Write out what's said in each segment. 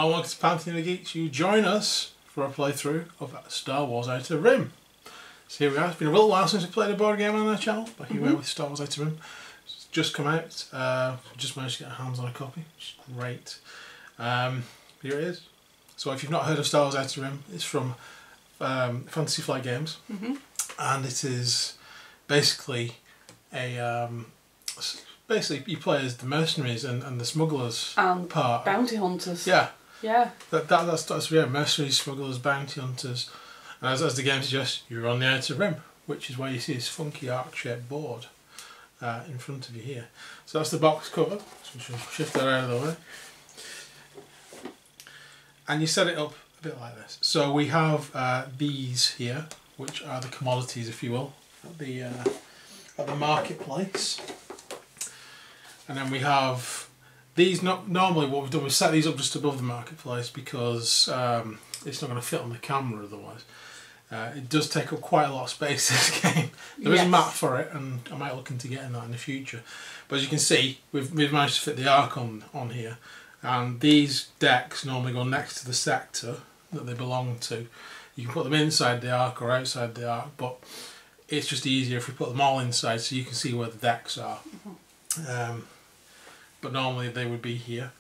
Hello and welcome to Pantheon of Geeks. You join us for a playthrough of Star Wars Outer Rim. So here we are. It's been a little while since we played a board game on our channel, but here we are with Star Wars Outer Rim. It's just come out. Just managed to get our hands on a copy, which is great. Here it is. So if you've not heard of Star Wars Outer Rim, it's from Fantasy Flight Games, and it is basically a basically you play as the mercenaries and the smugglers and part. Bounty hunters. Yeah. Yeah. That's yeah, mercenaries, smugglers, bounty hunters. And as the game suggests, you're on the Outer Rim, which is where you see this funky arc-shaped board in front of you here. So that's the box cover. So we should shift that out of the way. And you set it up a bit like this. So we have these here, which are the commodities, if you will, at the marketplace. And then we have these. Normally what we've done, we've set these up just above the marketplace because it's not going to fit on the camera otherwise. It does take up quite a lot of space, this game. There is a map for it, and I might look into getting that in the future. But as you can see, we've managed to fit the arc on here. And these decks normally go next to the sector that they belong to. You can put them inside the arc or outside the arc, but it's just easier if we put them all inside so you can see where the decks are. But normally they would be here.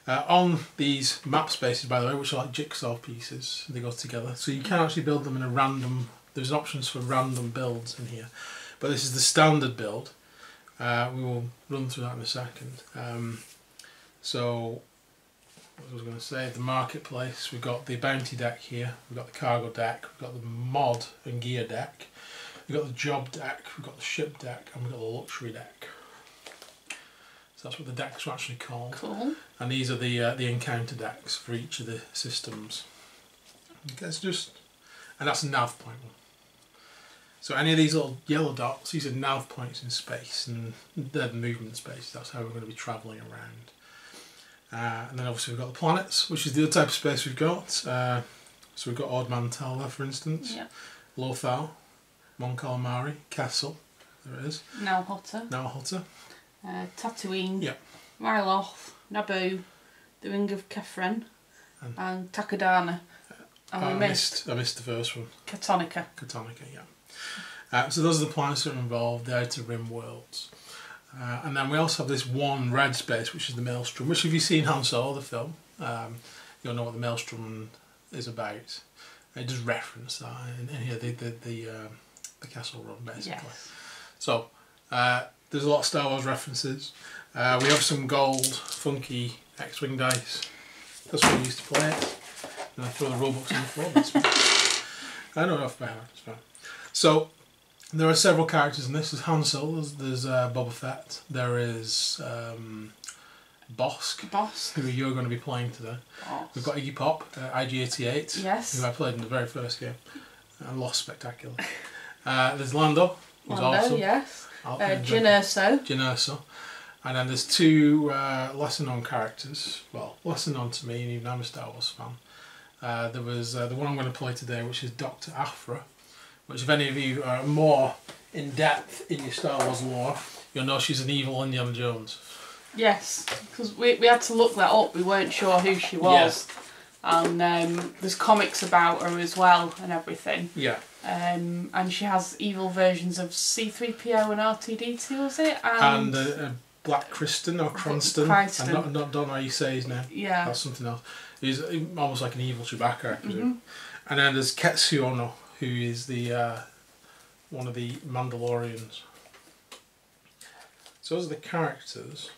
On these map spaces, by the way, which are like jigsaw pieces, they go together. So you can actually build them in a random, there's options for random builds in here. But this is the standard build. We will run through that in a second. So, what I was going to say, the marketplace, we've got the bounty deck here, we've got the cargo deck, we've got the mod and gear deck, we've got the job deck, we've got the ship deck, and we've got the luxury deck. So that's what the decks are actually called. Cool. And these are the encounter decks for each of the systems. Okay, and that's a nav point one. So any of these little yellow dots, these are nav points in space, and they're the movement space. That's how we're going to be travelling around. And then obviously we've got the planets, which is the other type of space we've got. So we've got Ord Mantell, for instance, Lothal, Mon Calamari, Kessel, there it is. Nalhutta. Tatooine, Ryloth, Naboo, the Ring of Kefren, and Takodana. And I missed the first one. Katonica, yeah. So those are the planets that are involved, the Outer Rim worlds. And then we also have this one red space, which is the Maelstrom, which if you've seen Han Solo, the film, you'll know what the Maelstrom is about. It does reference that in here, the Castle Run, basically. Yes. So, there's a lot of Star Wars references. We have some gold, funky X-Wing dice. That's what we used to play it. And I throw the rulebooks on the floor. That's fine. I know it off by heart, it's fine. So, there are several characters in this. There's Han Solo, there's Boba Fett, there is Bosk, who you're going to be playing today. We've got Iggy Pop, IG-88, who I played in the very first game and lost spectacularly. There's Lando, who's awesome. Jyn Erso. And then there's two lesser known characters, well, lesser known to me, and even I'm a Star Wars fan. There was the one I'm going to play today, which is Dr. Aphra, which if any of you are more in depth in your Star Wars lore, you'll know she's an evil Indiana Jones. Yes, because we had to look that up, we weren't sure who she was. And there's comics about her as well and everything. Yeah. And she has evil versions of C-3PO and R2-D2, was it? And Black Kristen or Cranston. I don't know how you say his name. Yeah. That's something else. He's almost like an evil Chewbacca, I presume. And then there's Ketsu Ono, who is the one of the Mandalorians. So those are the characters.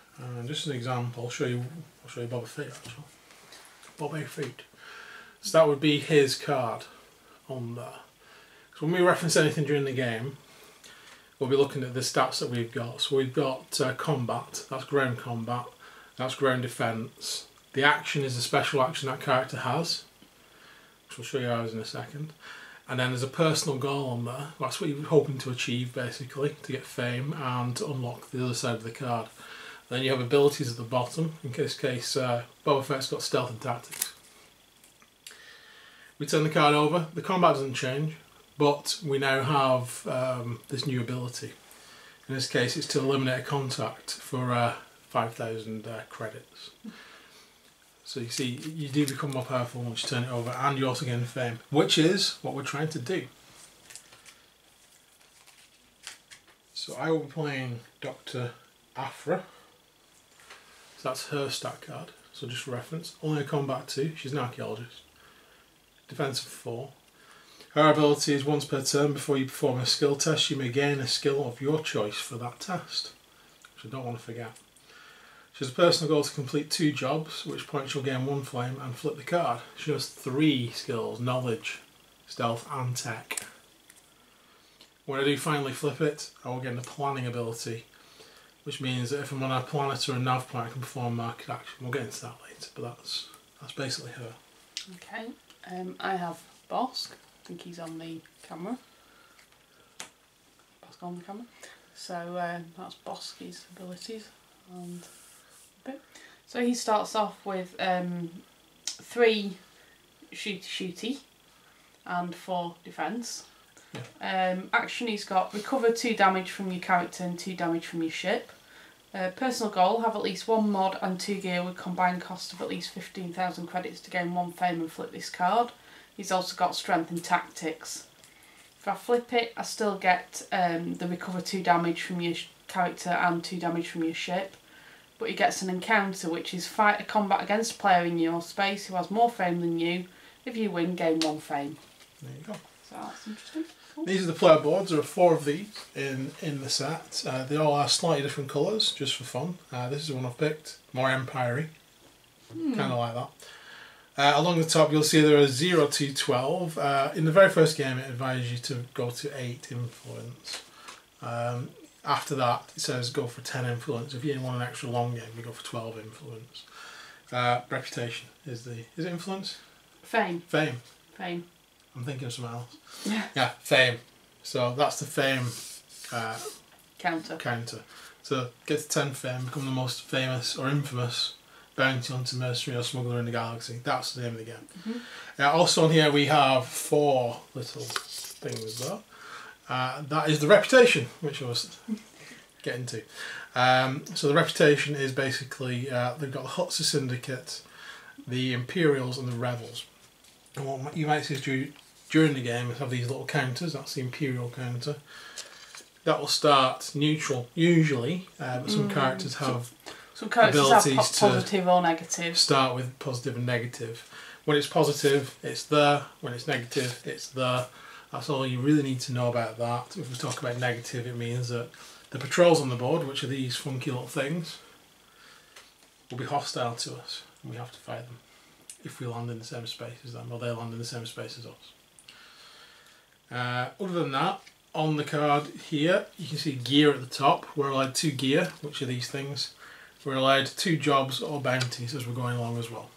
Just an example, I'll show you Boba Fett actually. Boba Fett. So that would be his card on there. So when we reference anything during the game, we'll be looking at the stats that we've got. So we've got combat, that's ground combat, that's ground defence. The action is a special action that character has, which I'll show you ours in a second. And then there's a personal goal on there. That's what you're hoping to achieve basically, to get fame and to unlock the other side of the card. Then you have abilities at the bottom. In this case, Boba Fett's got stealth and tactics. We turn the card over. The combat doesn't change, but we now have this new ability. In this case, it's to eliminate a contact for 5,000 credits. So you see, you do become more powerful once you turn it over, and you also gain fame, which is what we're trying to do. So I will be playing Dr. Afra. So that's her stat card. So just for reference, only a combat 2. She's an archaeologist. Defense of 4. Her ability is once per turn before you perform a skill test, you may gain a skill of your choice for that test, which I don't want to forget. She has a personal goal to complete 2 jobs, at which point she'll gain 1 flame and flip the card. She has 3 skills: knowledge, stealth and tech. When I do finally flip it, I will gain the planning ability, which means that if I'm on a planet or a nav point, I can perform market action. We'll get into that later, but that's basically her. Okay, I have Bosk. I think he's on the camera. Bosk on the camera. So that's Bosk's abilities. And so he starts off with 3 shooty and 4 defence. Yeah. Action, he's got recover 2 damage from your character and 2 damage from your ship. Personal goal, have at least 1 mod and 2 gear with combined cost of at least 15,000 credits to gain 1 fame and flip this card. He's also got strength and tactics. If I flip it, I still get the recover 2 damage from your character and 2 damage from your ship. But he gets an encounter, which is fight a combat against a player in your space who has more fame than you. If you win, gain 1 fame. There you go. So that's interesting. Cool. These are the player boards. There are 4 of these in the set. They all are slightly different colours, just for fun. This is the one I've picked, more empire-y, kind of like that. Along the top you'll see there are 0 to 12. In the very first game it advises you to go to 8 influence. After that it says go for 10 influence. If you want an extra long game you go for 12 influence. Reputation is it influence? Fame. Fame. Fame. I'm thinking of something else. Yeah. Yeah, fame. So that's the fame counter. So get to 10 fame, become the most famous or infamous bounty hunter, mercenary or smuggler in the galaxy. That's the name of the game. Also on here we have 4 little things though. That is the reputation, which I was getting to. So the reputation is basically, they've got the Hutzer Syndicate, the Imperials and the Rebels. And what you might see during the game is have these little counters. That's the Imperial counter. That will start neutral usually, but some characters have abilities have positive or negative. Start with positive and negative. When it's positive, it's there. When it's negative, it's there. That's all you really need to know about that. If we talk about negative, it means that the patrols on the board, which are these funky little things, will be hostile to us, and we have to fight them if we land in the same space as them, or they land in the same space as us. Other than that, on the card here, you can see gear at the top. We're allowed 2 gear, which are these things. We're allowed 2 jobs or bounties as we're going along as well.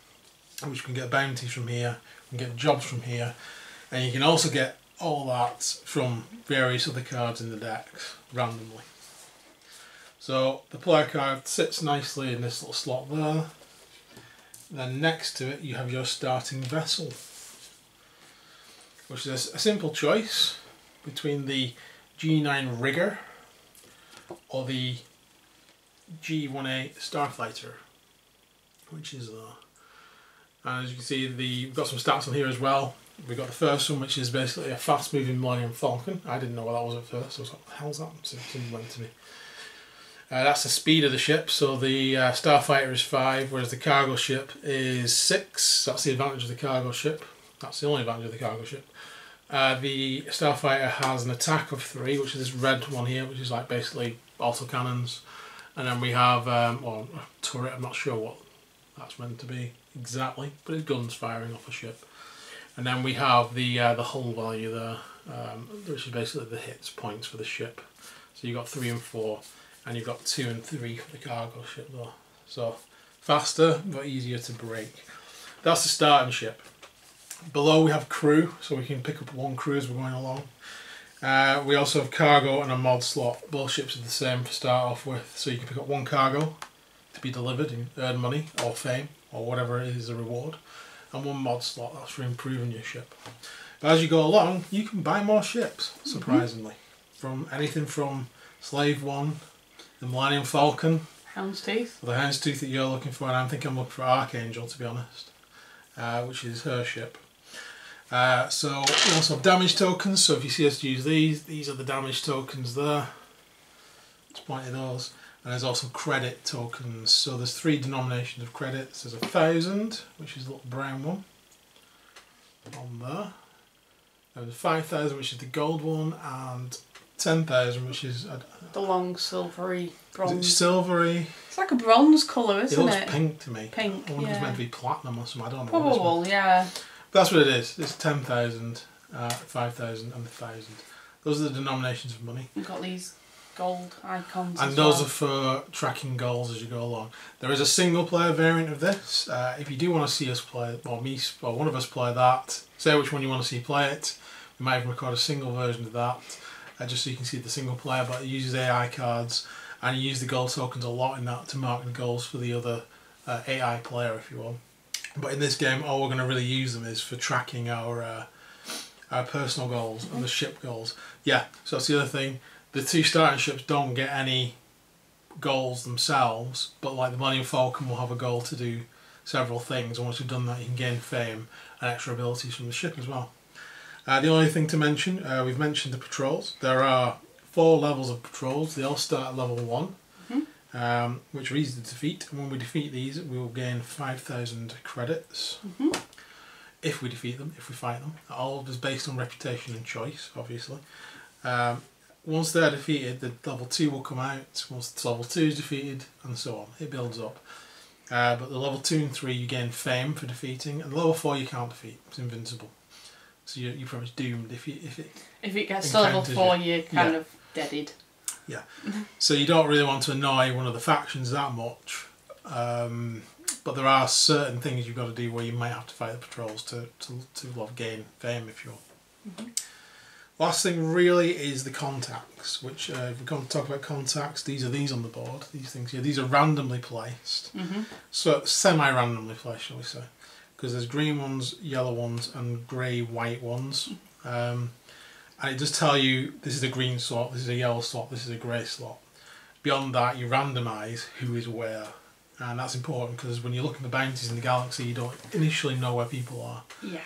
Which we can get bounties from here, we can get jobs from here, and you can also get all that from various other cards in the decks randomly. So the player card sits nicely in this little slot there. Then next to it you have your starting vessel, which is a simple choice between the G9 Rigger or the G1A Starfighter, which is there. And as you can see, we've got some stats on here as well. We've got the first one, which is basically a fast moving Millennium Falcon. I didn't know what that was at first. I was like, what the hell's that? Something went to me. That's the speed of the ship. So the Starfighter is 5, whereas the cargo ship is 6. That's the advantage of the cargo ship. That's the only advantage of the cargo ship. The Starfighter has an attack of 3, which is this red one here, which is like basically autocannons. And then we have or a turret. I'm not sure what that's meant to be exactly, but it's guns firing off a ship. And then we have the hull value there, which is basically the hits points for the ship. So you've got 3 and 4, and you've got 2 and 3 for the cargo ship there. So faster, but easier to break. That's the starting ship. Below we have crew, so we can pick up 1 crew as we're going along. We also have cargo and a mod slot. Both ships are the same to start off with, so you can pick up 1 cargo to be delivered and earn money or fame or whatever it is a reward, and 1 mod slot. That's for improving your ship. But as you go along, you can buy more ships, surprisingly, from anything from Slave 1, the Millennium Falcon, Houndstooth. For the Houndstooth that you're looking for, and I think I'm looking for Archangel, to be honest, which is her ship. So we also have damage tokens, so if you see us use these are the damage tokens there. Let's point to those. And there's also credit tokens. So there's 3 denominations of credits. There's 1,000, which is the little brown one on there. There's 5,000, which is the gold one, and 10,000, which is the long silvery bronze. Is it silvery? It's like a bronze colour, isn't it? It looks pink to me. Pink. I wonder if it's meant to be platinum or something. I don't know. Probably, yeah. But that's what it is. It's 10,000, 5,000, and 1,000. Those are the denominations of money. We've got these gold icons. And those are for tracking goals as you go along. There is a single player variant of this. If you do want to see us play, or one of us play that, say which one you want to see play it. We might even record a single version of that, just so you can see the single player. But it uses AI cards, and you use the gold tokens a lot in that to mark the goals for the other AI player, if you will. But in this game, all we're going to really use them is for tracking our personal goals and the ship goals. Yeah, so that's the other thing. The 2 starting ships don't get any goals themselves, but like the Millennium Falcon will have a goal to do several things, and once you've done that you can gain fame and extra abilities from the ship as well. The only thing to mention, we've mentioned the patrols. There are 4 levels of patrols. They all start at level 1, which are easy to defeat, and when we defeat these we will gain 5,000 credits. If we defeat them, if we fight them. All is based on reputation and choice, obviously. Once they're defeated, the level 2 will come out. Once level 2 is defeated, and so on. It builds up. But the level 2 and 3 you gain fame for defeating, and level 4 you can't defeat. It's invincible. So you're pretty much doomed if it gets to level 4, you're kind of deaded. Yeah. So you don't really want to annoy one of the factions that much. But there are certain things you've got to do where you might have to fight the patrols to gain fame, if you will. Last thing really is the contacts, which if we're going to talk about contacts, these on the board. These things here, these are randomly placed. So semi-randomly placed, shall we say. Because there's green ones, yellow ones, and grey-white ones. And it does tell you this is a green slot, this is a yellow slot, this is a grey slot. Beyond that, you randomise who is where. And that's important because when you're looking for bounties in the galaxy, you don't initially know where people are. Yeah.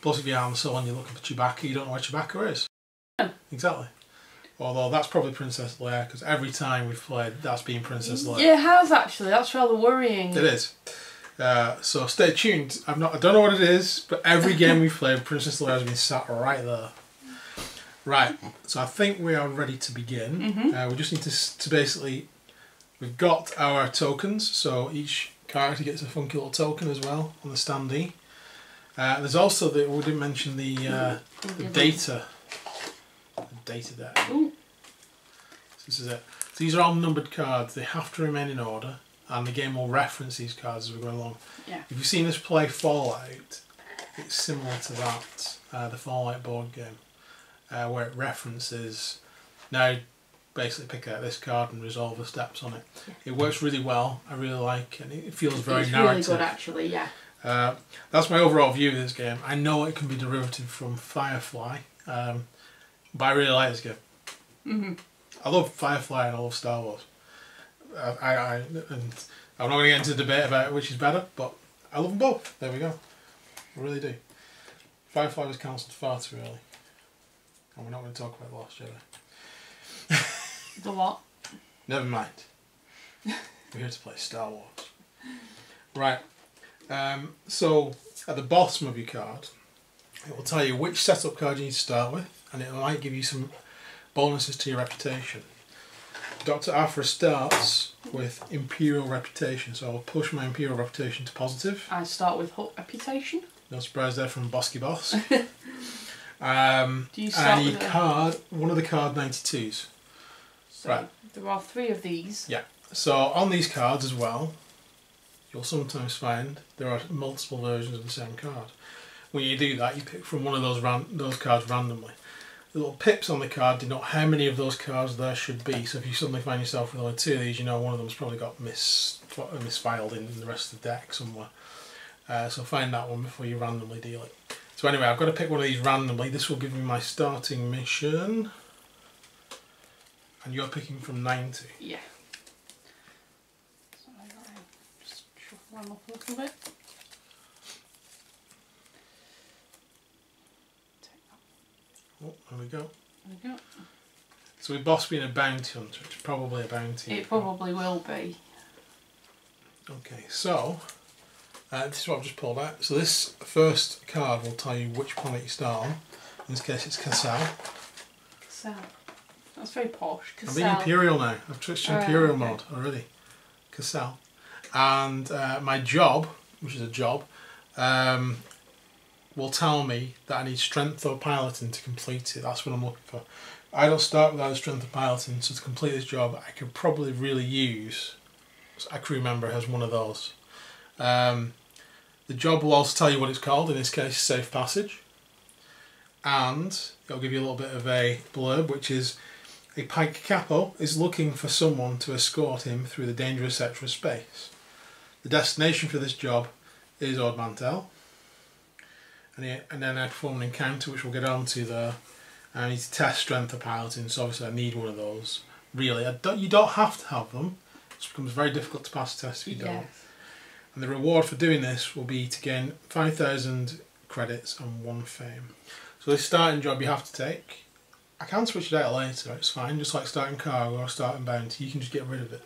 Plus, if you're Han Solo and you're looking for Chewbacca, you don't know where Chewbacca is. Oh. Exactly. Although that's probably Princess Leia, because every time we've played, that's been Princess Leia. Yeah, it has actually. That's rather worrying. It is. So stay tuned. I don't know what it is, but every game we've played, Princess Leia has been sat right there. Right. So I think we are ready to begin. We just need to basically. We've got our tokens, so each character gets a funky little token as well on the standee. There's also we didn't mention the data. The data there. So this is it. So these are all numbered cards. They have to remain in order, and the game will reference these cards as we go along. Yeah. If you've seen us play Fallout, it's similar to that, the Fallout board game, where it references. Now, basically pick out this card and resolve the steps on it. Yeah. It works really well. I really like it. It feels very narrative. It's really good, actually. Yeah. That's my overall view of this game. I know it can be derivative from Firefly, but I really like this game. I love Firefly and I love Star Wars. And I'm not going to get into a debate about which is better, but I love them both. There we go. I really do. Firefly was cancelled far too early. And we're not going to talk about The Lost Jedi. The what? Never mind. We're here to play Star Wars. Right. So at the bottom of your card, it will tell you which setup card you need to start with, and it might give you some bonuses to your reputation. Dr. Afra starts with Imperial Reputation, so I'll push my Imperial Reputation to positive. I start with Hut Reputation. No surprise there from Bosky Boss. Do you start and with you card one of the card 92s. So right. There are 3 of these. Yeah. So on these cards as well, you'll sometimes find there are multiple versions of the same card. When you do that, you pick from one of those cards randomly. The little pips on the card denote how many of those cards there should be. So if you suddenly find yourself with only 2 of these, you know one of them's probably got misfiled in the rest of the deck somewhere. So find that one before you randomly deal it. So anyway, I've got to pick one of these randomly. This will give me my starting mission. And you're picking from 90. Yeah. Climb up a little bit. Oh, there we go. There we go. So with boss being a bounty hunter, it's probably a bounty. It probably will be. Okay, so this is what I've just pulled out. So this first card will tell you which planet you start on. In this case, it's Cassel. Cassel. That's very posh. I'm Cassel. being Imperial now. I've switched to Imperial mode already. Cassel. And my job, which is a job, will tell me that I need strength or piloting to complete it. That's what I'm looking for. I don't start without strength or piloting, so to complete this job, I could probably really use a crew member who has one of those. The job will also tell you what it's called, in this case, Safe Passage. And it'll give you a little bit of a blurb, which is a Pike Capo is looking for someone to escort him through the dangerous sector of space. The destination for this job is Ord Mantell. And then I perform an encounter, which we'll get on to there. I need to test strength or piloting, so obviously I need one of those. Really, you don't have to have them. It becomes very difficult to pass the test if you don't. And the reward for doing this will be to gain 5,000 credits and 1 fame. So this starting job you have to take. I can switch it out later, it's fine, just like starting cargo or starting bounty, you can just get rid of it.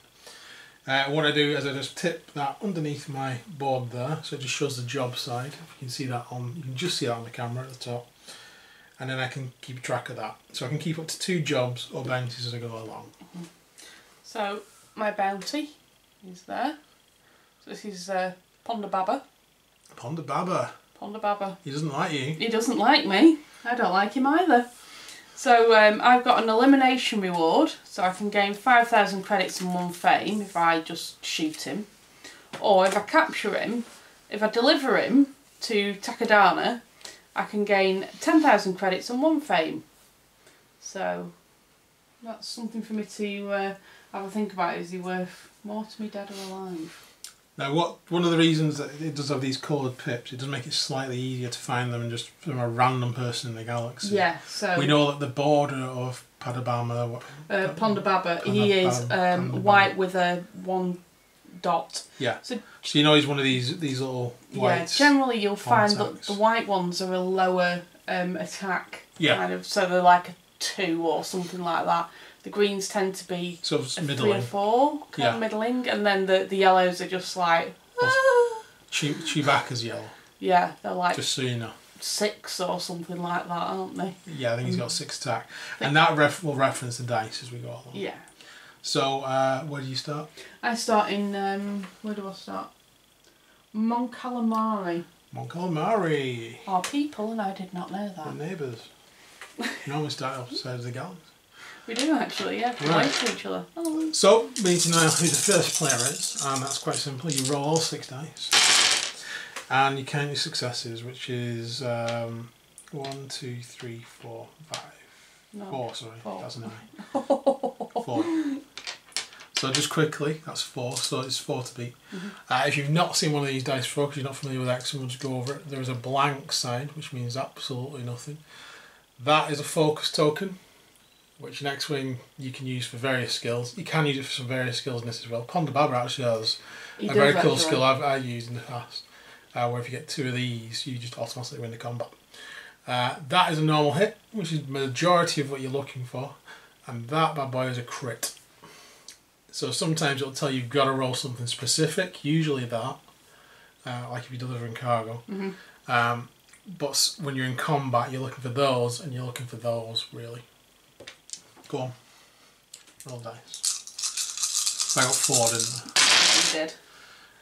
What I do is I just tip that underneath my board there, so it just shows the job side. If you can see that you can just see that on the camera at the top. And then I can keep track of that. So I can keep up to 2 jobs or bounties as I go along. So my bounty is there. So this is Ponda Baba. Ponda Baba. Ponda Baba. He doesn't like you. He doesn't like me. I don't like him either. So I've got an elimination reward, so I can gain 5,000 credits and 1 fame if I just shoot him. Or if I capture him, if I deliver him to Takadana, I can gain 10,000 credits and 1 fame. So that's something for me to have a think about. Is he worth more to me, dead or alive? Now, one of the reasons that it does have these coloured pips, it does make it slightly easier to find them just from a random person in the galaxy. Yeah, so... We know that the border of Padabama... Ponda Baba, he is white with a 1 dot. Yeah, so you know he's one of these little whites. Yeah, generally you'll find that the white ones are a lower attack. Yeah. Kind of, so they're like a 2 or something like that. The greens tend to be sort of a middling. 3 or 4, kind of middling, and then the yellows are just like... Chewbacca's yellow. Yeah, they're like... Just so you know. 6 or something like that, aren't they? Yeah, I think he's got 6 attack. And that will reference the dice as we go along. Yeah. So, where do you start? I start in... where do I start? Mon Calamari. Mon Calamari. Our people, and I did not know that. We're neighbours. You normally start opposite sides of the galaxy. We do actually, yeah. We wait for each other. Oh. So, we need to know who the first player is, and that's quite simple. You roll all 6 dice, and you count your successes, which is 1, 2, 3, 4, 5. No. 4, sorry. 4. That's a 9. 4. So just quickly, that's 4, so it's 4 to beat. If you've not seen one of these dice before, because you're not familiar with X, we'll just go over it. There is a blank side, which means absolutely nothing. That is a focus token, which in X-Wing you can use for various skills. You can use it for some various skills in this as well. Ponda Baba actually has a very cool skill I've used in the past, where if you get 2 of these, you just automatically win the combat. That is a normal hit, which is the majority of what you're looking for, and that bad boy is a crit. So sometimes it'll tell you you've got to roll something specific, usually that, like if you're delivering cargo. But when you're in combat, you're looking for those, and you're looking for those, really. Go on. Roll dice. I got 4, didn't I? You did.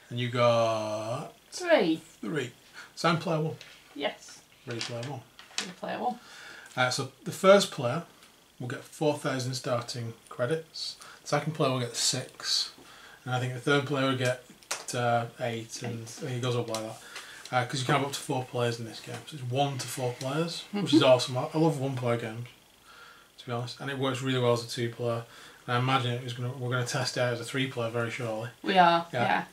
And you got... 3. 3. So I'm player 1. Yes. Ready player 1. You're player 1. So the first player will get 4,000 starting credits. The second player will get 6. And I think the third player will get 8, and it goes up like that. Because you can have up to 4 players in this game. So it's 1 to 4 players, which is awesome. I love 1-player games, to be honest. And it works really well as a 2-player. And I imagine we're going to test it out as a 3-player very shortly. We are, yeah.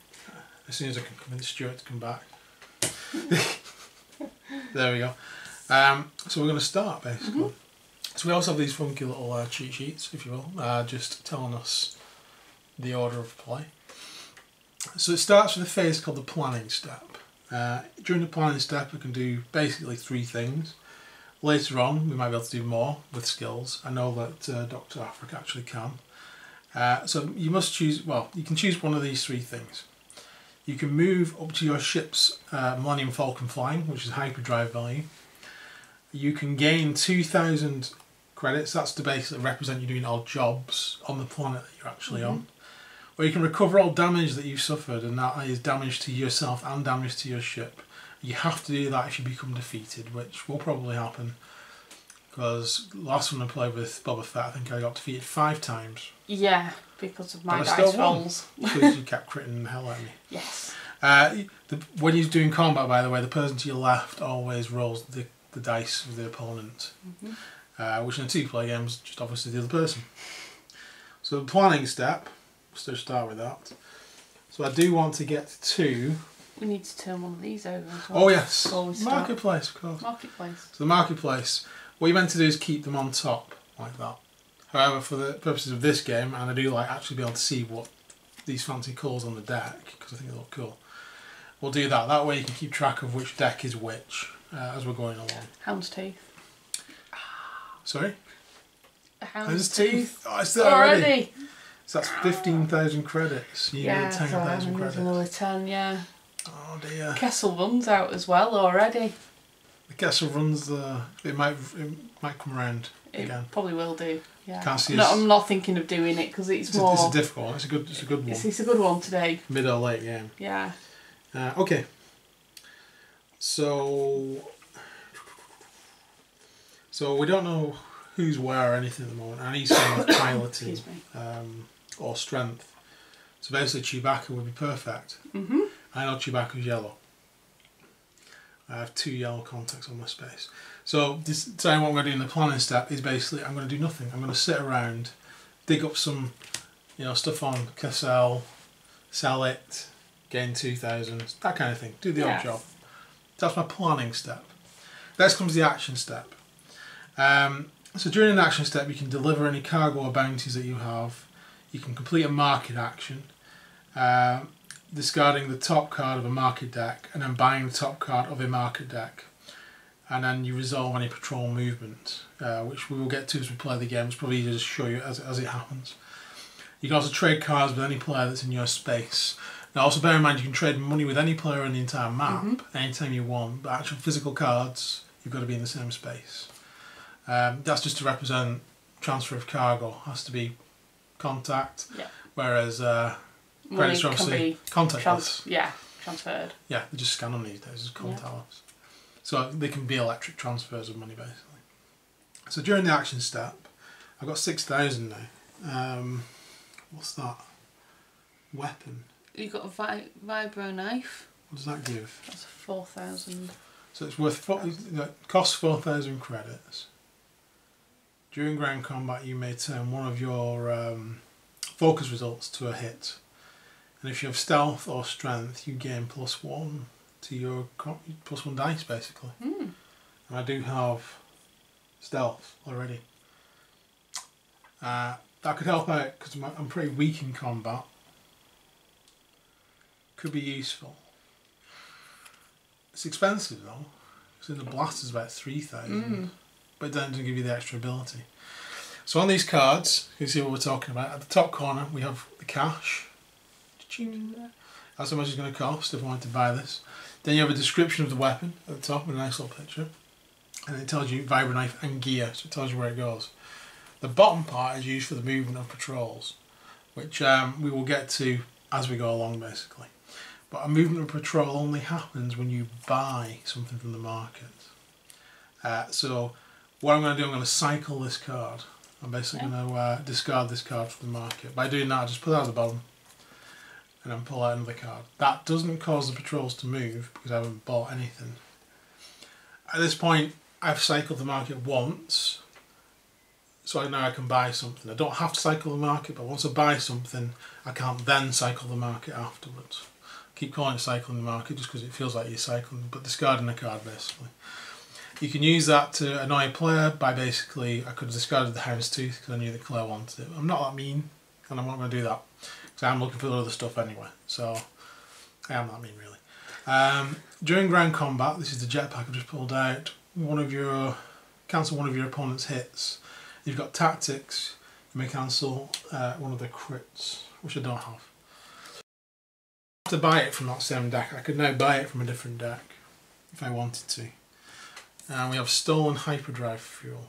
As soon as I can convince Stuart to come back. There we go. So we're going to start, basically. So we also have these funky little cheat sheets, if you will, just telling us the order of play. So it starts with a phase called the planning step. During the planning step we can do basically 3 things. Later on we might be able to do more with skills. I know that Dr. Africa actually can. So you must choose, well, you can choose one of these 3 things. You can move up to your ship's Millennium Falcon flying, which is hyperdrive value. You can gain 2,000 credits, that's to basically represent you doing odd jobs on the planet that you're actually on. Or you can recover all damage that you've suffered, and that is damage to yourself and damage to your ship. You have to do that if you become defeated, which will probably happen. Because last one I played with Boba Fett, I think I got defeated 5 times. Yeah, because of my But I dice still won, rolls. because you kept critting the hell out of me. Yes. When you're doing combat, by the way, the person to your left always rolls the dice with the opponent. Which in a 2-player game is just obviously the other person. So the planning step, let's start with that. So I do want to get to... We need to turn one of these over as well. Oh yes, before we start. marketplace, of course. Marketplace. So the marketplace, what you're meant to do is keep them on top, like that. However, for the purposes of this game, and I do like actually be able to see what these fancy colours on the deck, because I think they look cool, we'll do that. That way you can keep track of which deck is which as we're going along. Hound's teeth. Sorry? A hound's tooth. Oh, it's there already. So that's 15,000 credits. You Yeah, get 10,000 credits. another 10, yeah. Oh dear. Kessel Run's out as well already. The Kessel runs it might come around It again. probably will do. Yeah. Can't see No, us. I'm not thinking of doing it because it's more. It's a difficult one. It's a good one. It's a good one today. Mid or late game. Yeah. Okay. So we don't know who's where or anything at the moment. I need someone with piloting Excuse me. or strength. So basically Chewbacca would be perfect. I know Chewbacca's yellow. I have 2 yellow contacts on my space. So deciding what I'm going to do in the planning step is basically I'm going to do nothing. I'm going to sit around, dig up some, stuff on Cassell, sell it, gain 2,000, that kind of thing. Do the odd job. That's my planning step. Next comes the action step. So during an action step you can deliver any cargo or bounties that you have. You can complete a market action, discarding the top card of a market deck and then buying the top card of a market deck. And then you resolve any patrol movement, which we will get to as we play the game. It's probably easier to show you as it happens. You can also trade cards with any player that's in your space. Now also bear in mind you can trade money with any player on the entire map anytime you want, but actual physical cards you've got to be in the same space. That's just to represent transfer of cargo. Has to be contact, whereas credits are obviously contactless. Transferred. Yeah, they just scan them these days, it's contactless. So they can be electric transfers of money basically. So during the action step, I've got 6,000 now. What's that? Weapon. You've got a vibro knife. What does that give? That's 4,000. So it's worth costs 4,000 credits. During ground combat you may turn one of your focus results to a hit. And if you have stealth or strength you gain +1 to your +1 dice basically. And I do have stealth already. That could help out because I'm pretty weak in combat. Could be useful. It's expensive though, because in the blast is about 3,000, but it doesn't give you the extra ability. So on these cards, you can see what we're talking about. At the top corner we have the cash. That's how much it's going to cost if I wanted to buy this. Then you have a description of the weapon at the top with a nice little picture. And it tells you vibro knife and gear, so it tells you where it goes. The bottom part is used for the movement of patrols, which we will get to as we go along basically. But a movement of patrol only happens when you buy something from the market. So what I'm going to do, I'm going to cycle this card. I'm basically going to discard this card from the market. By doing that I just put that at the bottom and then pull out another card. That doesn't cause the patrols to move because I haven't bought anything. At this point I've cycled the market once, so I know I can buy something. I don't have to cycle the market, but once I buy something I can't then cycle the market afterwards. I keep calling it cycling the market just because it feels like you're cycling, but discarding a card basically. You can use that to annoy a player by basically, I could have discarded the Hound's Tooth because I knew that Claire wanted it. I'm not that mean and I'm not going to do that. Because because I'm looking for other stuff anyway. So I am that mean, really. During ground combat, this is the jetpack I've just pulled out. Cancel one of your opponent's hits. You've got tactics. You may cancel one of the crits, which I don't have. To buy it from that same deck. I could now buy it from a different deck if I wanted to. And we have stolen hyperdrive fuel.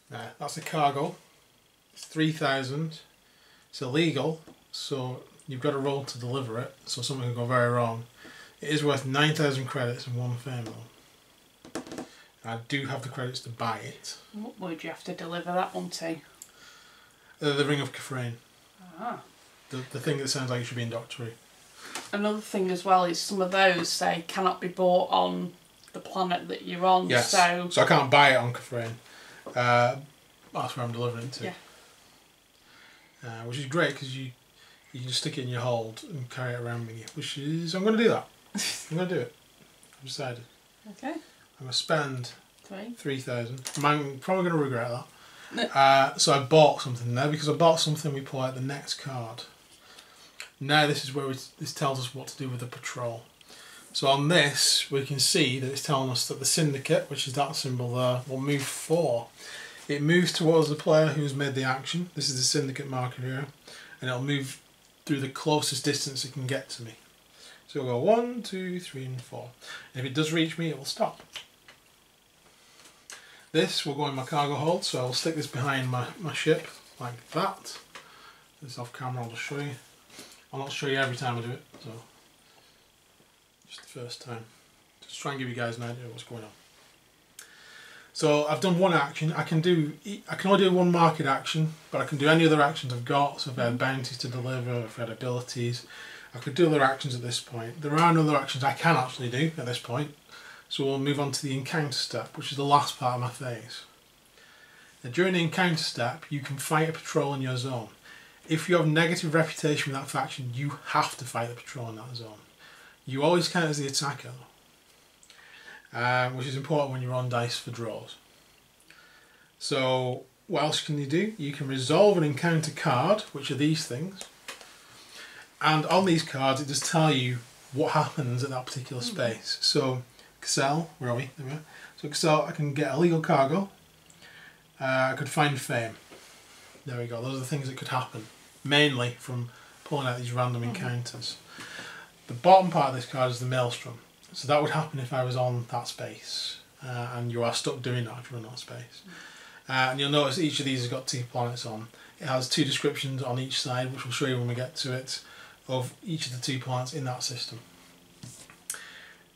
Now that's a cargo. It's 3,000. It's illegal, so you've got to roll to deliver it. So something can go very wrong. It is worth 9,000 credits and 1 fame though. I do have the credits to buy it. What would you have to deliver that one to? The Ring of Kafrain. Ah. The thing that sounds like it should be in Doctor Who. Another thing as well is some of those say cannot be bought on the planet that you're on. Yes. So I can't buy it on Kafrain. That's where I'm delivering it to. Yeah. Which is great because you can stick it in your hold and carry it around with you. Which is, I'm going to do that. I'm going to do it. I've decided. Okay. I'm going to spend 3,000. I'm probably going to regret that. So I bought something there because I bought something. We pull out the next card. Now this is where this tells us what to do with the patrol. So on this we can see that it's telling us that the syndicate, which is that symbol there, will move 4. It moves towards the player who's made the action. This is the syndicate marker here, and it'll move through the closest distance it can get to me. So it'll go 1, 2, 3 and 4. And if it does reach me, it will stop. This will go in my cargo hold, so I'll stick this behind my ship like that. This off camera, I'll just show you. I'll not show you every time I do it, so just the first time. Just try and give you guys an idea of what's going on. So I've done one action. I can only do one market action, but I can do any other actions I've got. So if I had bounties to deliver, if I had abilities, I could do other actions at this point. There are no other actions I can actually do at this point. So we'll move on to the encounter step, which is the last part of my phase. Now, during the encounter step, you can fight a patrol in your zone. If you have negative reputation with that faction, you have to fight the patrol in that zone. You always count as the attacker, which is important when you're on dice for draws. So what else can you do? You can resolve an encounter card, which are these things. And on these cards, it does tell you what happens at that particular space. So Cassell, where are we? There we are. So Cassell, I can get illegal cargo. I could find fame. There we go. Those are the things that could happen, mainly from pulling out these random encounters. The bottom part of this card is the Maelstrom. So that would happen if I was on that space, and you are stuck doing that if you're on that space. And you'll notice each of these has got 2 planets on. It has 2 descriptions on each side, which we'll show you when we get to it, of each of the 2 planets in that system.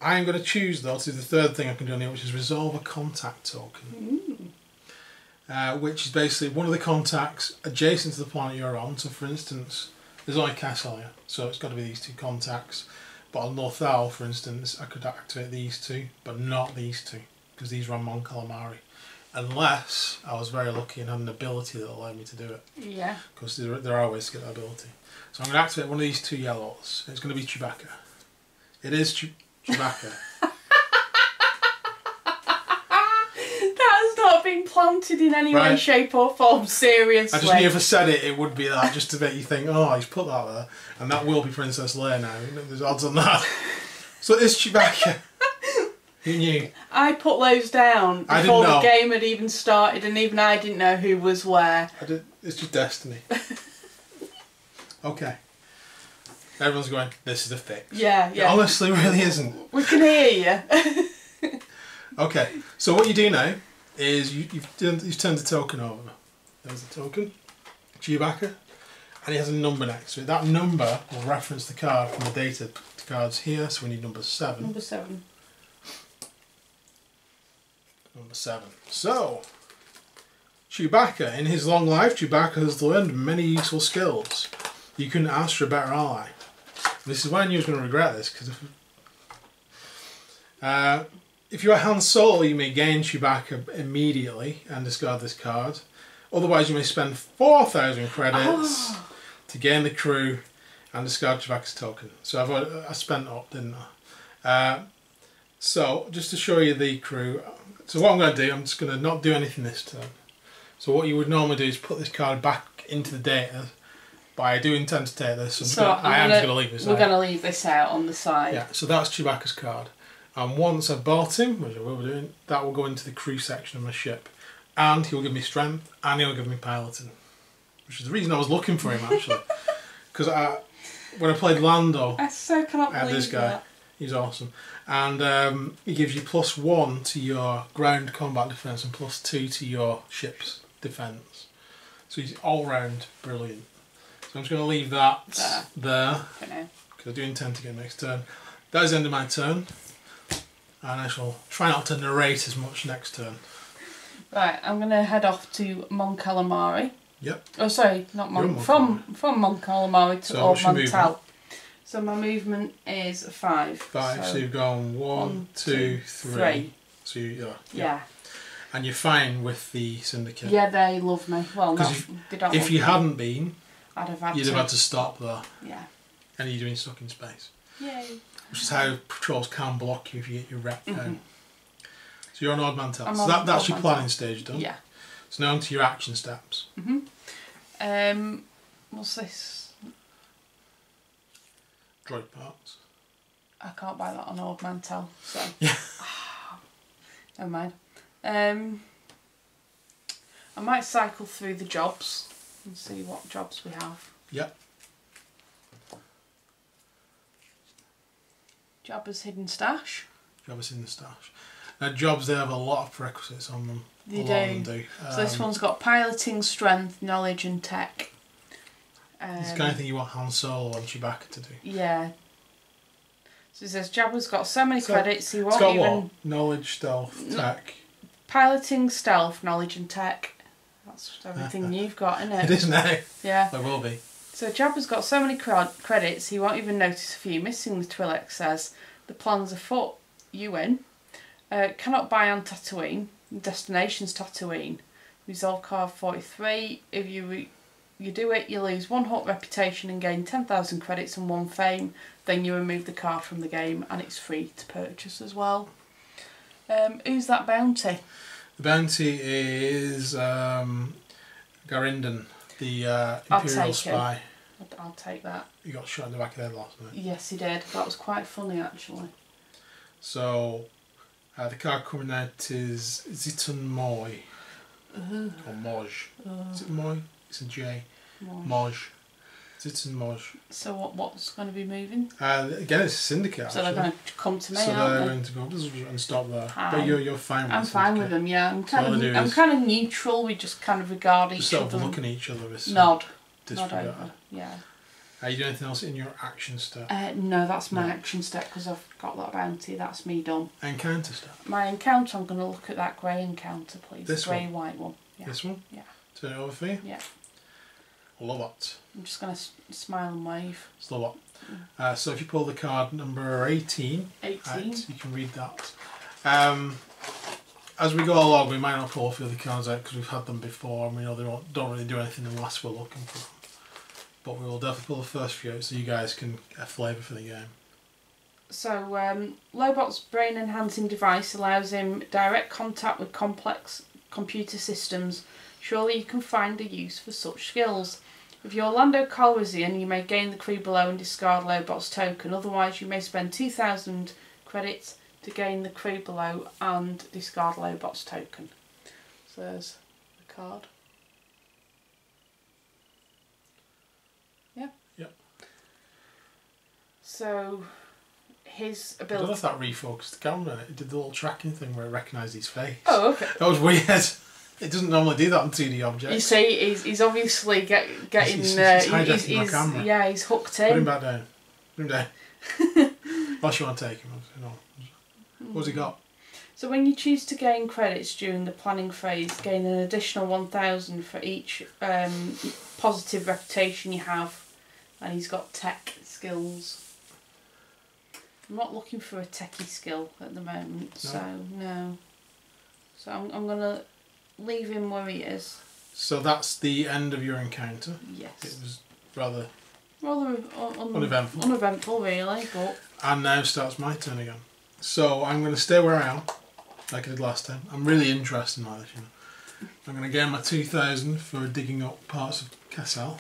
I am going to choose, though, to do the third thing I can do on here, which is resolve a contact token. Which is basically one of the contacts adjacent to the planet you're on. So for instance, there's only Cassell here, so it's got to be these 2 contacts. But on Northal, for instance, I could activate these 2, but not these 2, because these are on Mon Calamari. Unless I was very lucky and had an ability that allowed me to do it. Yeah. Because there are ways to get that ability. So I'm going to activate one of these 2 yellows. It's going to be Chewbacca. It is Chewbacca. Not being planted in any way, shape or form, seriously. I just knew if I said it, it would be that, just to make you think, oh, he's put that there. And that will be Princess Leia now. There's odds on that. So it is Chewbacca. Who knew? I put those down before the game had even started, and even I didn't know who was where. It's just destiny. Okay. Everyone's going, this is a fix. Yeah. It honestly really isn't. We can hear you. Okay, so what you do now is you've turned the token over. There's the token, Chewbacca, and it has a number next to it. That number will reference the card from the data cards here, so we need number 7. Number 7. Number 7. So, Chewbacca, in his long life, Chewbacca has learned many useful skills. You couldn't ask for a better ally. This is why I knew I was going to regret this, because if you are Han Solo, you may gain Chewbacca immediately and discard this card. Otherwise, you may spend 4,000 credits to gain the crew and discard Chewbacca's token. So I spent up, didn't I? So, just to show you the crew. So what I'm going to do, I'm just going to not do anything this turn. So what you would normally do is put this card back into the data, but I do intend to take this. So I am just going to leave this out. We're going to leave this out on the side. Yeah, so that's Chewbacca's card. And once I've bought him, which I will be doing, that will go into the crew section of my ship. And he'll give me strength, and he'll give me piloting. Which is the reason I was looking for him, actually. Because when I played Lando, I so cannot believe this guy. that. He's awesome. And he gives you +1 to your ground combat defence and +2 to your ship's defence. So he's all round brilliant. So I'm just going to leave that there. Because I do intend to get next turn. That is the end of my turn. And I shall try not to narrate as much next turn. Right, I'm going to head off to Mon Calamari. Yep. Oh, sorry, not Mon. From Mon Calamari to Ord Mantell. So my movement is 5. 5. So you've gone 1, 2, 3. So yeah. And you're fine with the syndicate. Yeah, they love me. Well, they don't. If you hadn't been, I'd have had you'd have had to stop there. Yeah. And you're doing stuck in space. Yay. Which is how patrols can block you if you get your rep down. So you're on Ord Mantell. So that's your planning stage done. Yeah. So now on to your action steps. What's this? Droid parts. I can't buy that on Ord Mantell, so Yeah. never mind. I might cycle through the jobs and see what jobs we have. Yep. Jabba's hidden stash. Jabba's in the stash. Now jobs, they have a lot of prerequisites on them. They a lot of them do. So this one's got piloting, strength, knowledge and tech. It's the kind of thing you want Han Solo and Chewbacca to do. Yeah. So it says Jabba's got so many credits he won't it's got even... what? Knowledge, stealth, tech. Piloting, stealth, knowledge and tech. That's everything you've got, isn't it? It is now. Yeah. There will be. So Jabba's got so many credits he won't even notice a few missing. The Twi'lek says the plans afoot. You win. Cannot buy on Tatooine. Destination's Tatooine. Resolve card 43. If you do it, you lose 1 hot reputation and gain 10,000 credits and 1 fame. Then you remove the card from the game and it's free to purchase as well. Who's that bounty? The bounty is Garindon, the Imperial spy. I'll take that. He got shot in the back of the head last night. Yes, he did. That was quite funny, actually. So, the card coming out is Ziton Moy. Or Moj. Is it Moy? It's a J. Moj. Ziton Moj. So what's going to be moving? Again, it's a syndicate. So they're going to come to me, so aren't they're they? going to go and stop there. But you're fine with I'm fine with them, yeah. I'm kind of neutral. We just kind of regard each other. Just sort of looking at each other with nod disregard. over, yeah. Are you doing anything else in your action step? No, that's my action step because I've got that bounty. That's me done. Encounter step? My encounter, I'm going to look at that grey encounter, please. This grey one? white one. Yeah. This one? Yeah. Turn it over for you? Yeah. Love it. I'm just going to smile and wave. Love it. So if you pull the card number 18, 18. you can read that. As we go along, we might not pull a few of the cards out because we've had them before and we know they don't really do anything unless we're looking for them. But we will definitely pull the first few out so you guys can get a flavour for the game. So, Lobot's brain enhancing device allows him direct contact with complex computer systems. Surely you can find a use for such skills. If you're Lando Calrissian, you may gain the crew below and discard Lobot's token. Otherwise, you may spend 2,000 credits to gain the crew below and discard Lobot's token. So there's the card. Yeah. Yep. So his I ability. don't know if that refocused the camera. It did the little tracking thing where it recognised his face. Oh, okay. That was weird. It doesn't normally do that on 2D objects. You see, he's obviously getting. He's hijacking my camera. Yeah, he's hooked in. Put him back down. Put him down. Unless you want to take him. No. What's he got? So when you choose to gain credits during the planning phase, gain an additional 1,000 for each positive reputation you have. And he's got tech skills. I'm not looking for a techie skill at the moment, so no. So I'm going to leave him where he is. So that's the end of your encounter. Yes. It was rather uneventful. Uneventful, really, but. And now starts my turn again. So I'm going to stay where I am, like I did last time. I'm really interested in this, you know. I'm going to gain my 2,000 for digging up parts of Cassel.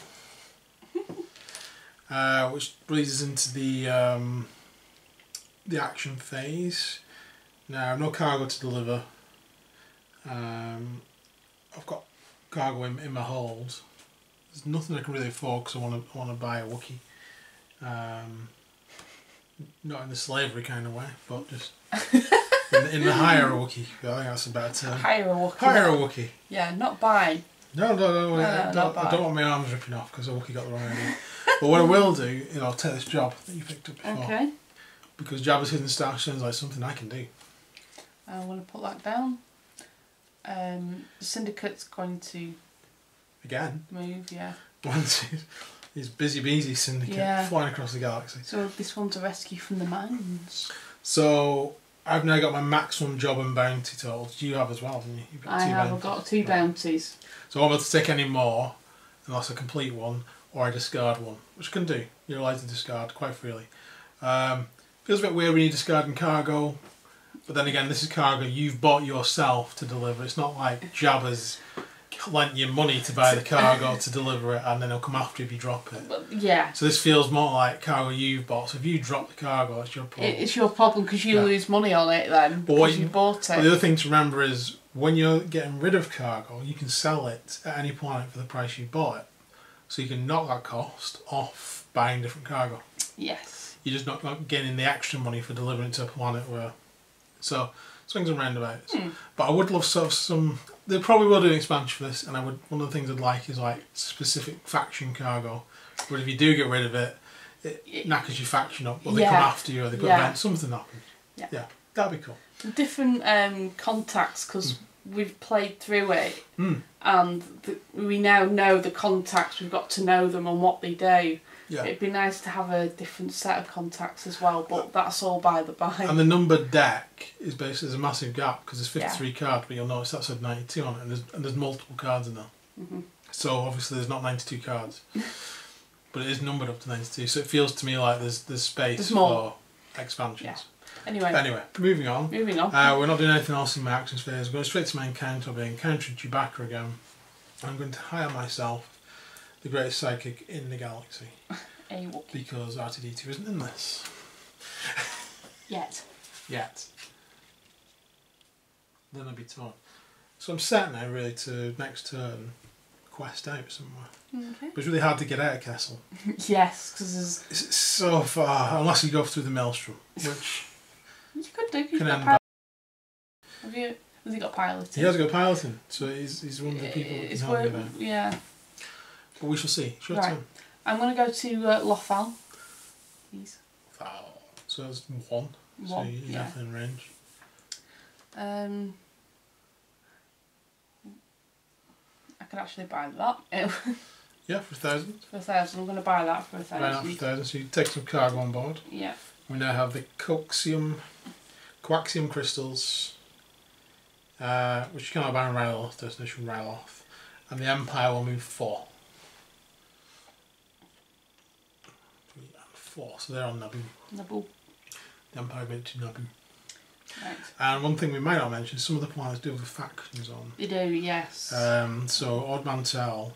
Which bleeds us into the action phase. Now, no cargo to deliver. I've got cargo in my hold. There's nothing I can really afford because I want to buy a Wookiee. Not in the slavery kind of way, but just in the hire a Wookiee. I think that's a better term. Hire a Wookiee. Hire a Wookiee. Yeah, not buy. No, I don't want my arms ripping off because a Wookiee got the wrong idea. But what I will do, I'll take this job that you picked up before. Okay. Because Jabba's hidden stash sounds like something I can do. I want to put that down. The Syndicate's going to Again. move, yeah. Once he's busy Syndicate flying across the galaxy. So this one's a rescue from the mines. So I've now got my maximum job and bounty total. You have as well, haven't you? You've got I two have. bounties. I've got 2 bounties. So I won't be able to take any more unless I complete one or I discard one, which I can do. You're allowed to discard quite freely. Feels a bit weird when you're discarding cargo, but then again, this is cargo you've bought yourself to deliver. It's not like Jabba's lent you money to buy the cargo to deliver it and then he'll come after you if you drop it. But, yeah. So this feels more like cargo you've bought. So if you drop the cargo, it's your problem. It's your problem because you lose money on it then because you bought it. But the other thing to remember is when you're getting rid of cargo, you can sell it at any point for the price you bought it. So you can knock that cost off buying different cargo. Yes. You're just not getting the extra money for delivering it to a planet where... So, swings and roundabouts. But I would love sort of some... They probably will do an expansion for this, and one of the things I'd like is like specific faction cargo. Where if you do get rid of it, it knackers your faction up, or they come after you, or they put events, something happens. Yeah, that'd be cool. Different contacts, because we've played through it, and we now know the contacts, we've got to know them and what they do. Yeah. It'd be nice to have a different set of contacts as well, but that's all by the by. And the numbered deck is basically, there's a massive gap because there's 53 cards, but you'll notice that said 92 on it, and there's multiple cards in there. So obviously there's not 92 cards, but it is numbered up to 92. So it feels to me like there's space for expansions. Yeah. Anyway, moving on. Moving on. We're not doing anything else in my action phase. I'm going straight to my encounter. I'll be encountering Chewbacca again. I'm going to hire myself the greatest psychic in the galaxy. A Wookiee. Because R2-D2 isn't in this. Yet. Then I'll be torn. So I'm set now really to next turn quest out somewhere. Okay. But it's really hard to get out of Kessel. Yes, because it's so far, unless you go through the Maelstrom, which you could do. Can end up. Has he got piloting? He has got piloting, so he's one of the people that can help you out. Yeah. But we shall see. It's your turn. I'm going to go to Lothal. Please. So that's one. So you're definitely in range. I could actually buy that. Yeah, for 1,000. For 1,000. I'm going to buy that for 1,000. Buy that for 1,000. So you take some cargo on board. Yeah. We now have the coaxium crystals, which you cannot buy on Ryloth, destination Ryloth. And the Empire will move 4. 3 and 4, so they're on Naboo. The Empire went to Naboo. Right. And one thing we might not mention is some of the planets do have the factions on. They do, yes. So Ord Mantell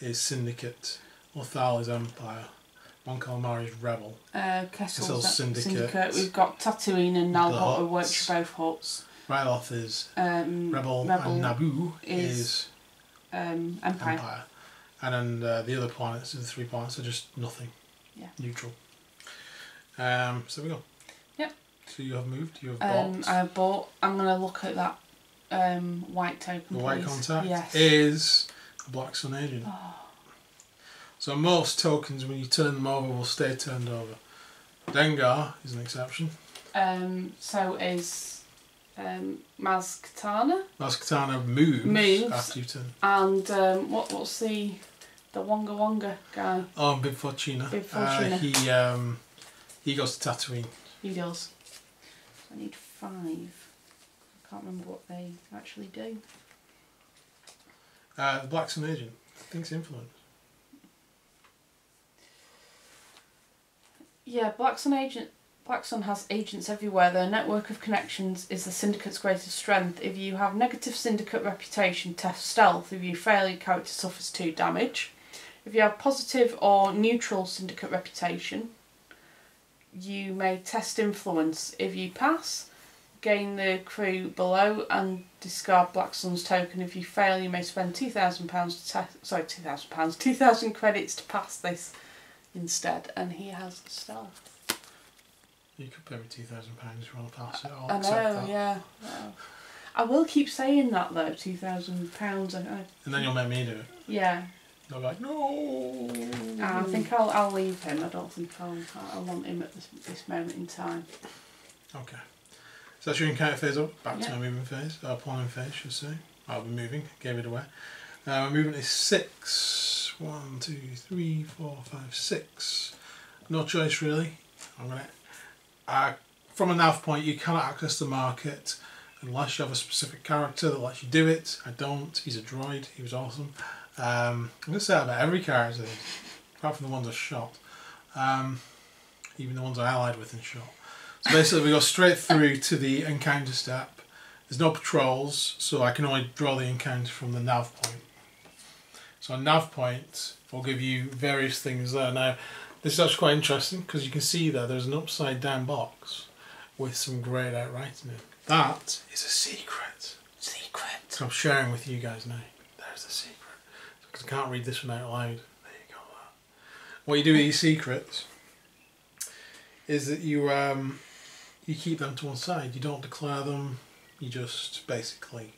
is Syndicate, Lothal is Empire, Mon Calamari is Rebel, Kessel's Syndicate. We've got Tatooine and Nalhut who work for both huts. Ryloth is Rebel, and Naboo is Empire. And then the other planets, the 3 planets, are just nothing. Yeah. Neutral. So there we go. Yep. So you have moved, you have bought. I have bought. I'm going to look at that white token, The white contact yes. is a Black Sun agent. Oh. So most tokens, when you turn them over, will stay turned over. Dengar is an exception. So is Maz Kanata. Maz Kanata moves after you turn. And what's the Wonga Wonga guy? Oh, Bib Fortuna. Bib Fortuna. He goes to Tatooine. He does. I need 5. I can't remember what they actually do. The Black Sun agent. I think it's influence. Yeah, Black Sun has agents everywhere. Their network of connections is the Syndicate's greatest strength. If you have negative Syndicate reputation, test stealth. If you fail, your character suffers 2 damage. If you have positive or neutral syndicate reputation, you may test influence. If you pass, gain the crew below and discard Black Sun's token. If you fail, you may spend £2,000 to test. Sorry, £2,000. 2,000 credits to pass this instead. And he has stealth. You could pay me £2,000 if you want to pass it. I'll I accept know, that. yeah. No. I will keep saying that though. £2,000. And then you'll make me do it. Yeah. They'll be like, no. I think I'll leave him. I don't think I want him at this moment in time. Okay. So that's your encounter phase up. Back to Yeah. my movement phase. Planning phase, should say. I'll be moving. Gave it away. My movement is 6. 1, 2, 3, 4, 5, 6. No choice really. I'm gonna. From a nav point, you cannot access the market unless you have a specific character that lets you do it. I don't. He's a droid. He was awesome. I'm going to say that about every character, apart from the ones I shot. Even the ones I allied with and shot. So basically we go straight through to the encounter step. There's no patrols, so I can only draw the encounter from the nav point. So a nav point will give you various things there. Now, this is actually quite interesting because you can see there's an upside down box with some greyed out writing in it. That is a secret. Secret. So I'm sharing with you guys now. There's the secret. Because I can't read this one out loud. There you go. What you do with these secrets is that you keep them to one side. You don't declare them. You just basically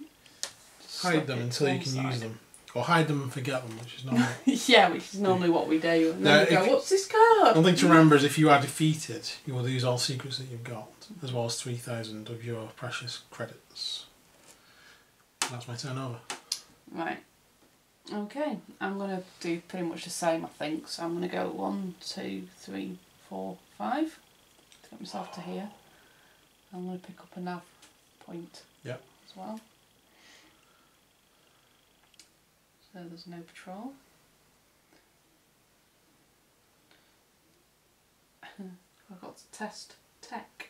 hide them until you can use them. Or hide them and forget them, which is normal. Yeah, which is normally what we do. And then we go, what's this card? One thing to remember is if you are defeated, you will lose all secrets that you've got, as well as 3,000 of your precious credits. That's my turn over. Right. Okay, I'm going to do pretty much the same, I think. So I'm going to go 1, 2, 3, 4, 5 to get myself to here. I'm going to pick up a nav point Yep. as well. So there's no patrol. I've got to test tech.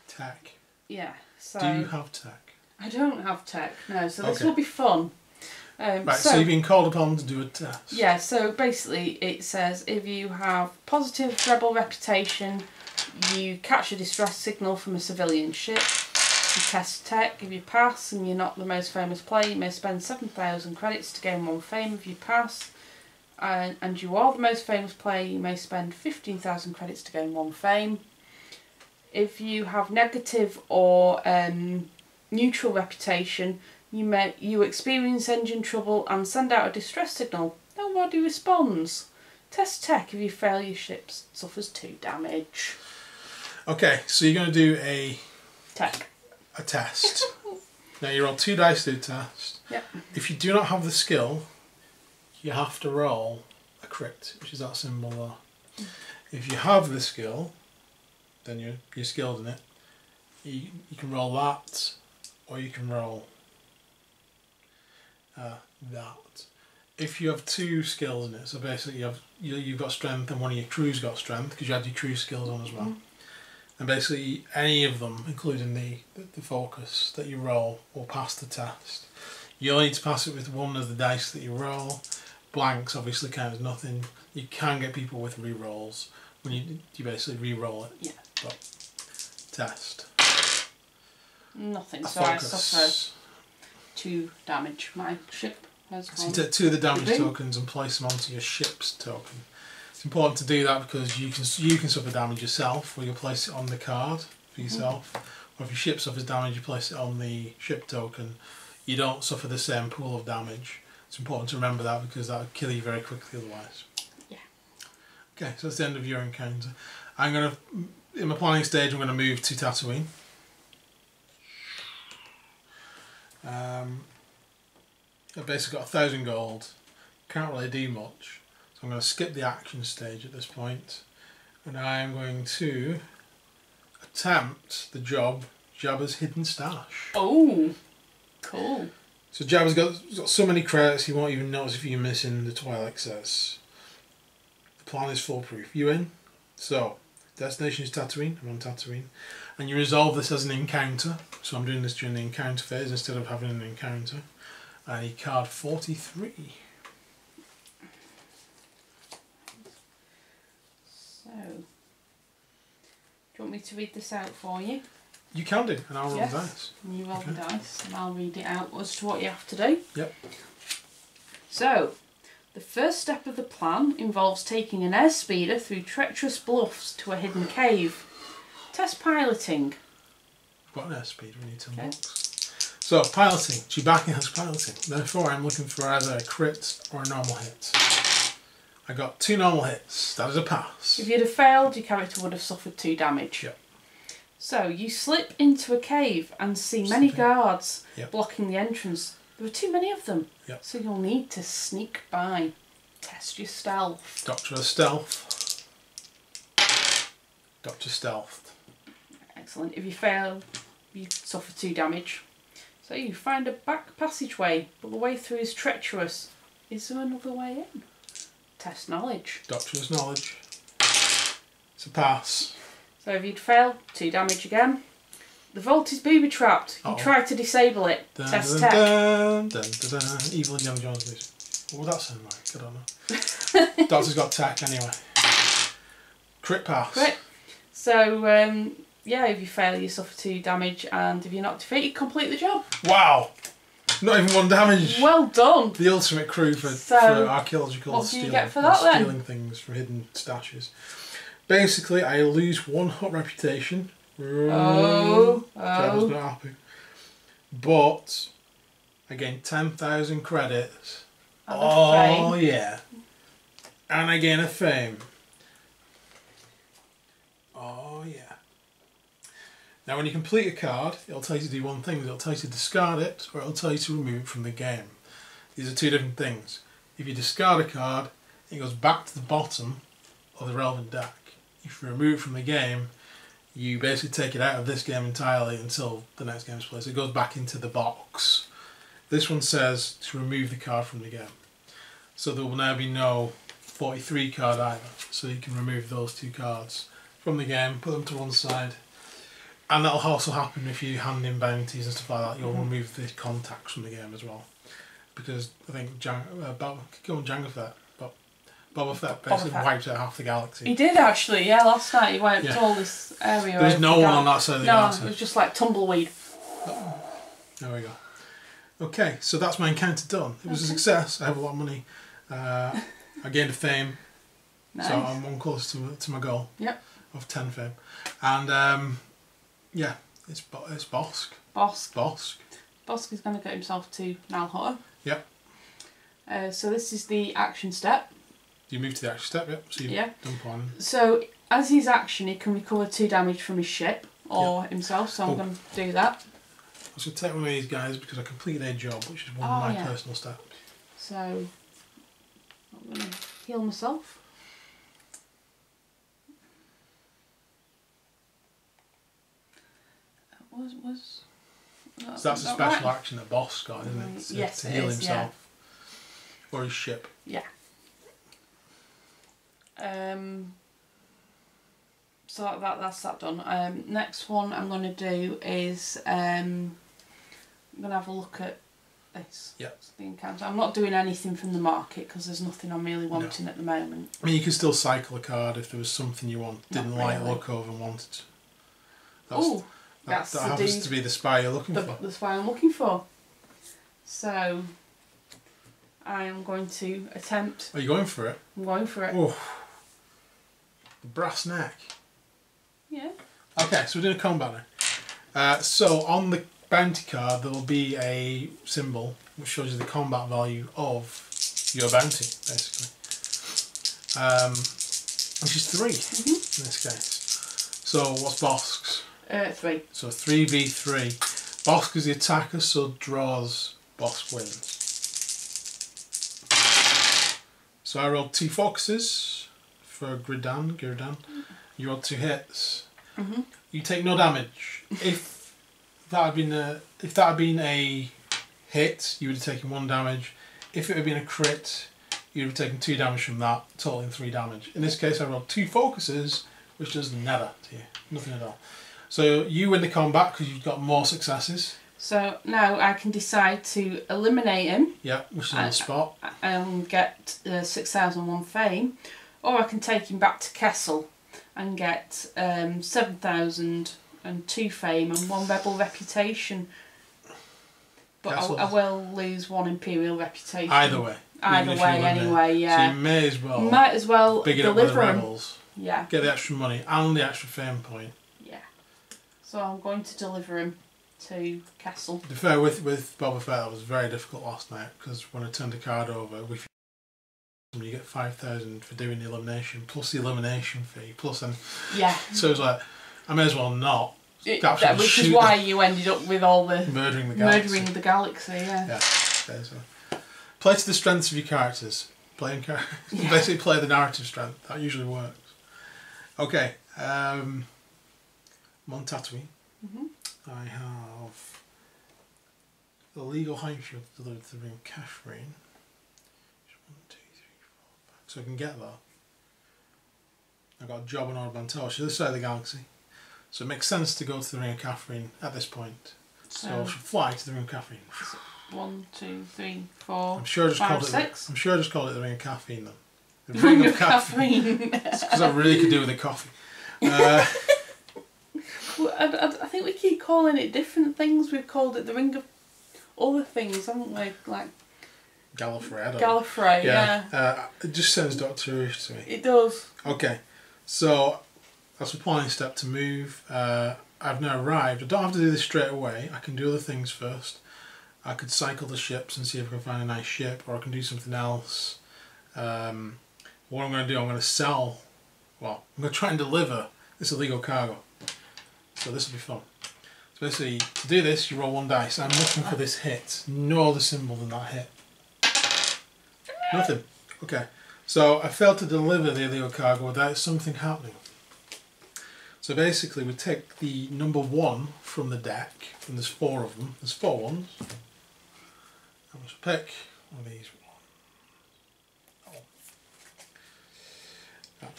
Tech. Yeah, so... Do you have tech? I don't have tech, no, so this Okay. will be fun. Right, so you've been called upon to do a test. Yeah, so basically it says if you have positive rebel reputation, you catch a distress signal from a civilian ship, you test tech, if you pass and you're not the most famous player, you may spend 7,000 credits to gain 1 fame. If you pass and you are the most famous player, you may spend 15,000 credits to gain 1 fame. If you have negative or neutral reputation, you experience engine trouble and send out a distress signal. Nobody responds. Test tech. If you fail, your ship suffers 2 damage. Okay, so you're going to do a test. Now you roll 2 dice to do a test. Yep. If you do not have the skill, you have to roll a crit, which is that symbol there. If you have the skill, then you're skilled in it. You can roll that, or you can roll that. If you have 2 skills in it, so basically you've got strength and one of your crew's got strength because you had your crew skills on as well. Mm-hmm. And basically any of them, including the focus that you roll, will pass the test. You only need to pass it with 1 of the dice that you roll. Blanks obviously count as nothing. You can get people with re-rolls when you basically re-roll it. Yeah. But test. Nothing. A So focus. I suffer 2 damage. My ship has gone. So you take 2 of the damage Boom. tokens and place them onto your ship's token. It's important to do that because you can suffer damage yourself, or you'll place it on the card for yourself. Or if your ship suffers damage, you place it on the ship token. You don't suffer the same pool of damage. It's important to remember that because that will kill you very quickly otherwise. Yeah. Okay, so that's the end of your encounter. In my planning stage, I'm going to move to Tatooine. I've basically got 1,000 gold. Can't really do much. So I'm going to skip the action stage at this point. And I am going to attempt the job, Jabba's hidden stash. Oh, cool. So Jabba's got so many credits he won't even notice if you're missing the Twilight says. The plan is foolproof. You in? So, destination is Tatooine. I'm on Tatooine. And you resolve this as an encounter. So I'm doing this during the encounter phase instead of having an encounter. I need card 43. you want me to read this out for you? You can do, and I'll roll Yes. the dice. And you roll the dice, and I'll read it out as to what you have to do. Yep. So, the first step of the plan involves taking an airspeeder through treacherous bluffs to a hidden cave. Test piloting. Got an airspeed, we need 10 bucks. So, piloting. Chewbacca has piloting. Therefore, I'm looking for either a crit or a normal hit. I got 2 normal hits. That is a pass. If you'd have failed, your character would have suffered 2 damage. Yep. So, you slip into a cave and see many guards Yep. blocking the entrance. There are too many of them. Yep. So you'll need to sneak by. Test your stealth. Doctor of Stealth. Doctor Stealth. Excellent. If you fail, you suffer 2 damage. So you find a back passageway, but the way through is treacherous. Is there another way in? Test knowledge. Doctor's Knowledge. It's a pass. So if you'd fail, 2 damage again. The vault is booby-trapped. You try to disable it. Dun, Test dun, tech. dun, dun, dun, dun. Evil Indiana Jones music. What would that sound like? I don't know. Doctor's got tech anyway. Crit pass. Crit. So, yeah, if you fail, you suffer 2 damage, and if you're not defeated, complete the job. Wow! Not even 1 damage. Well done. The ultimate crew for archaeological what do stealing. you get for that, then? Stealing things from hidden stashes. Basically, I lose 1 hot reputation. Trevor's not happy. But I gain 10,000 credits. Oh yeah. And I gain a fame. Oh yeah. Now when you complete a card, it'll tell you to do one thing. It'll tell you to discard it, or it'll tell you to remove it from the game. These are 2 different things. If you discard a card, it goes back to the bottom of the relevant deck. If you remove it from the game, you basically take it out of this game entirely until the next game is played. So it goes back into the box. This one says to remove the card from the game. So there will now be no 43 card either. So you can remove those 2 cards from the game, put them to one side. And that'll also happen if you hand in bounties and stuff like that. You'll remove the contacts from the game as well. Because I think Jango Fett. Boba Fett basically wiped out half the galaxy. He did actually, yeah, last night he wiped all this area. There's no one on that side of the galaxy. No, it was just like tumbleweed. There we go. Okay, so that's my encounter done. It was a success. I have a lot of money. I gained a fame. Nice. So I'm 1 closer to my goal. Yep. Of 10 fame. And yeah, it's Bosk. Bosk is going to get himself to Nalhutta. Yep. So this is the action step. You move to the action step, yep. So you've done planning. So as his action, he can recover 2 damage from his ship or himself. So I'm going to do that. I was going to take one of these guys because I completed a job, which is one of my personal steps. So I'm going to heal myself. So that's a special action that Boss got, isn't it? Yes, to heal himself or his ship. Yeah. So that's that done. Next one I'm going to do is I'm going to have a look at this. Yeah. The encounter. I'm not doing anything from the market because there's nothing I'm really wanting at the moment. I mean, you can still cycle a card if there was something you didn't like the look of and wanted. That happens to be the spy you're looking for. The spy I'm looking for. So I am going to attempt. Are you going for it? I'm going for it. Oh, the brass neck. Yeah. Okay, so we're doing a combat now. So on the bounty card there will be a symbol which shows you the combat value of your bounty, basically. Which is 3 in this case. So what's Bosk's? 3. So 3v3. Bosk is the attacker, so draws, Bosk wins. So I rolled 2 foxes for Girdan. You rolled 2 hits. You take no damage. If that had been a hit, you would have taken 1 damage. If it had been a crit, you would have taken 2 damage from that, totaling 3 damage. In this case, I rolled 2 focuses, which does nada to you, nothing at all. So you win the combat because you've got more successes. So now I can decide to eliminate him. Yeah, which is on the spot. And get 6,001 fame, or I can take him back to Kessel. and get 7,002 fame and 1 rebel reputation. But I will lose 1 imperial reputation. Either way. Either way, anyway, yeah. So you may as well big deliver the rebels. Yeah. Get the extra money and the extra fame point. Yeah. So I'm going to deliver him to Castle. To be fair, with Boba Fett, that was very difficult last night because when I turned a card over, you get 5,000 for doing the elimination plus the elimination fee plus then. Yeah. So it was like, I may as well not. Which is why you ended up with all the murdering the galaxy. Yeah. Yeah. So. Play to the strengths of your characters. Basically, play the narrative strength. That usually works. Okay. I'm on Tatooine. I have the legal high shield delivered to the ring of Catherine. 1, 2, 3, 4, 5. So I can get that. I've got a job on Ord Mantell, which is the other side of the galaxy. So it makes sense to go to the ring of Catherine at this point. So I should fly to the ring of Catherine. 1, 2, 3, 4. I'm sure I just called it the ring of caffeine then. The ring of caffeine. Because I really could do with a coffee. Well, I think we keep calling it different things. We've called it the ring of other things, haven't we? Like Gallifrey. Gallifrey, yeah. It just sounds Doctor Who to me. It does. Okay, so that's a planning step to move. I've now arrived. I don't have to do this straight away. I can do other things first. I could cycle the ships and see if I can find a nice ship, or I can do something else. What I'm going to do, I'm going to sell. Well, I'm going to try and deliver this illegal cargo. So this will be fun. So basically, to do this, you roll 1 dice. I'm looking for this hit. No other symbol than that hit. Nothing. Okay. So I failed to deliver the illegal cargo without something happening. So basically, we take the number 1 from the deck, and there's 4 of them. There's 4 ones. I must pick one of these.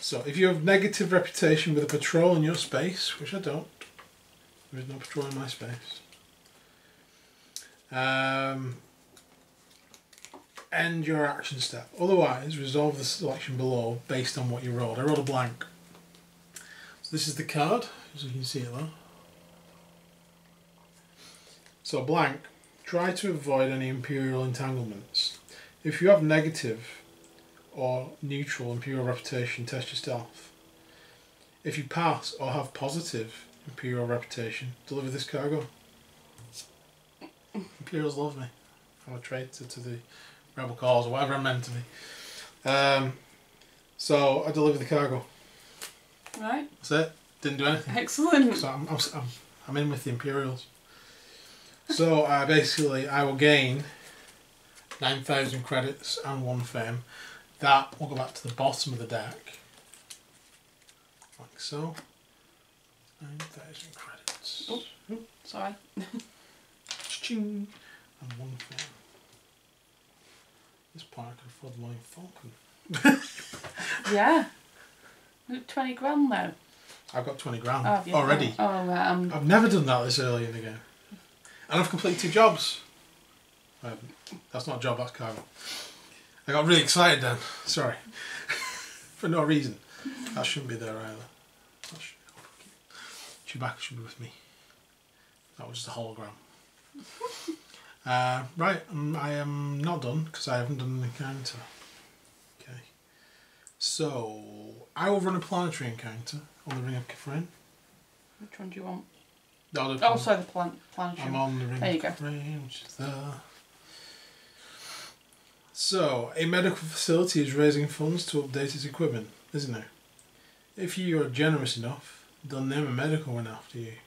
So if you have negative reputation with a patrol in your space, which I don't, there is no patrol in my space, end your action step. Otherwise, resolve the selection below based on what you rolled. I rolled a blank. So this is the card, as you can see it there. So blank, try to avoid any imperial entanglements. If you have negative or neutral imperial reputation, test your stealth. If you pass or have positive imperial reputation, deliver this cargo. Imperials love me. I'm a traitor to the rebel cause or whatever I'm meant to be. So I deliver the cargo. Right. That's it. Didn't do anything. Excellent. So I'm in with the Imperials. So basically I will gain 9,000 credits and 1 fame. That will go back to the bottom of the deck. Like so. 9,000 credits. Oh, sorry. Ching. And 1 fame. At this point I can afford the Millennium Falcon. Yeah. 20 grand though. I've got 20 grand yeah. already. I've never done that this early in the game. And I've completed 2 jobs. That's not a job, that's cargo. I got really excited then. Sorry. For no reason. That shouldn't be there either. Chewbacca should be with me. That was just a hologram. Right, I am not done because I haven't done an encounter. Okay. So, I will run a planetary encounter on the Ring of Catherine. Which one do you want? Oh, sorry, the planetary. I'm on the Ring of Catherine, which is there. So, a medical facility is raising funds to update its equipment, isn't it? If you are generous enough, they'll name a medical one after you.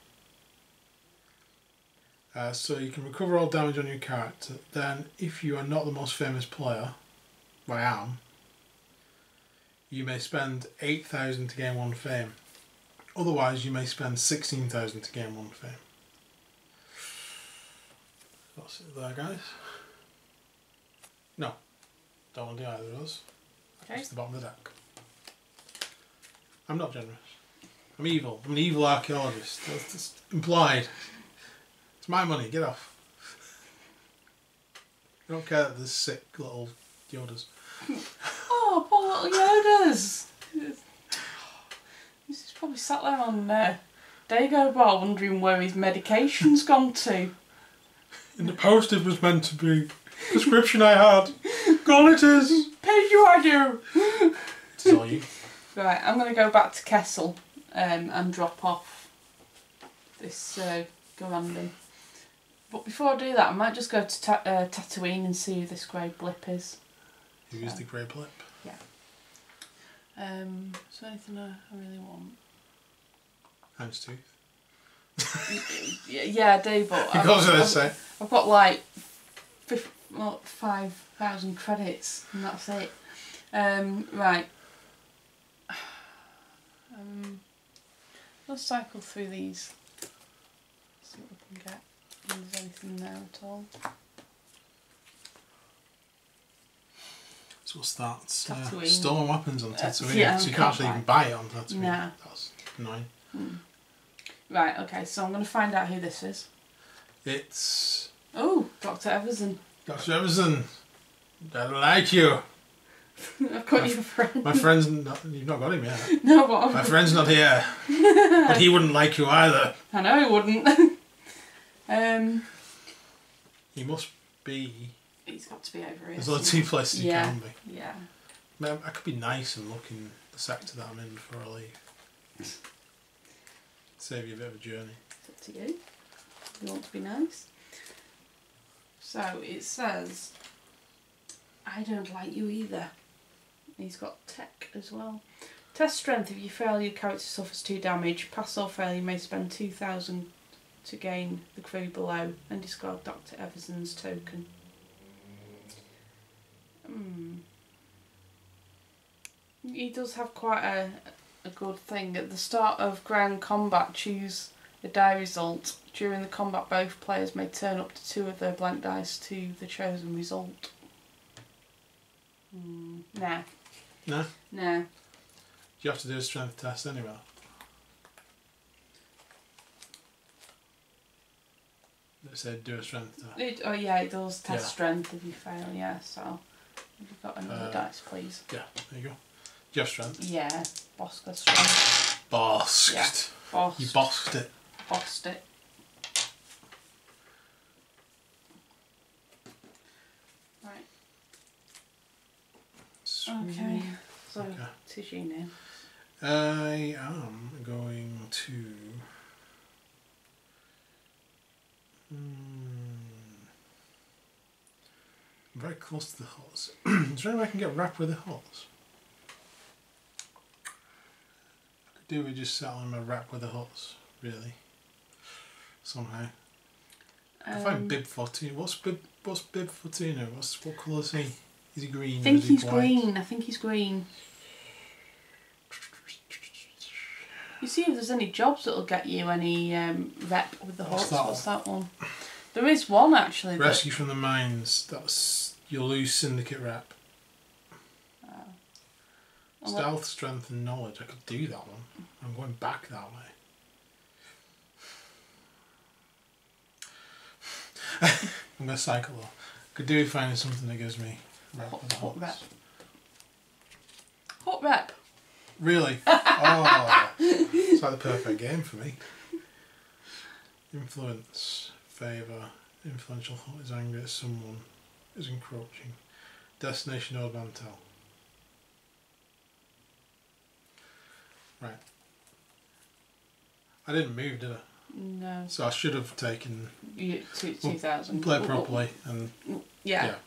So you can recover all damage on your character. Then, if you are not the most famous player, I am, you may spend 8,000 to gain 1 fame. Otherwise, you may spend 16,000 to gain 1 fame. That's it there, guys. No, don't want to do either of those. Okay. It's the bottom of the deck. I'm not generous. I'm evil. I'm an evil archaeologist. That's just implied. It's my money. Get off. I don't care that there's sick little Yodas. Oh, poor little Yodas. be sat there on Dago bar wondering where his medication's gone to. In the post it was meant to be. Prescription I had. Gone it is. Paid you I do. It's all you. Right, I'm going to go back to Kessel and drop off this Garandon. But before I do that, I might just go to Tatooine and see who this grey blip is. Who is the grey blip? Yeah. Is there anything I really want? Hound's tooth. Yeah, I do, but I've got like 5,000 credits and that's it. Right. Let's cycle through these. See what we can get. If there's anything there at all. So what's that? Tatooine. Stolen weapons on Tatooine. Yeah, So you can't actually even buy it on Tatooine. Nah. That's annoying. Right, okay, so I'm going to find out who this is. It's... Oh, Dr. Everson. Dr. Everson. I don't like you. I've got you a friend. My friend's not... You've not got him yet. No, but My friend's not here. But he wouldn't like you either. I know he wouldn't. He must be... He's got to be over here. There's only two places he can be. Yeah. I could be nice and look in the sector that I'm in before I leave. Save you a bit of a journey. It's up to you. You want to be nice. So it says, I don't like you either. He's got tech as well. Test strength. If you fail, your character suffers 2 damage. Pass or fail, you may spend 2,000 to gain the crew below and discard Dr. Everson's token. He does have quite a good thing. At the start of ground combat, choose a die result. During the combat, both players may turn up to 2 of their blank dice to the chosen result. Nah. No? Nah. You have to do a strength test anyway. It said do a strength test. Oh yeah, it does test strength if you fail, yeah, so... Have you got another dice, please? Yeah, there you go. Do you have strength? Yeah, Bosker strength. Bosked. Yeah, bosked. You bosked it. Bosked it. Right. Okay, so it is you now. I am going to... I'm very close to the huts. Is there any way I can get wrapped with the huts? I could do with just settling my wrap with the huts, really. Somehow. I find Bib Fortuna. What's Bib Fortuna? What colour is he? Is he green? I think he's white? green. I think he's green. You see if there's any jobs that'll get you any rep with the huts. What's that one? There is one actually. Rescue from the mines. That's your lose syndicate rep. Stealth, strength, and knowledge. I could do that one. I'm going back that way. I'm going to cycle though. Could do with finding something that gives me rep with the hot rep. huts. Hot rep. Really? Oh, it's like the perfect game for me. Influence, favour, influential thought is angry at someone, is encroaching. Destination or Bantel. Right. I didn't move, did I? No. So I should have taken... 2,000. Play properly and... Yeah.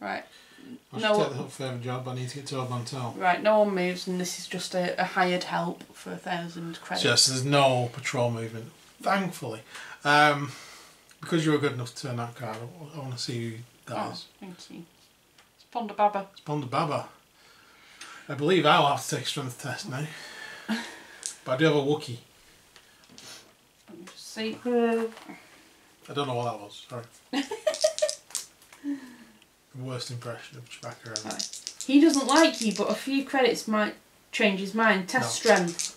Right. I should take the hut favour job, I need to get to Bantel. Right, no one moves and this is just a hired help for 1,000 credits. Yes, there's no patrol movement, thankfully. Because you were good enough to turn that card, I want to see who that is. Thank you. It's Ponda Baba. It's Ponda Baba. I believe I'll have to take a strength test now. But I do have a Wookiee. Let me just see. I don't know what that was, sorry. The worst impression of Chewbacca ever. Right. He doesn't like you, but a few credits might change his mind. Test strength.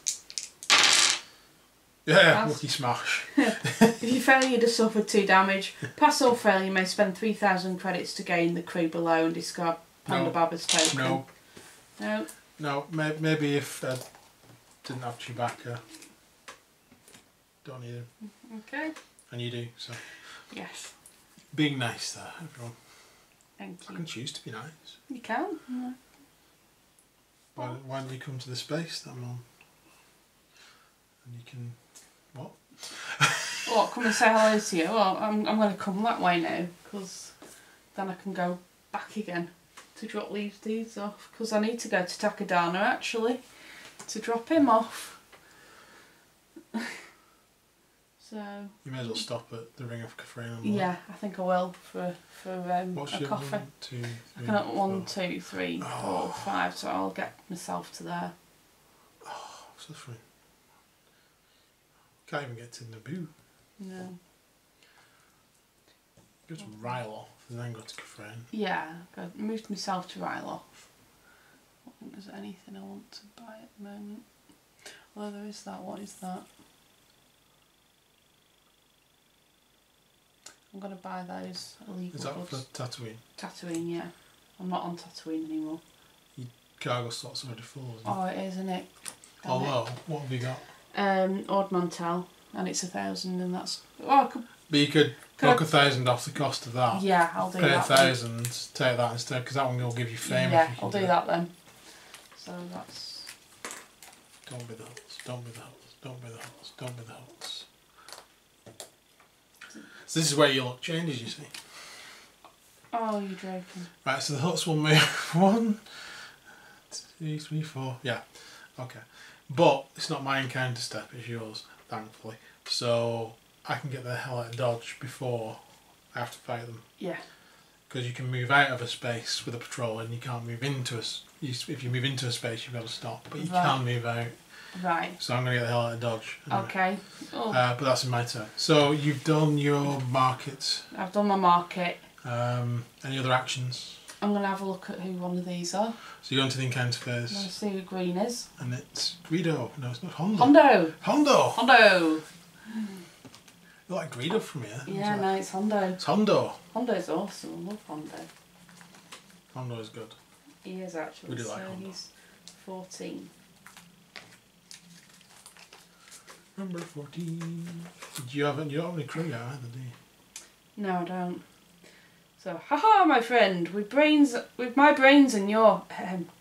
Yeah, Wookiee smash. If you fail, you'd have suffered 2 damage. Pass or fail, you may spend 3,000 credits to gain the crew below and discard Ponda Baba's token. No. No. No, maybe if I didn't have Chewbacca. Don't need him. Okay. And you do, so. Yes. Being nice there, everyone. Thank I you. can choose to be nice. You can. Yeah. Why don't you come to the space that I'm on? And you can... What? What, come and say hello to you? Well, I'm going to come that way now, because then I can go back again to drop these dudes off, because I need to go to Takadana actually to drop him off. So You may as well stop at the Ring of Kafrene. yeah, I think I will for What's a your coffee. 1, 2, 3, I can at 1, 4? 2, 3, 4, 5, so I'll get myself to there. Oh, suffering. Can't even get to Naboo. No. Go to Ryloth and then go to Kafrene. Yeah, I moved myself to Ryloth. I don't think there's anything I want to buy at the moment. Although there is that, what is that? I'm going to buy those illegal Is that for goods. Tatooine? Tatooine, yeah. I'm not on Tatooine anymore. Cargo slot's already full, isn't it? Oh, it is, isn't it? Although, what have you got? Ord Mantell, and it's 1,000, and that's... Oh, I could... But you could knock 1,000 off the cost of that. Yeah, I'll do Pay that. 1,000, take that instead, because that one will give you fame. Yeah, if you can I'll do it. that then. So that's... Don't be the hots, don't be the hots, don't be the hots, don't be the hots. So this is where your luck changes, you see. Oh, you're joking. Right, so the huts will move 1, 2, 3, 4. Yeah, okay. But it's not my encounter step, it's yours, thankfully. So I can get the hell out of dodge before I have to fight them. Yeah. Because you can move out of a space with a patrol and you can't move into a... If you move into a space, you've got to stop. But you can move out. Right. So I'm going to get the hell out of dodge. Anyway. Okay. Oh. But that's in my turn. So you've done your market. I've done my market. Any other actions? I'm going to have a look at who one of these are. So you go into the encounter I'm going to phase. see who green is. And it's Greedo. No, it's not Hondo. Hondo! Hondo! Hondo! You like Greedo from here? Yeah, no, it's Hondo. It's Hondo. Hondo's awesome. I love Hondo. Hondo is good. He is actually. We do so like Hondo. he's 14. Number 14. You don't have any crew yet either, do you? No, I don't. So, haha, my friend, with my brains in your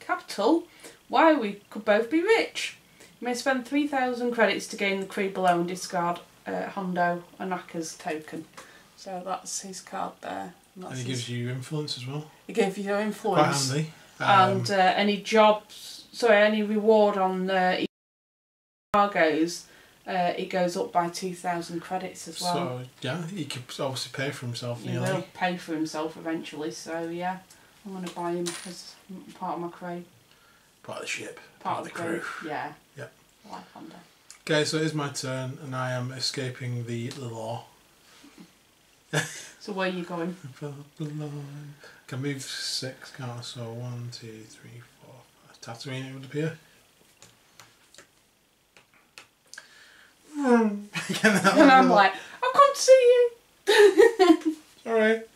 capital, why, we could both be rich. You may spend 3,000 credits to gain the crew below and discard Hondo Anaka's token. So that's his card there. And he gives you influence as well. It gives you influence. Quite And handy. any reward on cargoes, it goes up by 2,000 credits as well. So, yeah, he could obviously pay for himself He nearly. will pay for himself eventually, so yeah, I'm going to buy him as part of my crew. Part of the ship. Part of the crew. Yeah. Yep. I like Hondo. Okay, so it is my turn, and I am escaping the law. So where are you going? Can move 6, can't I? So 1, 2, 3, 4, 5. Tatooine, it would appear. And I'm like, I've come to see you. Alright.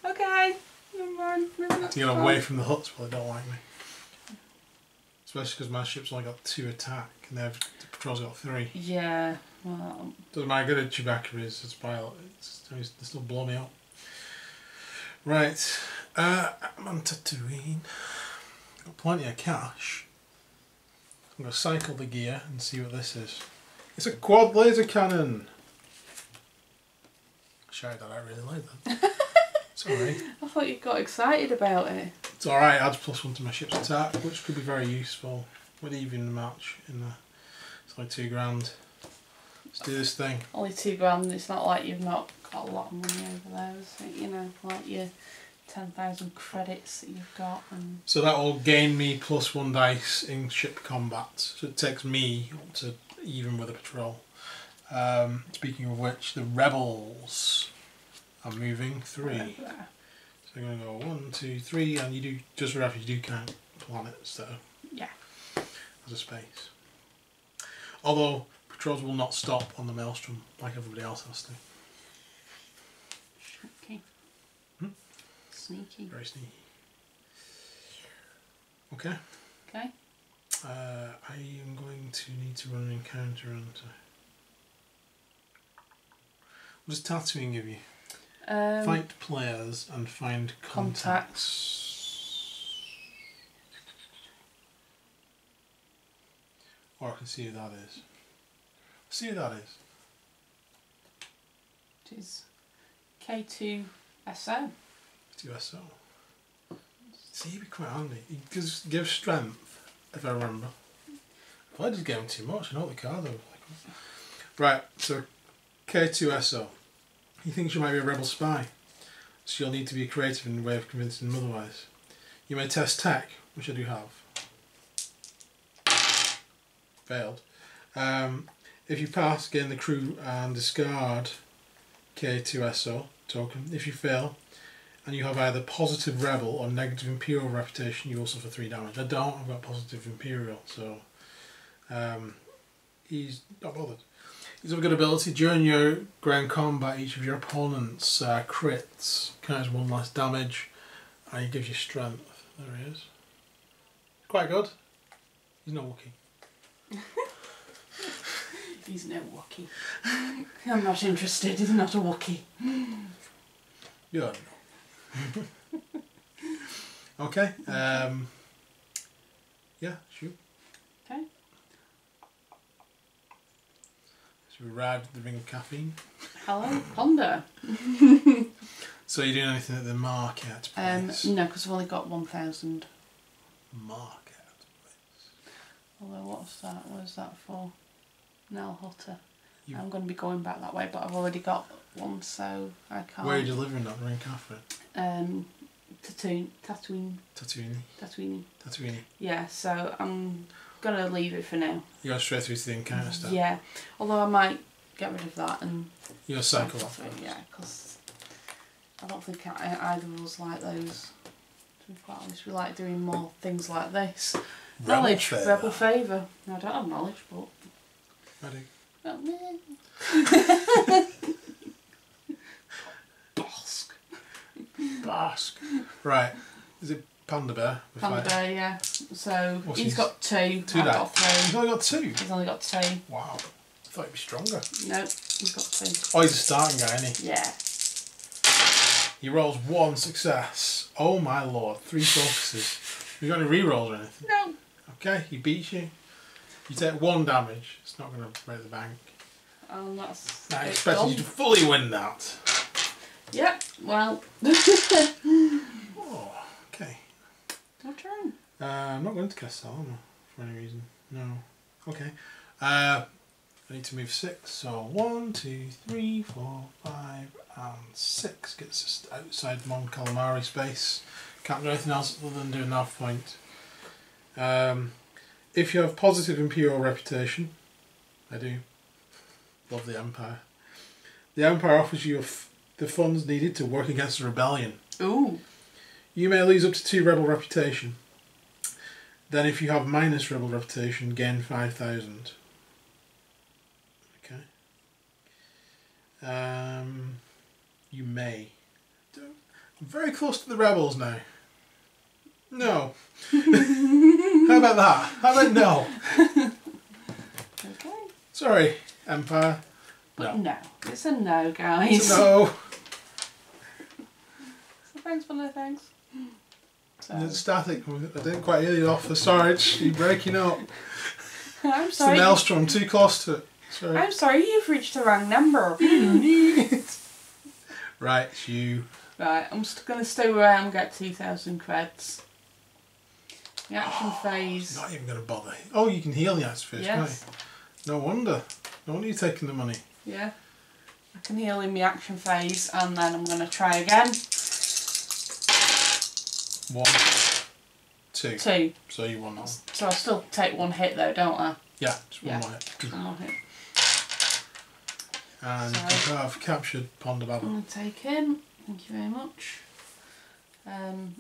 Okay. Never mind. To get away from the huts, well, they don't like me. Especially because my ship's only got 2 attack, and the patrol's got 3. Yeah. Well, Doesn't matter how good a Chewbacca is, it's pilot. They still blow me up. Right. I'm on Tatooine. Got plenty of cash. I'm going to cycle the gear and see what this is. It's a quad laser cannon. Shouted that out really loud then. It's alright. I thought you got excited about it. It's alright, adds +1 to my ship's attack, which could be very useful with even the match in the... It's like £2 grand. Let's do this thing. Only £2. It's not like you've not got a lot of money over there, is it? You know, like your 10,000 credits that you've got. And So that will gain me +1 dice in ship combat. So it takes me up to even with a patrol. Speaking of which, the rebels are moving 3. So I'm going to go 1, 2, 3, and you do, just for reference, you do count planets though. Yeah. As a space. Although patrols will not stop on the Maelstrom like everybody else has to. Okay. Hmm? Sneaky. Very sneaky. Okay. Okay. I am going to need to run an encounter, aren't I? What does tattooing give you? Find players and find contacts. Or I can see who that is. See who that is. It is K2SO. 2SO. See, he'd be quite handy. He gives strength, if I remember. If I just gave him too much, I know what the card though. Right, so K2SO. He thinks you might be a rebel spy, so you'll need to be creative in the way of convincing him otherwise. You may test tech, which I do have. Failed. If you pass, gain the crew and discard K2SO token. If you fail, and you have either positive rebel or negative imperial reputation, you will suffer 3 damage. I don't, I've got positive imperial, so he's not bothered. He's got a good ability. During your ground combat, each of your opponents crits, counts 1 less damage, and he gives you strength. There he is. Quite good. He's no Wookiee. He's no Wookiee. I'm not interested, he's not a Wookiee. Good. Okay. Yeah, shoot. Okay. So we arrived at the ring of caffeine. Hello, Ponder. So you're doing anything at the market place? No, because I've only got 1,000. Market place. Although, what's that? What's that for? Nell Hutter. You- I'm going to be going back that way, but I've already got one, so I can't. Where are you delivering that ring cafe? Tatooine. Tatooine. Yeah, so I'm going to leave it for now. You go straight through to the encounter stuff? Yeah, although I might get rid of that and... You go cycle off. Yeah, because I don't think either of us like those. To be quite honest, we like doing more things like this. Knowledge, rebel favour. I don't have knowledge, but... I do. Bosk. Bask. Right. Is it Panda Bear? Panda Bear, yeah. So What's he's got 2. I've die? got 3. He's only got 2? He's only got 2. Wow. I thought he'd be stronger. No, he's got 2. Oh, he's a starting guy, isn't he? Yeah. He rolls 1 success. Oh my lord. 3 focuses. You got any rerolls or anything? No. Okay, he beats you. You take 1 damage. It's not going to break the bank. That's I it expected done. you to fully win that. Yep, well. Oh, okay. Your turn. I'm not going to cast Salama for any reason. No. Okay. I need to move 6. So 1, 2, 3, 4, 5, and 6 gets us outside Mon Calamari space. Can't do anything else other than do a nav point. If you have positive imperial reputation, I do. Love the Empire. The Empire offers you the funds needed to work against the rebellion. Ooh. You may lose up to 2 rebel reputation. Then if you have minus rebel reputation, gain 5,000. Okay. You may. I'm very close to the rebels now. No. How about that? How about no? Okay. Sorry, Empire. But no. It's a no, guys. It's a no. So thanks for no thanks. So. It's static. I didn't quite hear you off the storage. You're breaking up. I'm It's the sorry. maelstrom, too close to it. Sorry. I'm sorry, you've reached the wrong number. Right, it's you. Right, I'm just going to stay where I am and get 2,000 creds. The action phase. Not even going to bother. Oh, you can heal the axe fish, can't Yes. you? No wonder. No wonder you're taking the money. Yeah. I can heal in the action phase and then I'm going to try again. 1, 2. 2. So you won that one. So I still take 1 hit though, don't I? Yeah, just one Yeah. more hit. Just 1 more hit. And So- you have captured Ponder I'm Babble. going to take him. Thank you very much.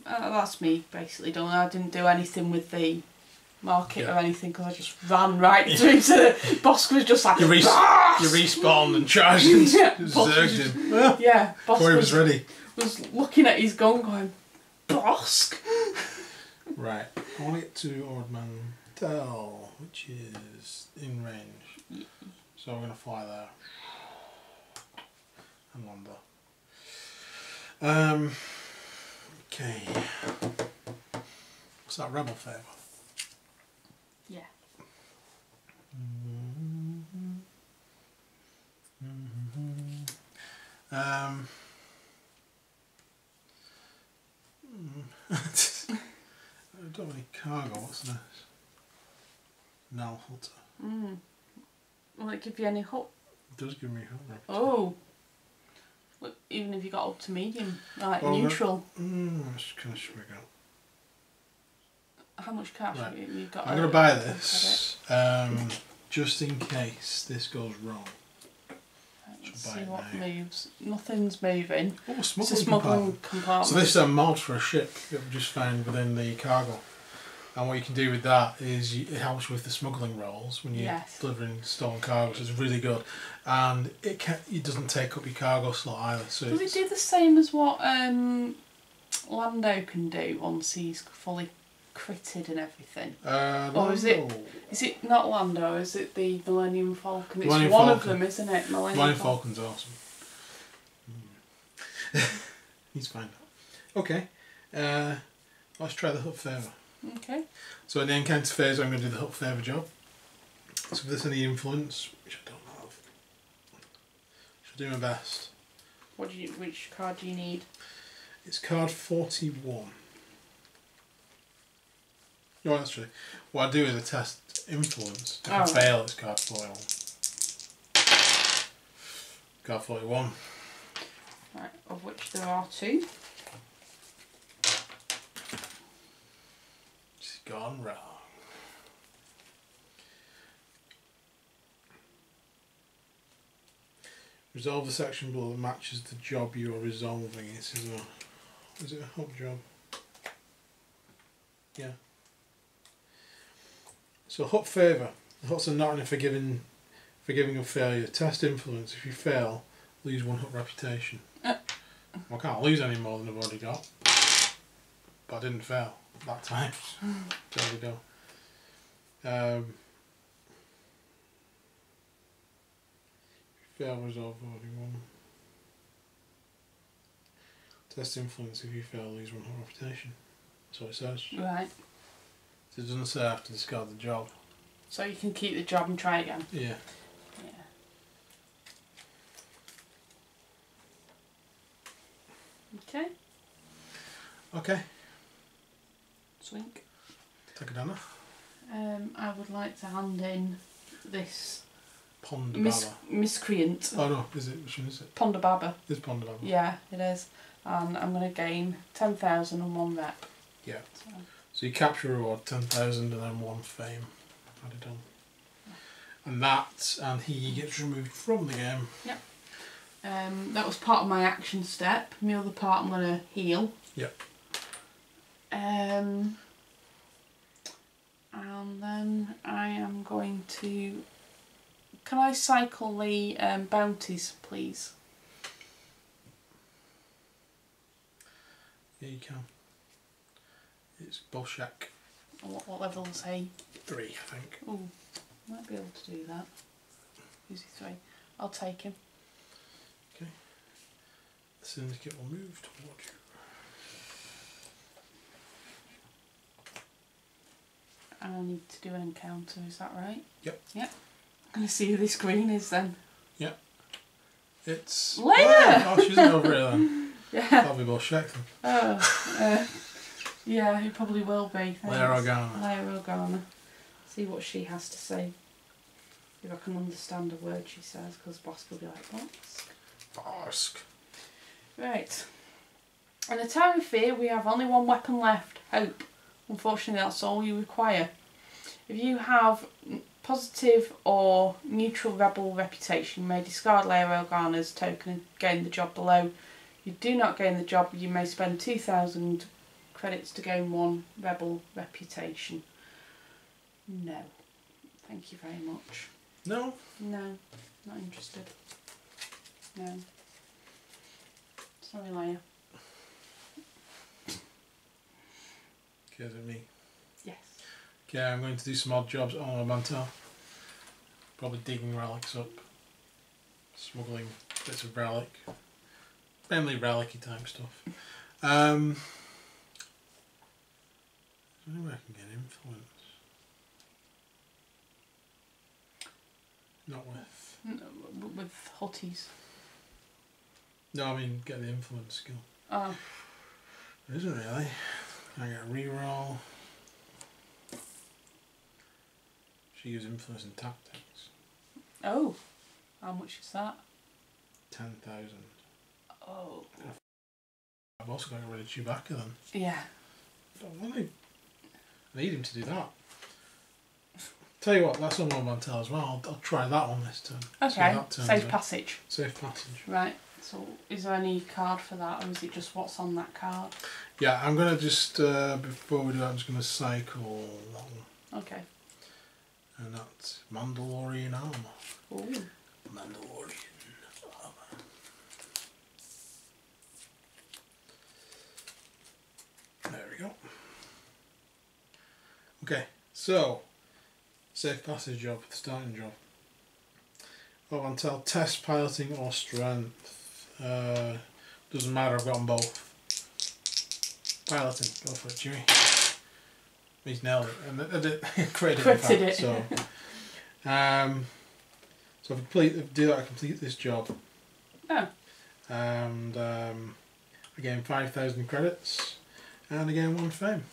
That's me basically done. I didn't do anything with the market or anything because I just ran right through to the boss was just like You respawned and charged and Yeah, zerged him. yeah, boss Before he was ready. was looking at his gun going, Bosk? Right, I want to get to Odd Man Tell, which is in range. So I'm going to fly there. And land there. Okay. What's that, rebel favour? Yeah. I don't have any cargo. What's this? Null filter. Will it give you any hook? It does give me hook. Oh. Look, even if you got up to medium, like Well, neutral. Let's kind of swig out. How much cash Right. have you got? I'm going to buy this just in case this goes wrong. Let's buy see it what now. moves. Nothing's moving. Oh, It's a smuggling smuggling compartment. compartment. So this is a mod for a ship that we just found within the cargo. And what you can do with that is it helps with the smuggling rolls when you're delivering stolen cargo, so it's really good. And it doesn't take up your cargo slot either. So does it do the same as what Lando can do once he's fully critted and everything? Or is it not Lando, is it the Millennium Falcon? It's Millennium one Falcon. of them, isn't it? Millennium Falcon's awesome. He's fine. Okay, let's try the hook favour. Okay. So in the encounter phase I'm going to do the hook favour job. So if there's any influence, which I don't have, should do my best. Which card do you need? It's card 41. No, that's true. What I do is I test influence. If I fail, it's card 41. Card 41. Right, of which there are 2. She's gone wrong. Resolve the section below that matches the job you are resolving. Is it a hook job? Yeah. So hook favour. The hooks are not in a forgiving of failure. Test influence. If you fail, lose 1 hook reputation. Well, I can't lose any more than I've already got. But I didn't fail that time. There we go. Fail resolve 41. Test influence. If you fail, lose 1 hook reputation. That's what it says. Right. So it doesn't say I have to discard the job. So you can keep the job and try again? Yeah. Yeah. Okay. Okay. Swink. Take a dinner. I would like to hand in this Ponderbaba. miscreant. Oh no, is it? Which one is it? Ponderbaba. It's Ponderbaba. Yeah, it is. And I'm going to gain 10,000 and 1 rep. Yeah. So you capture a reward, 10,000 and then 1 fame added on. And he gets removed from the game. Yep. That was part of my action step. The other part I'm going to heal. Yep. And then I am going to... Can I cycle the bounties, please? Yeah, you can. It's Bolshak. What level is he? 3, I think. Oh, might be able to do that. Who's he 3? I'll take him. Okay. The syndicate will move towards you. And I need to do an encounter, is that right? Yep. Yep. I'm going to see who this green is then. Yep. It's... Leia! Oh, she's over here then. Yeah. Probably Bolshak then. Oh, yeah, it probably will be. Thanks. Leia Organa. Leia Organa. See what she has to say. If I can understand a word she says, because Bosk will be like, Bosk. Bosk. Right. In a time of fear, we have only 1 weapon left, hope. Unfortunately, that's all you require. If you have positive or neutral rebel reputation, you may discard Leia Organa's token and gain the job below. If you do not gain the job, you may spend 2,000 credits to gain 1 rebel reputation. No. Thank you very much. No? No. Not interested. No. Sorry, Leia. Cares at me. Yes. Okay, I'm going to do some odd jobs on my Mantel. Probably digging relics up, smuggling bits of relic, mainly relic-y type stuff. I don't know where I can get influence. Not with. With hotties. No, I mean get the influence skill. Oh. There isn't really. I get a reroll. She uses influence and tactics. Oh. How much is that? 10,000. Oh. I've also got to get rid of Chewbacca then. Yeah. I need him to do that. Tell you what, that's on my Mantel as well. I'll try that one this turn. Okay. Safe passage. Safe passage. Right. So, is there any card for that, or is it just what's on that card? Yeah, I'm going to just, before we do that, I'm just going to cycle that one. Okay. And that's Mandalorian armour. Ooh. Mandalorian armour. There we go. Okay, so safe passage job, the starting job. Oh, until test piloting or strength. Doesn't matter, I've got them both. Piloting, go for it, Jimmy. He's nailed it, and critted it. So, so if I do that, I complete this job. Oh. And I gain 5,000 credits, and I gain 1 fame.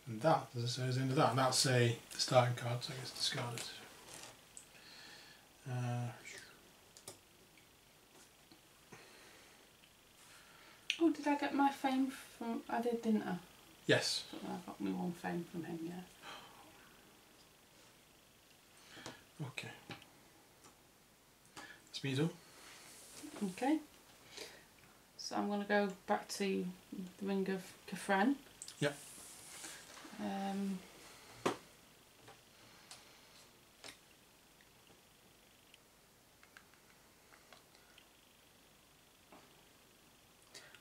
And that, as I say, is the end of that. And that's the starting card, so I guess discarded. Oh, did I get my fame from... I did, didn't I? Yes. So I got me 1 fame from him, yeah. Okay. It's me done. Okay. So I'm going to go back to the Ring of Kafren. Yep. I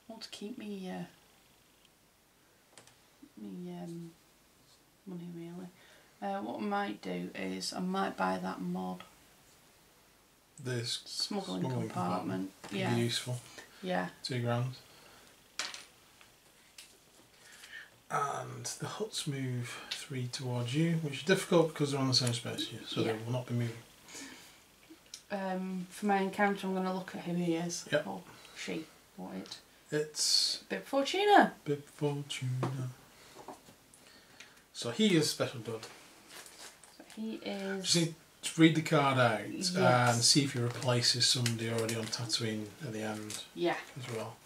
want to keep me money really. What I might do is I might buy that mod. This Smuggling compartment. Could Yeah. be useful. Yeah. £2 grand. And the huts move 3 towards you, which is difficult because they're on the same space here, so Yeah. they will not be moving. For my encounter, I'm going to look at who he is. Yep. Or she. Or it. It's Bib Fortuna. Bib Fortuna. So he is special dud. So he is... Just need to read the card out Yes. and see if he replaces somebody already on Tatooine at the end Yeah. as well.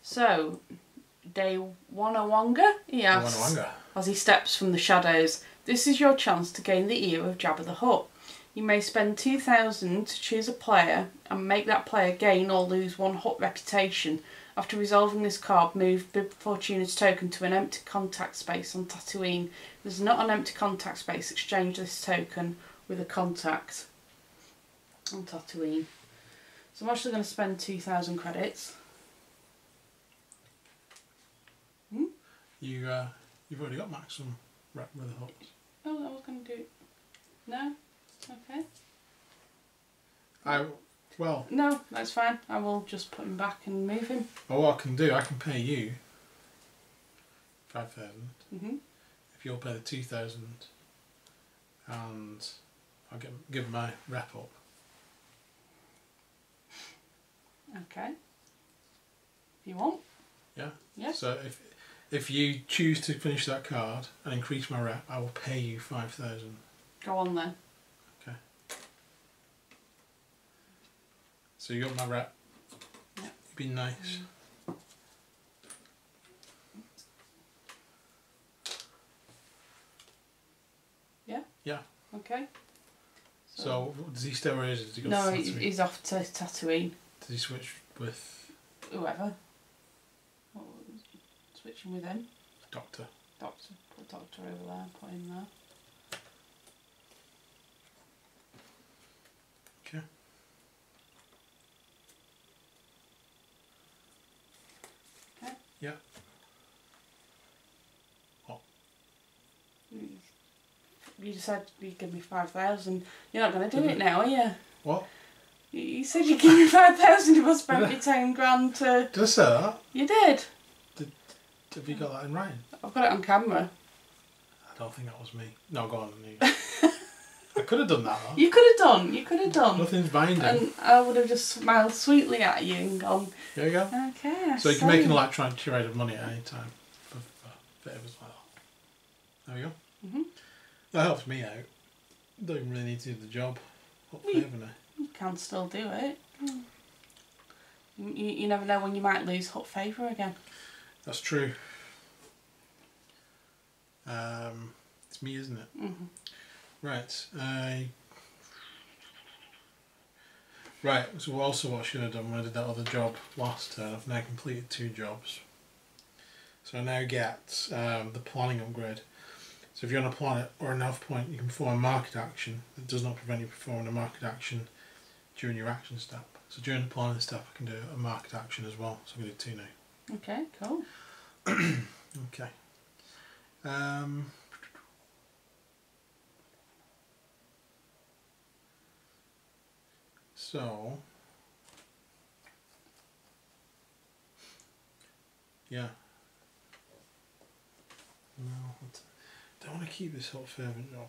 So, Day Wanawanga, he asks, Wanawanga. as he steps from the shadows, this is your chance to gain the ear of Jabba the Hutt. You may spend 2,000 to choose a player and make that player gain or lose 1 Hutt reputation. After resolving this card, move Bib Fortuna's token to an empty contact space on Tatooine. If there's not an empty contact space, exchange this token with a contact on Tatooine. So I'm actually going to spend 2,000 credits. You've already got maximum rep with the Hutts. Oh, I was going to do it. No? Okay. Well, No, that's fine. I will just put him back and move him. well, what I can do, I can pay you 5,000 if you'll pay the 2,000, and I'll give my rep up. Okay. If you want. Yeah. Yeah. So if you choose to finish that card and increase my rep, I will pay you 5,000. Go on then. Okay. So you got my rep. Yeah. You've been nice. Yeah? Yeah. Okay. So does he stay where he is? Does he go No, to Tatooine? he's off to Tatooine. Does he switch with Whoever. Switching with him. Doctor? Doctor. Put Doctor over there. Put him there. Okay. Okay. Yeah. What? You said you'd give me 5,000. You're not going to do it now, are you? What? You said you'd give me 5,000. You must spend me 10 grand to... Did I say that? You did. Have you got that in writing? I've got it on camera. I don't think that was me. No, go on. I could have done that though. You could have done. You could have done. Nothing's binding. And I would have just smiled sweetly at you and gone, There you go. okay. So you can make an electronic trade of money at any time for favours like that. There we go. That helps me out. Don't even really need to do the job. What favour now? You can still do it. You never know when you might lose hot favour again. That's true. It's me, isn't it? Right. Right, so also what I should have done when I did that other job last turn, I've now completed 2 jobs. So I now get the planning upgrade. So if you're on a planet or a nav point, you can perform a market action that does not prevent you performing a market action during your action step. So during the planning step I can do a market action as well, so I'm going to do 2 now. Okay, cool. Okay. So, yeah. No, I don't want to keep this hot fervent job.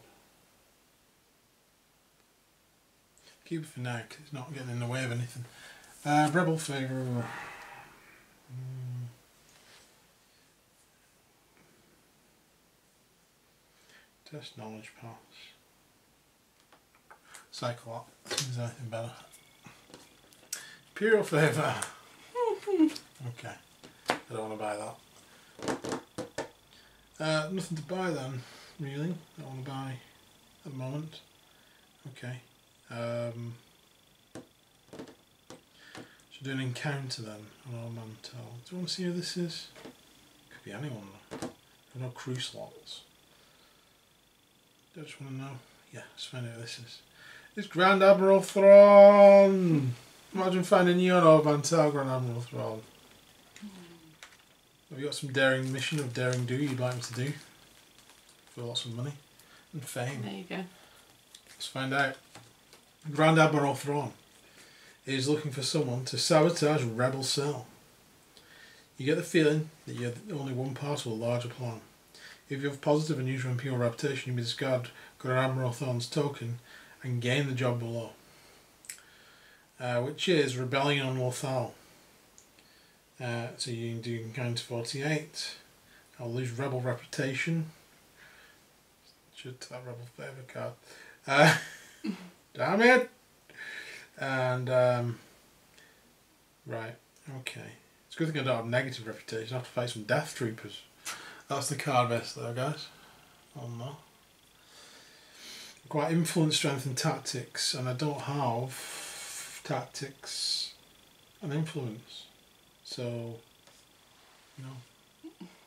Keep it for now because it's not getting in the way of anything. Rebel favour. Test knowledge pass. Cycle up. Is there anything better? Imperial favour. Okay. I don't want to buy that. Nothing to buy then, really. I don't want to buy at the moment. Okay. Should do an encounter then on our mantel. Do you want to see who this is? Could be anyone though. There are no crew slots. Do I just want to know? Yeah, let's find out who this is. It's Grand Admiral Thrawn! Imagine finding you on our mantel, Grand Admiral Thrawn. Have you got some daring mission or daring do you'd like me to do? For lots of money and fame. There you go. Let's find out. Grand Admiral Thrawn is looking for someone to sabotage a rebel cell. You get the feeling that you're only one part of a larger plan. If you have positive and usual imperial reputation, you may discard Grand Admiral Thrawn's token and gain the job below. Which is Rebellion on Lothal. So you can do encounter 48. I'll lose rebel reputation. Should that rebel favour card. Damn it! And right, okay. It's a good thing I don't have negative reputation. I have to fight some death troopers. That's the card best there, guys. Oh no. Quite influence, strength and tactics, and I don't have tactics and influence. So, no.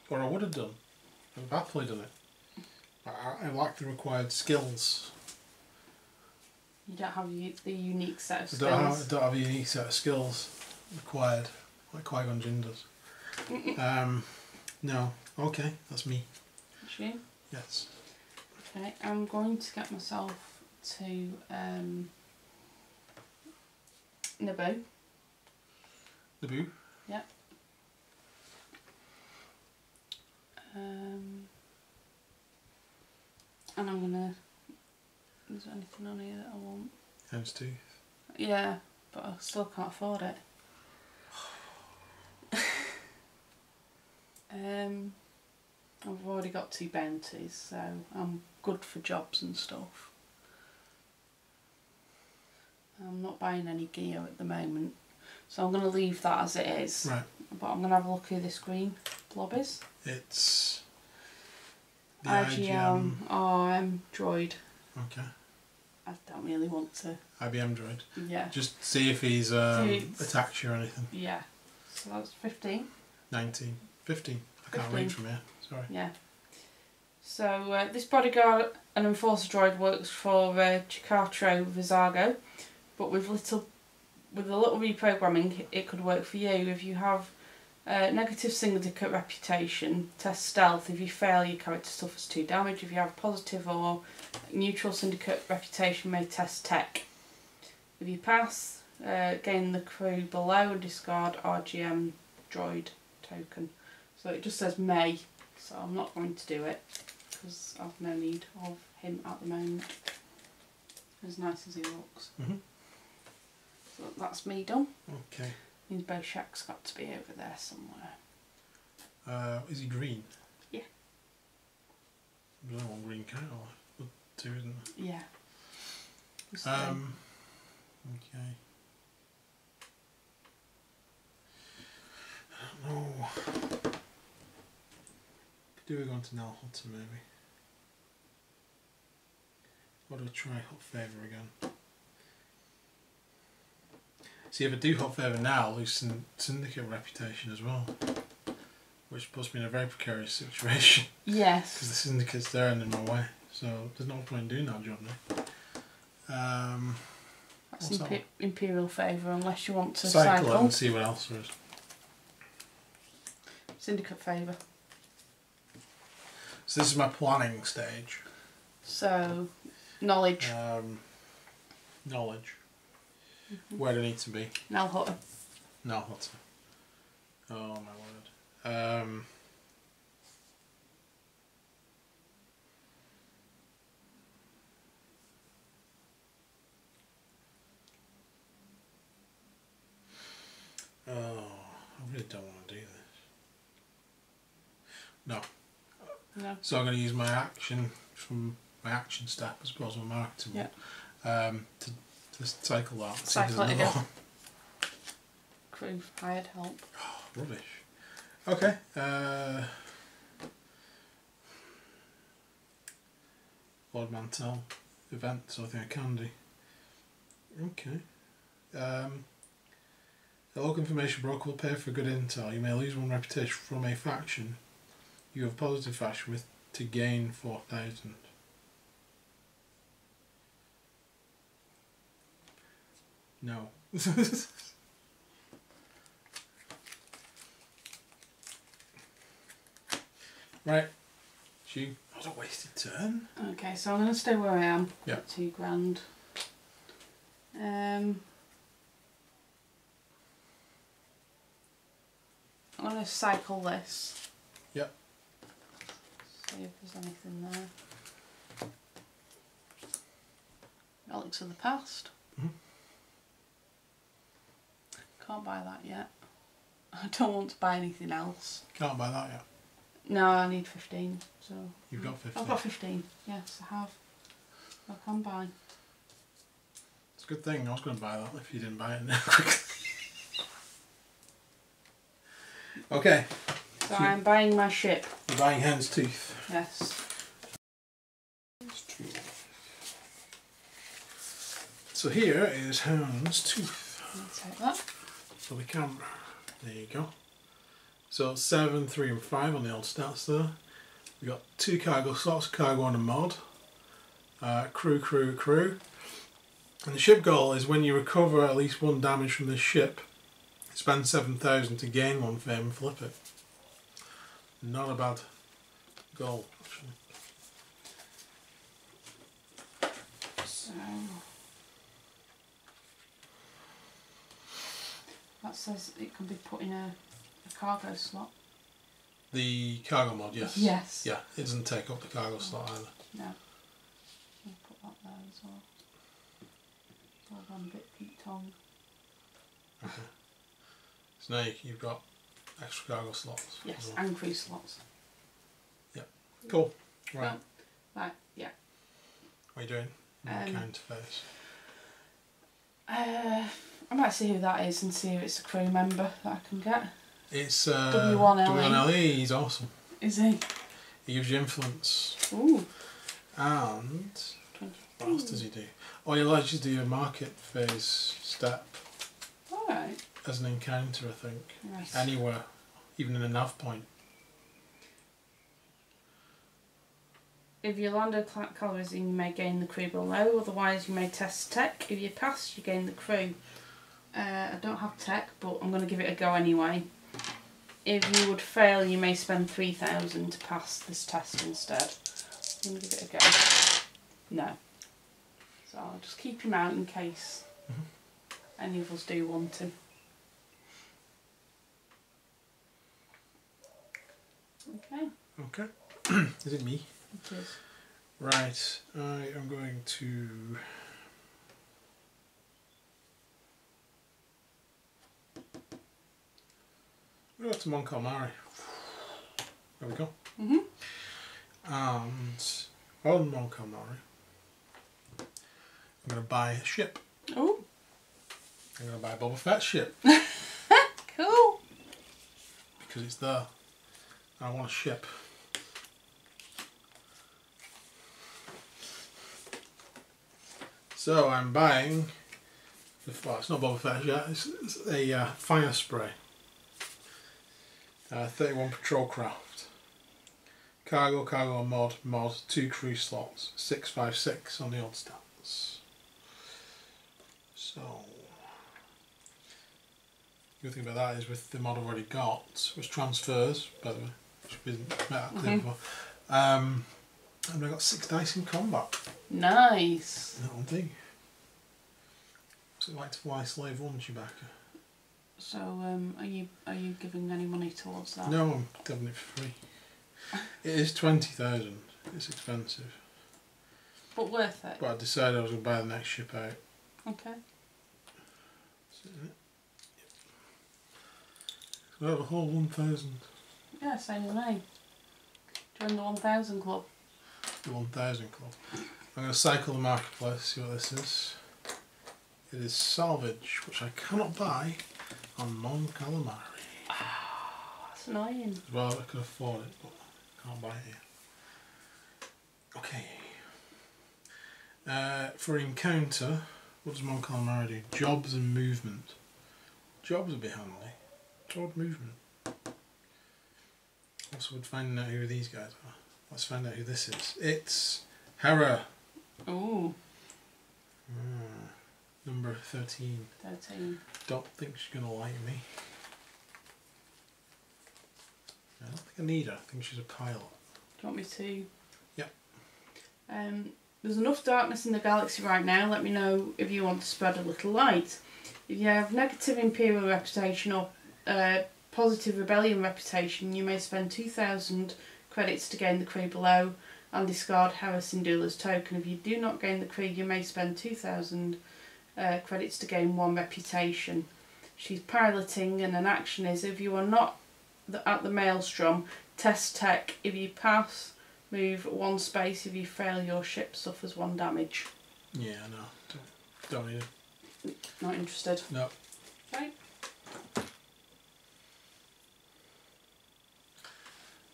Or I would have done. I've happily done it. I lack the required skills. You don't have the unique set of skills. I don't have a unique set of skills required, like Qui-Gon Jinn does. No. Okay, that's me. That's you? Yes. Okay, I'm going to get myself to Naboo. Naboo? Yep. And I'm gonna... Is there anything on here that I want? Hen's tooth. Yeah, but I still can't afford it. I've already got 2 bounties, so I'm good for jobs and stuff. I'm not buying any gear at the moment, so I'm going to leave that as it is. Right. But I'm going to have a look who this green blob is. It's the IGM droid. Okay. I don't really want to. IBM droid. Yeah. Just see if he's attacked you or anything. Yeah. So that's 15. 19. 15. I can't 15. read from here. Sorry. Yeah. So this bodyguard and enforcer droid works for Chikatro Vizago, but with a little reprogramming, it could work for you if you have Negative syndicate reputation. Test stealth. If you fail, your character suffers 2 damage. If you have positive or neutral syndicate reputation, may test tech. If you pass, gain the crew below and discard RGM droid token. So it just says may, so I'm not going to do it because I've no need of him at the moment. As nice as he looks. So that's me done. Okay. Means Boshak's got to be over there somewhere. Is he green? Yeah. There's only one green cow. Two, isn't there? Yeah. Okay. I don't know. Could do we go on to Nell Hutter maybe? Or do I try Hot Favour again? See, if I do Hot Favour now, I lose syndicate reputation as well. Which puts me in a very precarious situation. Yes. Because the syndicate's there and in my way. So there's no point in doing that job now. That's Imperial Favour unless you want to cycle cycle. and see what else there is. Syndicate Favour. So this is my planning stage. So, knowledge. Knowledge. Where do I need to be? Nell Hutter. Nell Hutter. Oh my word. Oh, I really don't want to do this. No. No. So I'm going to use my action from my action step as opposed to my marketing one. To cycle that. Cycle it again. Crew hired help. Oh, rubbish. Okay. Lord Mantell event, so I think I can do. Okay. The local information broker will pay for good intel. You may lose 1 reputation from a faction. You have positive faction with to gain 4,000. No. Right. That was a wasted turn. Okay, so I'm going to stay where I am. Yeah. 2 grand. I'm going to cycle this. Yep. See if there's anything there. Relics of the past. Can't buy that yet. I don't want to buy anything else. Can't buy that yet. No, I need 15. So You've got 15. I've got 15. Yes, I have. I can buy. It's a good thing. I was going to buy that if you didn't buy it now quickly. Okay. So I'm buying my ship. You're buying Hen's Tooth. Yes. So here is Hen's Tooth. I'll take that. So the camera. There you go. So 7, 3 and 5 on the old stats there. We've got 2 cargo slots, cargo and a mod. Crew. And the ship goal is when you recover at least 1 damage from this ship, spend 7,000 to gain 1 fame and flip it. Not a bad goal, actually. So that says it can be put in a cargo slot. The cargo mod, yes. Yes. Yeah, it doesn't take up the cargo slot either. No. I'll put that there as well. Hold on a bit, Pete Tong. Okay. So now you've got extra cargo slots. Yes, well. and crew slots. Yep. Cool. Right. Right, yeah. What are you doing? Counterface. I might see who that is and see if it's a crew member that I can get. It's W1LE. W1LE. He's awesome. Is he? He gives you influence. Ooh. And 20. what else does he do? Oh, he allows you to do a market phase step Alright. as an encounter, I think. Right. Anywhere, even in a nav point. If you land a calories in, you may gain the crew below, otherwise you may test tech. If you pass, you gain the crew. I don't have tech, but I'm going to give it a go anyway. if you would fail, you may spend 3,000 to pass this test instead. I'm going to give it a go. No. So I'll just keep him out in case any of us do want to. Okay. Okay. Is it me? It is. Right. I am going to... We'll go to Mon Calamari. There we go. Mhm. And on Mon Calamari, I'm going to buy a ship. Oh. I'm going to buy a Boba Fett ship. Cool. Because it's there. I want a ship. So I'm buying, well, it's not Boba Fett yet, it's a fire spray. 31 patrol craft. Cargo mod, 2 crew slots, 656 on the odd stats. So, the good thing about that is with the mod I've already got, which transfers, by the way, which isn't made that clear before, and I've got 6 dice in combat. Nice. That'll do. What's it like to fly Slave 1, Chewbacca? So, are you giving any money towards that? No, I'm having it for free. It is 20,000. It's expensive. But worth it. But I decided I was going to buy the next ship out. Okay. So I have a whole 1,000. Yeah, same as me. Join the 1,000 club. The 1,000 club. I'm going to cycle the marketplace, see what this is. It is salvage, which I cannot buy on Mon Calamari. That's annoying. Well, I could afford it, but I can't buy it here. Okay. For encounter, what does Mon Calamari do? Jobs and movement. Jobs would be handy. Toward movement. Also, would finding out who these guys are. Let's find out who this is. It's Hera. Ooh. Number 13. 13. Don't think she's going to like me. I don't think I need her. I think she's a pilot. Do you want me to? Yep. There's enough darkness in the galaxy right now. Let me know if you want to spread a little light. If you have negative Imperial reputation or positive Rebellion reputation, you may spend 2,000 credits to gain the crew below and discard Hera Syndulla's token. If you do not gain the crew, you may spend 2,000 credits to gain 1 reputation. She's piloting, and an action is if you are not at the Maelstrom, test tech. If you pass, move 1 space. If you fail, your ship suffers 1 damage. Yeah, no. Don't need it. Not interested. No. Okay.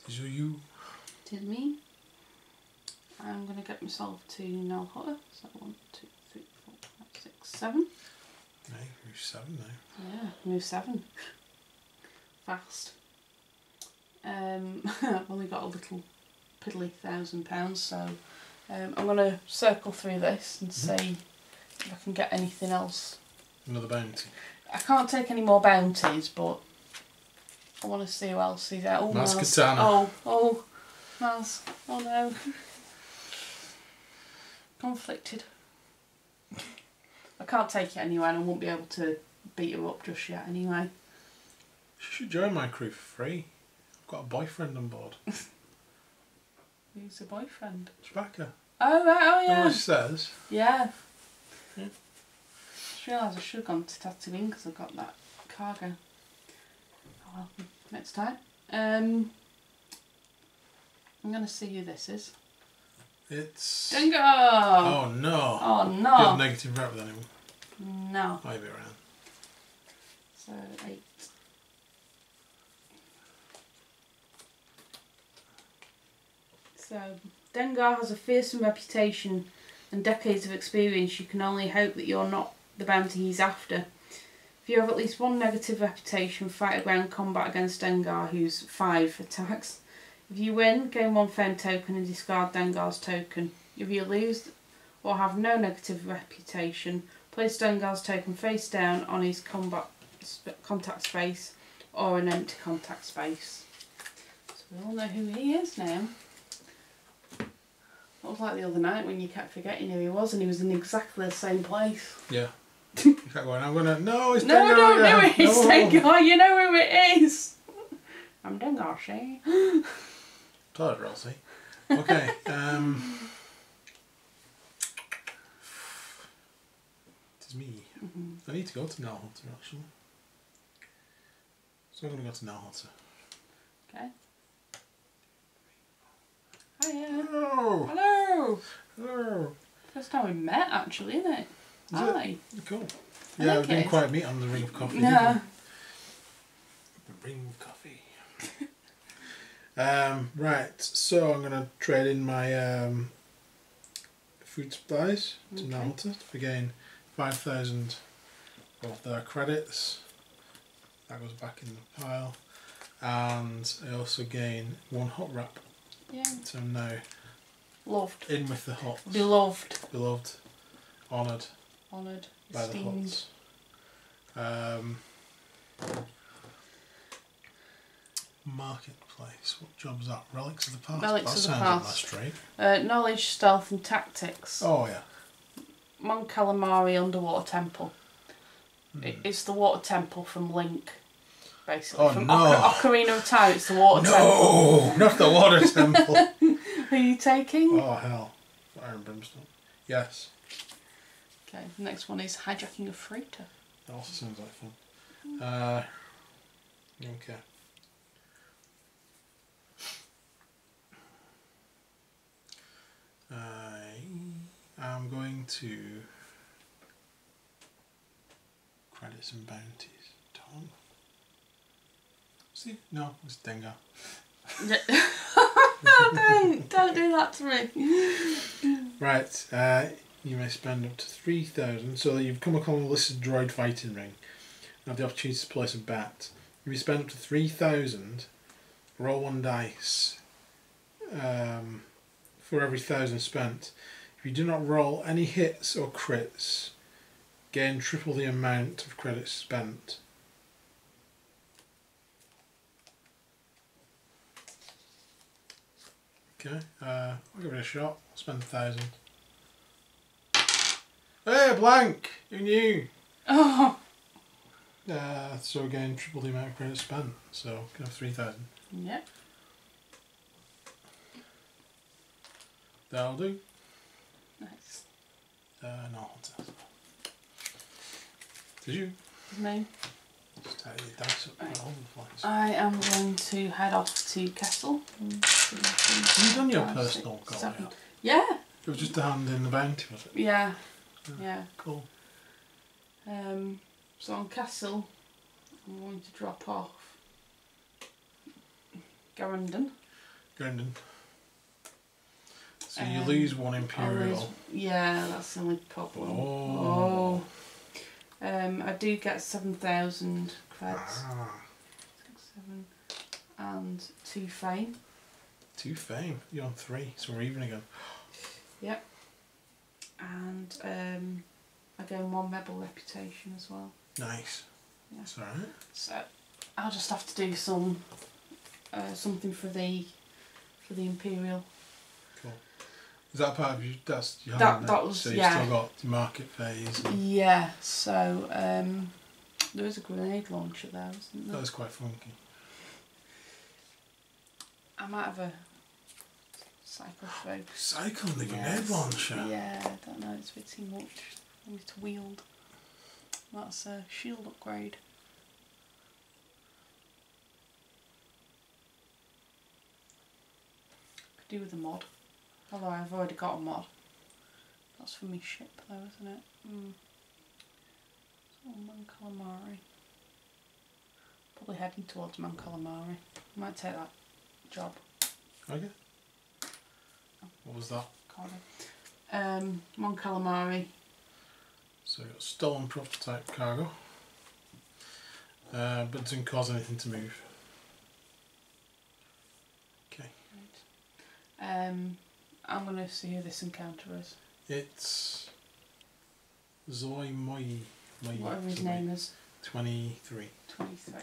These are you. To me. I'm going to get myself to Nell Hutter. So 1, 2, 3, 4, 5, 6, 7. No, move 7 now. Yeah, move 7. Fast. I've only got a little piddly £1,000, so I'm going to circle through this and see if I can get anything else. Another bounty. I can't take any more bounties, but I want to see who else is out. Oh, Maz Maz. Kanata. Oh, Maz. Oh no. Conflicted. I can't take it anyway, and I won't be able to beat her up just yet anyway. She should join my crew for free. I've got a boyfriend on board. Who's a boyfriend? Chewbacca. Oh, right, oh You know yeah. what she says? Yeah. Yeah. Just realised I should have gone to Tatooine because I've got that cargo. Oh well, next time. I'm going to see who this is. It's... Dingo! Oh no. Oh You no. have negative rep with anyone. No. Might be around. So 8. So Dengar has a fearsome reputation and decades of experience. You can only hope that you're not the bounty he's after. If you have at least 1 negative reputation, fight a ground combat against Dengar, who's 5 attacks. If you win, gain 1 fame token and discard Dengar's token. If you lose or have no negative reputation, place Dengar's token face down on his contact space or an empty contact space. So we all know who he is now. It was like the other night when you kept forgetting who he was, and he was in exactly the same place. Yeah. You kept going, I'm gonna. No, it's No, I Dengar don't know again. it's No. Dengar. You know who it is. I'm Dengar, see? Toilet roll, see? Okay. It is me. I need to go to Nalhunter actually. So I'm gonna go to Nalhunter. Okay. Hiya. Hello! Hello. Hello! First time we met, actually, isn't it? Is Hi. it? Cool. I Yeah, think we didn't it quite meet on the Ring of Coffee. No. Did we? The Ring of Coffee. Right, so I'm gonna trade in my food supplies to Nalhunter to gain 5,000 of their credits. That goes back in the pile. And I also gain 1 hot wrap. Yeah. So I'm now Loved. in with the hots. Beloved. Beloved. Honoured Honoured. by the Esteemed. hots. Marketplace. What job's that? Relics of the past. Relics that of the sounds up my past. street. Knowledge, stealth and tactics. Oh yeah. Mon Calamari Underwater Temple. It's the water temple from Link, basically. Oh, from no. Ocarina of Time, it's the water temple. No, not the water temple. Who are you taking? Oh hell. Fire and brimstone. Yes. Okay, the next one is hijacking a freighter. That also sounds like fun. Okay. I am going to credits and bounties. Tom. See? No, it's Dengar. Don't do that to me. Right, you may spend up to 3,000, so that you've come upon a listed droid fighting ring and have the opportunity to place a bet. If you spend up to 3,000, roll 1 dice for every 1,000 spent. If you do not roll any hits or crits, gain triple the amount of credits spent. Okay, I'll give it a shot. I'll spend 1,000. Hey, blank! Who knew? Oh. So again, triple the amount of credits spent. So can have 3,000. Yep. That'll do. Nice. No, did you? Me. Just tie your dice up all over the place. I am going to head off to Kessel. Have you done your personal goal yet? Yeah. It was just to hand in the bounty, was it? Yeah. Yeah. Cool. So on Kessel, I'm going to drop off Garandon. Grendon. So you lose 1 Imperial. Yeah, that's the only problem. Oh. I do get 7,000 creds. Ah. 7 and 2 fame. 2 fame. You're on 3, so we're even again. Yep. And I gain 1 rebel reputation as well. Nice. Yeah. That's alright. So I'll just have to do some something for the Imperial. Cool. Is that part of your hand? That was, so you've yeah. still got the market phase. And Yeah. So there is a grenade launcher there, isn't there? that was quite funky. I might have a cycle through. Cycle the grenade launcher. Yeah, I don't know, it's a bit too much for me to wield. That's a shield upgrade. Could do with a mod. Although I've already got a mod. That's for my ship though, isn't it? So Man Calamari. Probably heading towards Man Calamari. Might take that job. Okay. What was that? Mon Calamari. So you've got stolen prototype cargo. But it doesn't cause anything to move. Okay. Right. I'm going to see who this encounter is. It's Zoe Moi. Whatever his name is. 23. 23.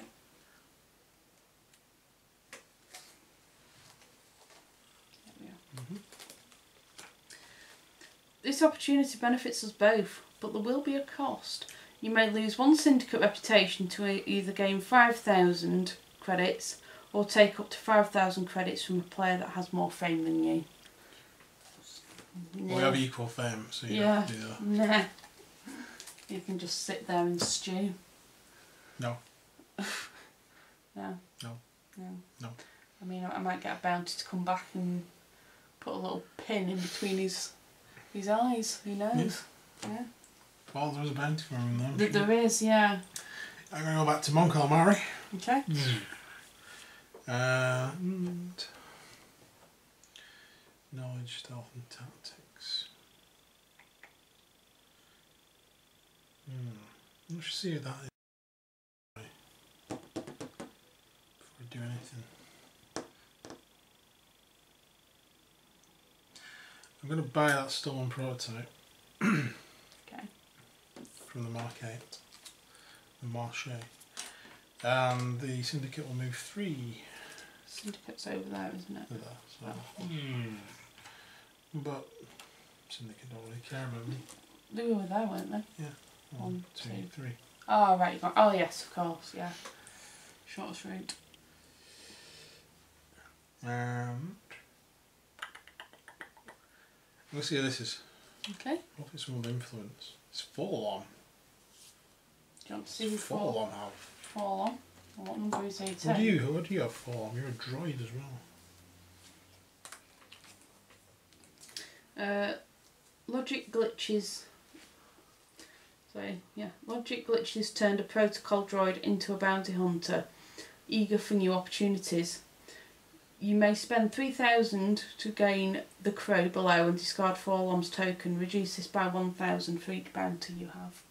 This opportunity benefits us both, but there will be a cost. You may lose one syndicate reputation to either gain 5,000 credits or take up to 5,000 credits from a player that has more fame than you. We have equal fame, so you yeah. have to do that. Nah. You can just sit there and stew. No. No. No. No. No. I mean, I might get a bounty to come back and put a little pin in between his eyes. Who knows? Yeah. Well, there's a bounty for him there. There is, yeah. I'm going to go back to Monk Almari. Okay. And knowledge, stealth and tactics. Let's see what that is before we do anything. I'm going to buy that stolen prototype. Okay. From the market, the marché. And the syndicate will move 3. Syndicate's over there, isn't it? There, so. But syndicate don't really care about me. They were there, weren't they? Yeah. 1, 2, 3. Oh, right. Oh, yes, of course, yeah. Shortest route. Let's see how this is. Okay. What if it's some influence? It's fall on. Do you want to see who Fall on have? Fall on. What number is he? What do you have fall on? You're a droid as well. Logic glitches. Logic glitches turned a protocol droid into a bounty hunter, eager for new opportunities. You may spend 3,000 to gain the crow below and discard Forlom's token. Reduce this by 1,000 for each bounty you have.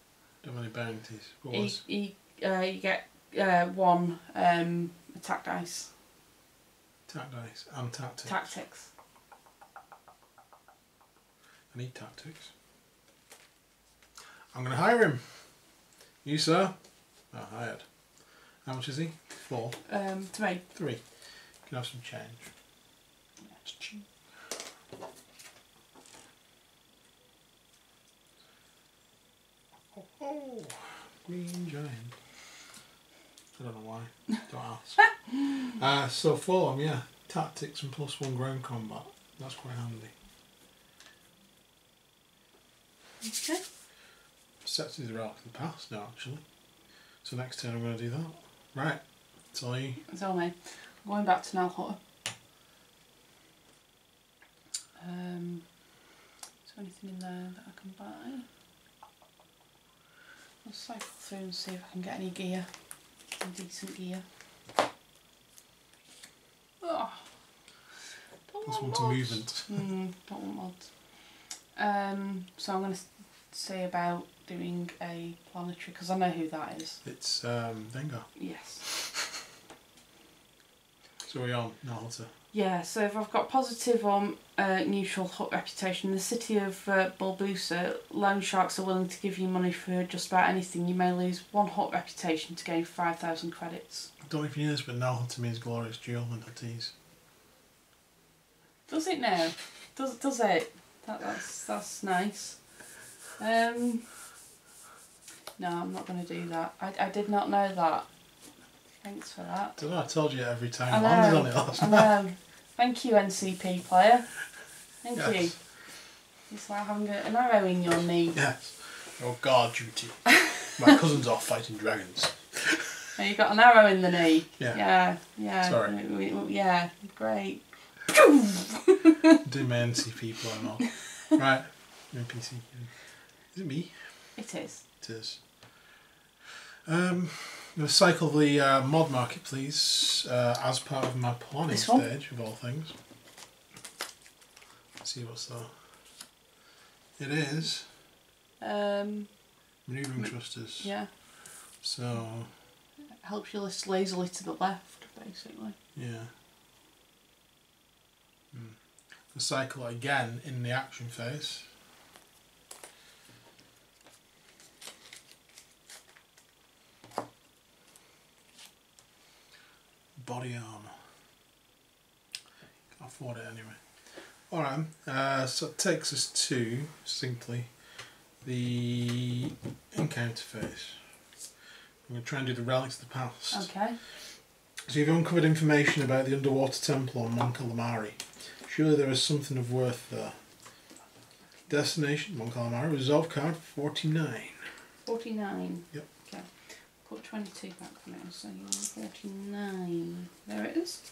How many bounties? What was? You get 1 attack dice. Attack dice and tactics. Tactics. I need tactics. I'm going to hire him. You, sir? Oh, hired. How much is he? 4. 3. 3. Can have some change. It's cheap. Oh, green giant. I don't know why. Don't ask. So 4, yeah. Tactics and +1 ground combat. That's quite handy. Okay. Sets these are out to the past now, actually. So next turn I'm going to do that. Right. It's all you. It's all me. Going back to Nell Hutter. Is there anything in there that I can buy? I'll cycle through and see if I can get any gear. Some decent gear. Oh, don't Plus want 1 to mods. movement. Don't want mods. So I'm going to say about doing a planetary, because I know who that is. It's Dengar. Yes. So we're on Nalta. Yeah, so if I've got positive or neutral hut reputation, in the city of Bulbusa, loan sharks are willing to give you money for just about anything. You may lose 1 hut reputation to gain 5,000 credits. I don't know if you knew this, but Nalta means glorious duel in Huttese. Does it now? Does it? That's nice. No, I'm not going to do that. I did not know that. Thanks for that. I don't know, I told you every time I I landed on it know. last I night. know. Thank you, NCP player. Thank Yes. you. It's like having an arrow in your knee. Yes. Your guard duty. My cousin's off fighting dragons. And you got an arrow in the knee. Yeah. Yeah. Sorry. Yeah, great. Do my NCP player not. Right. NPC. Is it me? It is. It is. I'm going to cycle the mod market, please, as part of my planning This one? stage, of all things. Let's see what's there. It is Maneuvering Thrusters. Yeah. So, Helps you list lazily to the left, basically. yeah. The cycle again in the action phase. Body armour. Can't afford it anyway. Alright, so it takes us to, succinctly, the encounter phase. I'm going to try and do the relics of the past. Okay. So you've uncovered information about the underwater temple on Mon Calamari. Surely there is something of worth there. Destination, Mon Calamari, resolve card 49. 49. Yep. Okay. Put 22 back for now, so you're 49. There it is.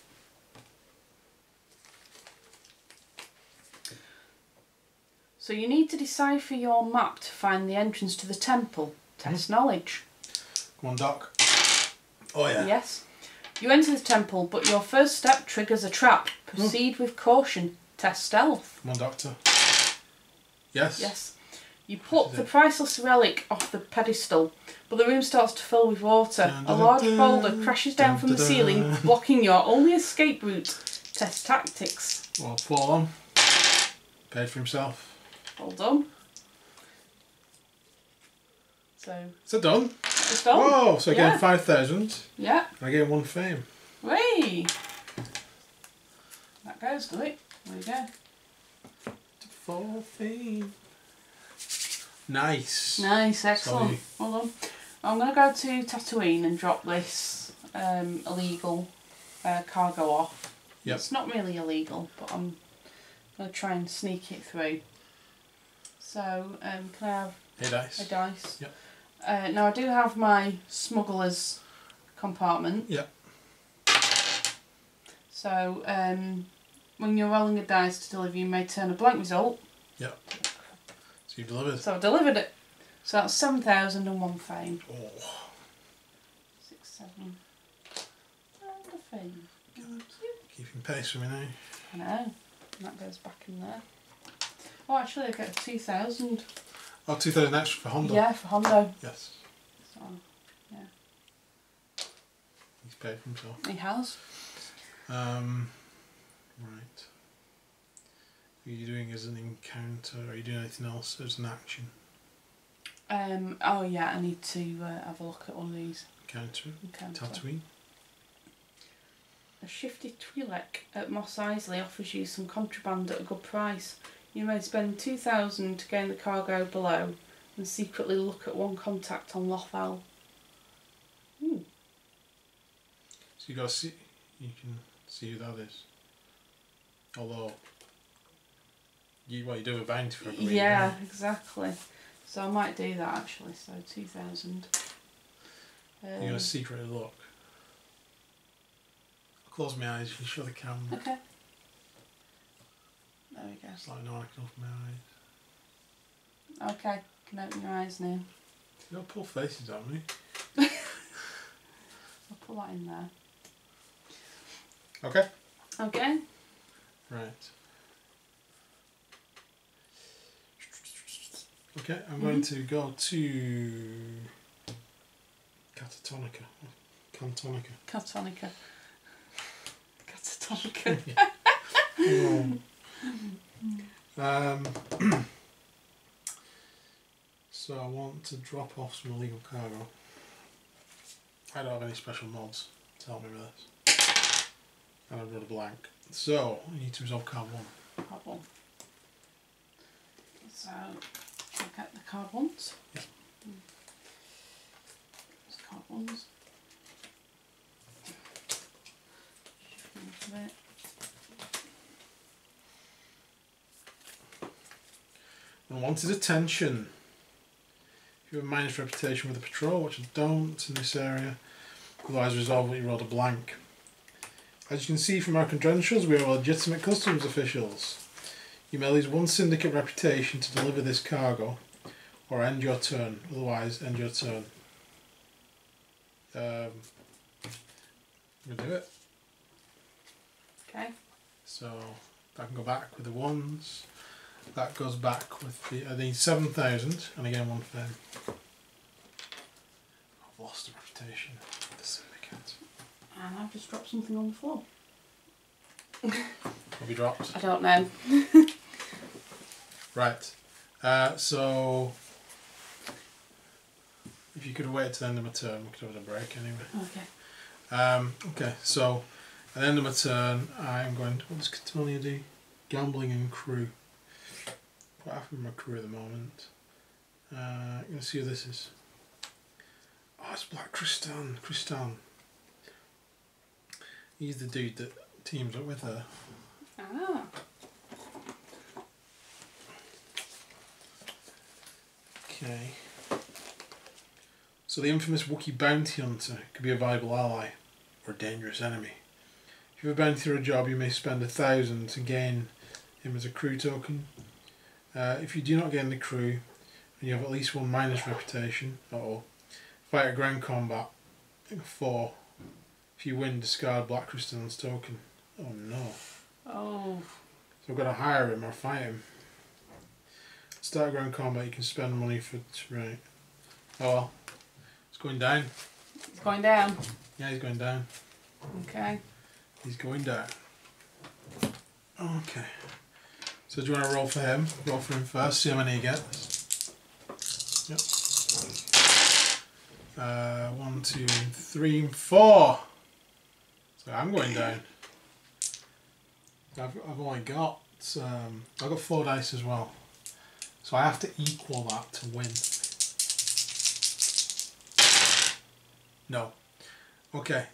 So you need to decipher your map to find the entrance to the temple. Test knowledge. Come on, Doc. Oh yeah. Yes. You enter the temple, but your first step triggers a trap. Proceed with caution. Test stealth. Come on, Doctor. Yes. Yes. You put the priceless relic off the pedestal, but the room starts to fill with water. A large boulder crashes down from the ceiling, blocking your only escape route. Test tactics. Well, fall on. Paid for himself. Well done. So. Is it done? It's done. Whoa, so I gained 5,000. Yeah. And I gained 1 fame. Whee! That goes, do it? There we go. 4 fame. Nice. Nice, excellent. Sorry. Well done. I'm going to go to Tatooine and drop this illegal cargo off. Yep. It's not really illegal, but I'm going to try and sneak it through. So, can I have Hey, dice. a dice? Yep. Now I do have my smuggler's compartment. Yep. So, when you're rolling a dice to deliver, you may turn a blank result. Yep. So you delivered. So I delivered it. So that's 7,001 fame. Oh. 6, 7. And a fame. Keeping pace with me now. I know. And that goes back in there. Oh, actually, I get 2,000. Oh, 2,000 extra for Hondo. Yeah, for Hondo. Yes. So, yeah. He's paid for himself. He has. Right. Are you doing as an encounter? Are you doing anything else as an action? Oh yeah, I need to have a look at one of these. Encounter. Encounter. Tatooine. A shifty Twi'lek at Mos Eisley offers you some contraband at a good price. You may spend 2,000 to gain the cargo below and secretly look at one contact on Lothal. Ooh. So you got to see. You can see who that is. Although, you do a bounty for a green, Yeah, right? exactly. So I might do that actually. So 2,000. You're going to secretly look. I'll close my eyes. You can show the camera. Okay. There we go. It's like no, I can open my eyes. Okay, you can open your eyes now. You don't pull faces on me. I'll put that in there. Okay. Okay. Right. Okay, I'm going to go to Catatonica. Cantonica. Catonica. Catatonica. So I want to drop off some illegal cargo. I don't have any special mods to help me with this. And I've got a blank. So I need to resolve card 1. Card 1. So I'll get the card ones. Yeah. There's card ones. Shift them a bit. Unwanted attention. If you have a minus reputation with the patrol, which I don't in this area, otherwise resolve what you rolled a blank. As you can see from our credentials, we are legitimate customs officials. You may lose 1 syndicate reputation to deliver this cargo, or end your turn. Otherwise, end your turn. We'll do it. Okay. So I can go back with the 1s. That goes back with the. I need 7,000, and again 1 fame. I've lost the reputation of the syndicate. And I've just dropped something on the floor. Will be dropped. I don't know. Right. So if you could have waited to the end of my turn, we could have had a break anyway. Okay. Okay. So at the end of my turn, I'm going to. What does Catonia do? Gambling and crew. Quite happy with my crew at the moment. I'm going to see who this is. Oh, it's Black Kristan. He's the dude that teams up with her. Ah. Okay. So the infamous Wookiee bounty hunter could be a viable ally or a dangerous enemy. If you have a bounty through a job, you may spend 1,000 to gain him as a crew token. If you do not gain the crew and you have at least one minus reputation, fight at ground combat. 4. If you win, discard Black Kristan's token. Oh no. Oh. So I've got to hire him or fight him. Start ground combat, you can spend money for... Right. Oh well. It's going down. It's going down. Yeah, he's going down. Okay. He's going down. Okay. So do you want to roll for him? Roll for him first, see how many he gets. Yep. 1, 2, 3, 4. So I'm going down. I've only got... I've got 4 dice as well. So I have to equal that to win. No. Okay.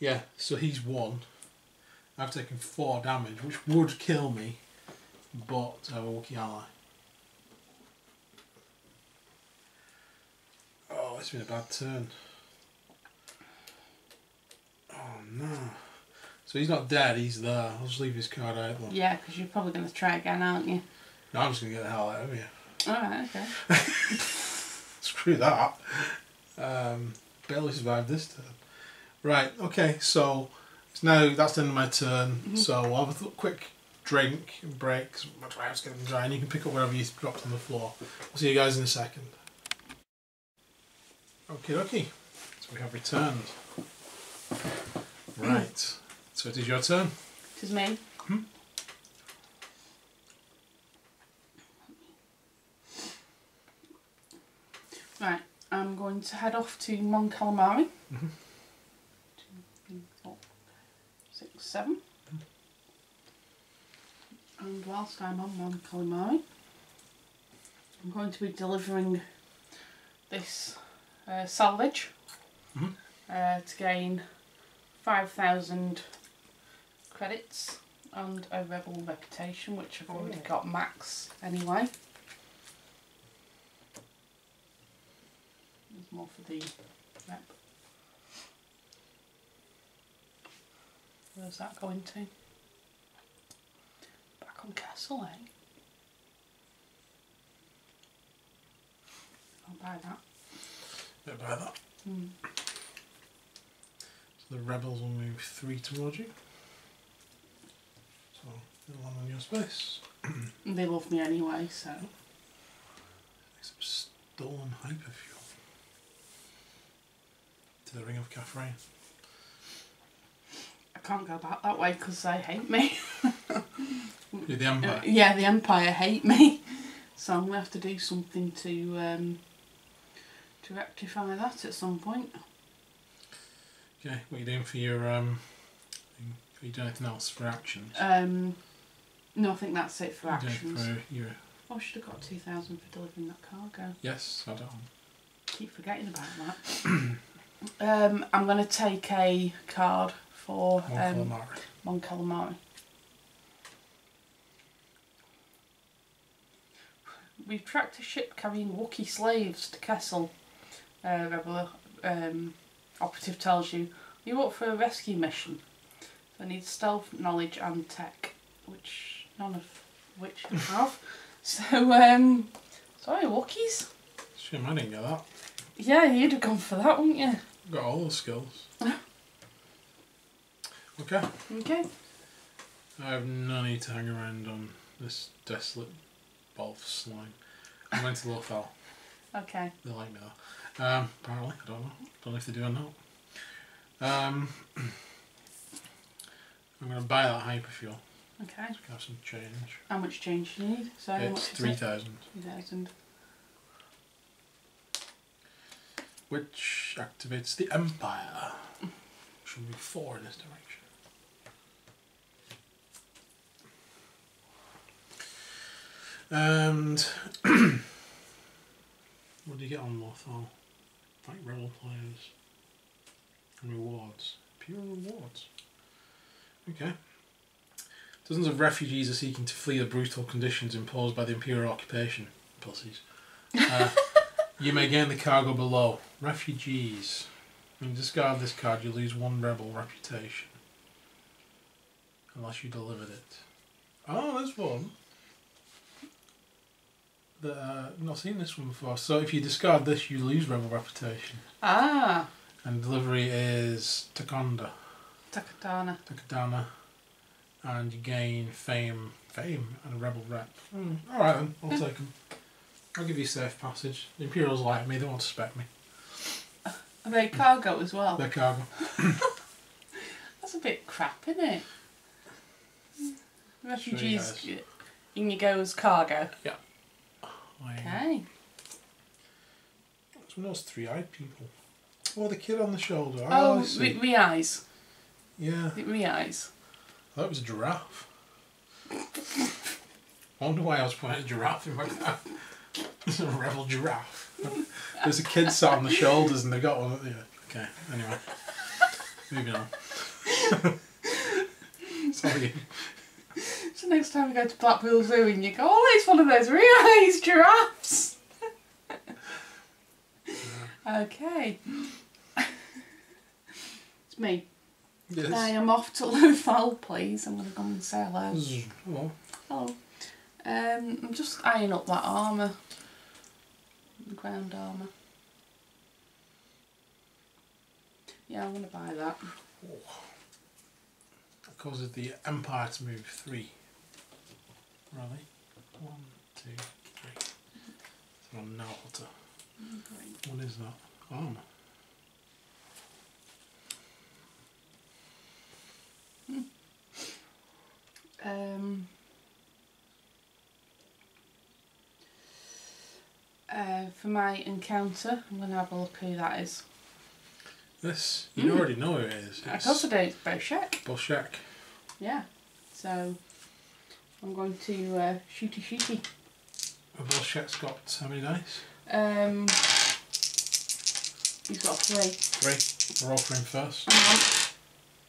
Yeah, so he's 1. I've taken 4 damage, which would kill me, but I have a Wookiee ally. Oh, it's been a bad turn. Oh no. So he's not dead, he's there. I'll just leave his card out though. Yeah, because you're probably going to try again, aren't you? No, I'm just going to get the hell out of here. Alright, okay. Screw that. Barely survived this turn. Right, okay, so it's now that's the end of my turn. So I'll have a quick drink and break. My trout's getting dry, and you can pick up wherever you dropped on the floor. I'll see you guys in a second. Okay, so we have returned. Right, so it is your turn. It is me. Right, I'm going to head off to Mon Calamari. 2, 3, 4, 6, 7. And whilst I'm on Mon Calamari, I'm going to be delivering this salvage to gain 5,000 credits and a rebel reputation, which I've already got max anyway. There's more for the rep. Where's that going to? Back on Castle, eh? I'll buy that. Yeah, buy that. So the rebels will move 3 towards you. So they'll land on your space. They love me anyway, so. Some stolen hyperfuel. To the Ring of Catherine. I can't go back that way because they hate me. You're the Empire? Yeah, the Empire hate me. So I'm going to have to do something to rectify that at some point. Okay, what are you doing for your are you doing anything else for actions? No, I think that's it for What are you actions. doing for your... Oh, I should have got 2,000 for delivering that cargo. Yes, I don't. Keep forgetting about that. I'm going to take a card for Mon Calamari. We've tracked a ship carrying Wookiee slaves to Kessel. Rebel operative tells you you're up for a rescue mission. So I need stealth, knowledge and tech, which none of which I have. So, sorry, Wookiees. Shame I didn't get that. Yeah, you'd have gone for that, wouldn't you? Got all the skills. Okay. Okay. I have no need to hang around on this desolate ball of slime. I'm going to Lothal. Okay. They like me though. Apparently, I don't know. Don't know if they do or not. I'm going to buy that hyperfuel. Okay. So we can have some change. How much change do you need? So It's 3,000. 3,000. Which activates the Empire. which will move 4 in this direction. And what do you get on Lothal? Fight rebel players. And rewards. Pure rewards. Okay. Dozens of refugees are seeking to flee the brutal conditions imposed by the Imperial occupation. Pussies. You may gain the cargo below. Refugees. When you discard this card, you lose 1 rebel reputation. Unless you delivered it. Oh, there's one. I've not seen this one before. So if you discard this, you lose rebel reputation. Ah. And delivery is Takanda. Takadana. And you gain fame and a rebel rep. Alright then, I'll take them. I'll give you safe passage. The Imperials like me, they won't suspect me. Are they cargo as well? They're cargo. That's a bit crap, isn't it? Refugees, in you go as cargo. Yeah. Okay. It's one of those 3-eyed people. Oh, the kid on the shoulder. Oh, I see. Re-eyes. Yeah. Re-eyes. I thought it was a giraffe. I wonder why I was putting a giraffe in my car. It's a rebel giraffe. There's a kid sat on the shoulders and they've got one. Yeah. Okay, anyway. Moving on. Sorry. So next time we go to Blackpool Zoo and you go, oh, it's one of those re-eyes giraffes. Okay. It's me. Yes. I am off to Lothal, please. I'm going to go and say hello. Hello. Hello. I'm just eyeing up that armour. The ground armour. Yeah, I'm going to buy that. That causes the Empire to move 3. Really? 1, 2, 3. So I'm now to. What is that? Armour. For my encounter, I'm going to have a look who that is. This? You already know who it is. Of course I do, it's Bolshek. Bolshek. Yeah. So, I'm going to shooty. Bolshek's got how many dice? He's got 3. 3. Roll for him first.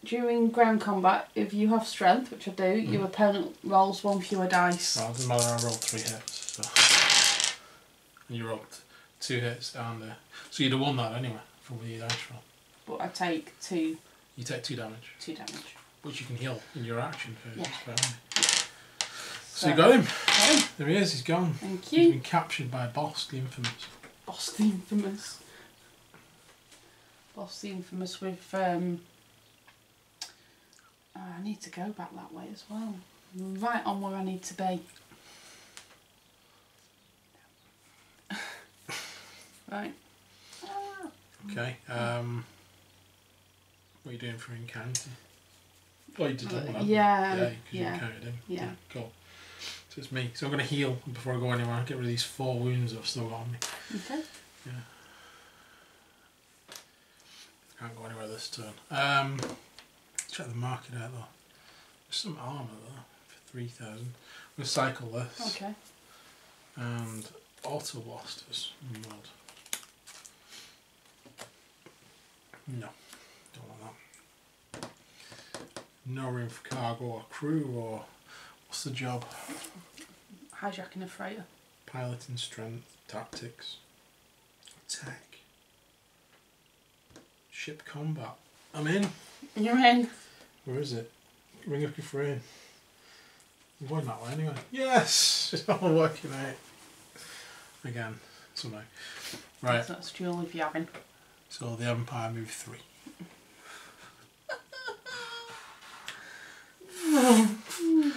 During ground combat, if you have strength, which I do, your opponent rolls 1 fewer dice. Well, it doesn't matter, I rolled 3 hits. So. And you rolled 2 hits down there. So you'd have won that anyway, from your dice roll. But I take 2. You take 2 damage. 2 damage. Which you can heal in your action phase. Yeah. So you got him. Got him. There he is, he's gone. Thank you. He's been captured by Boss the Infamous. Boss the Infamous. Boss the Infamous with I need to go back that way as well. I'm right on where I need to be. Right. Okay. What are you doing for encounter? Oh, you did that one. Yeah. Because you encountered him. Yeah. Cool. So it's me. So I'm going to heal before I go anywhere. Get rid of these 4 wounds that I've still got on me. Okay. Yeah. Can't go anywhere this turn. Check the market out though. There's some armour there for 3,000. I'm going to cycle this. Okay. And auto blasters. Mod. No, don't want that. No room for cargo or crew or what's the job? Hijacking a freighter. Piloting strength, tactics, tech, ship combat. I'm in. You're in. Where is it? Ring up your frame. I'm going that way anyway. Yes! It's all working out. Again, somehow. Right. So that's dual if you're having. So the Empire moved 3.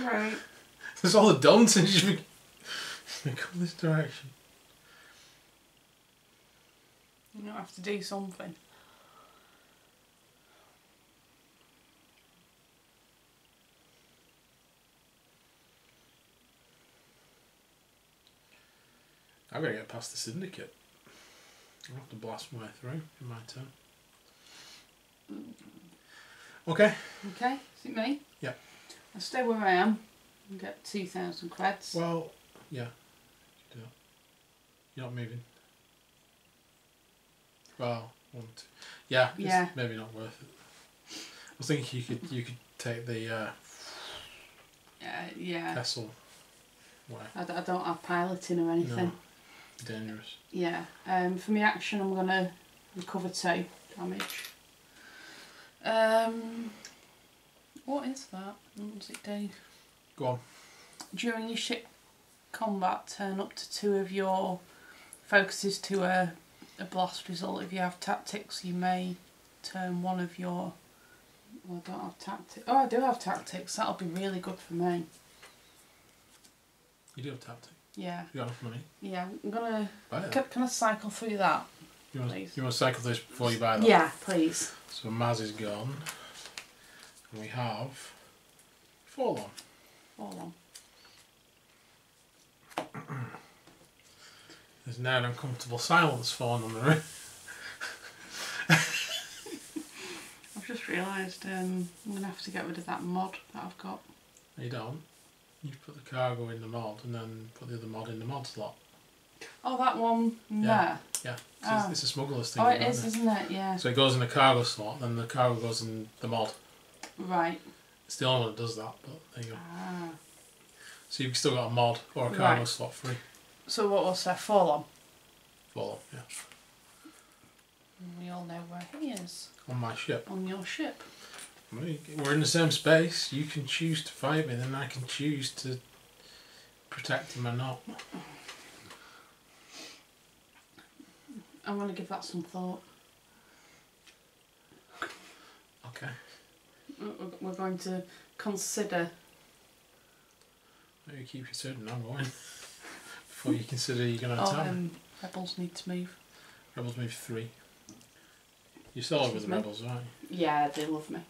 Right. That's all I've done since you've been go this direction. You don't have to do something. I've got to get past the syndicate. I'll have to blast my way through in my turn. Okay. Okay, is it me? Yeah. I stay where I am and get 2,000 creds. Well, yeah. Do that. You're not moving. Well, 1, 2. Yeah. Yeah. It's maybe not worth it. I was thinking you could take the yeah. vessel way. I don't have piloting or anything. No. Dangerous. Yeah. For my action, I'm gonna recover 2 damage. What is that? What does it do? Go on. During your ship combat, turn up to 2 of your focuses to a blast result. If you have tactics, you may turn 1 of your... Well, I don't have tactics. Oh, I do have tactics. That'll be really good for me. You do have tactic. Yeah. You got enough money. Yeah, I'm gonna... Buy it. Can I cycle through that, You please? want to cycle this before you buy that? Yeah, please. So Maz is gone. And we have Fall On. Fall on. There's now an uncomfortable silence falling on the room. I've just realised I'm going to have to get rid of that mod that I've got. No, you don't. You put the cargo in the mod and then put the other mod in the mod slot. Oh, that one there? Yeah. Oh. It's a smuggler's thing. Oh, it is, isn't it? Yeah. So it goes in the cargo slot, then the cargo goes in the mod. Right. It's the only one that does that, but there you go. Ah. So you've still got a mod or a cargo Right. slot free. So what was that? Fall on? Fall On, yeah. We all know where he is. On my ship. On your ship. We're in the same space. You can choose to fight me, then I can choose to protect him or not. I'm going to give that some thought. Okay. We're going to consider... Maybe keep your sword and I'm going. Before you consider you're going to attack me. Rebels need to move. Rebels move 3. You're still over the rebels, aren't you? Yeah, they love me.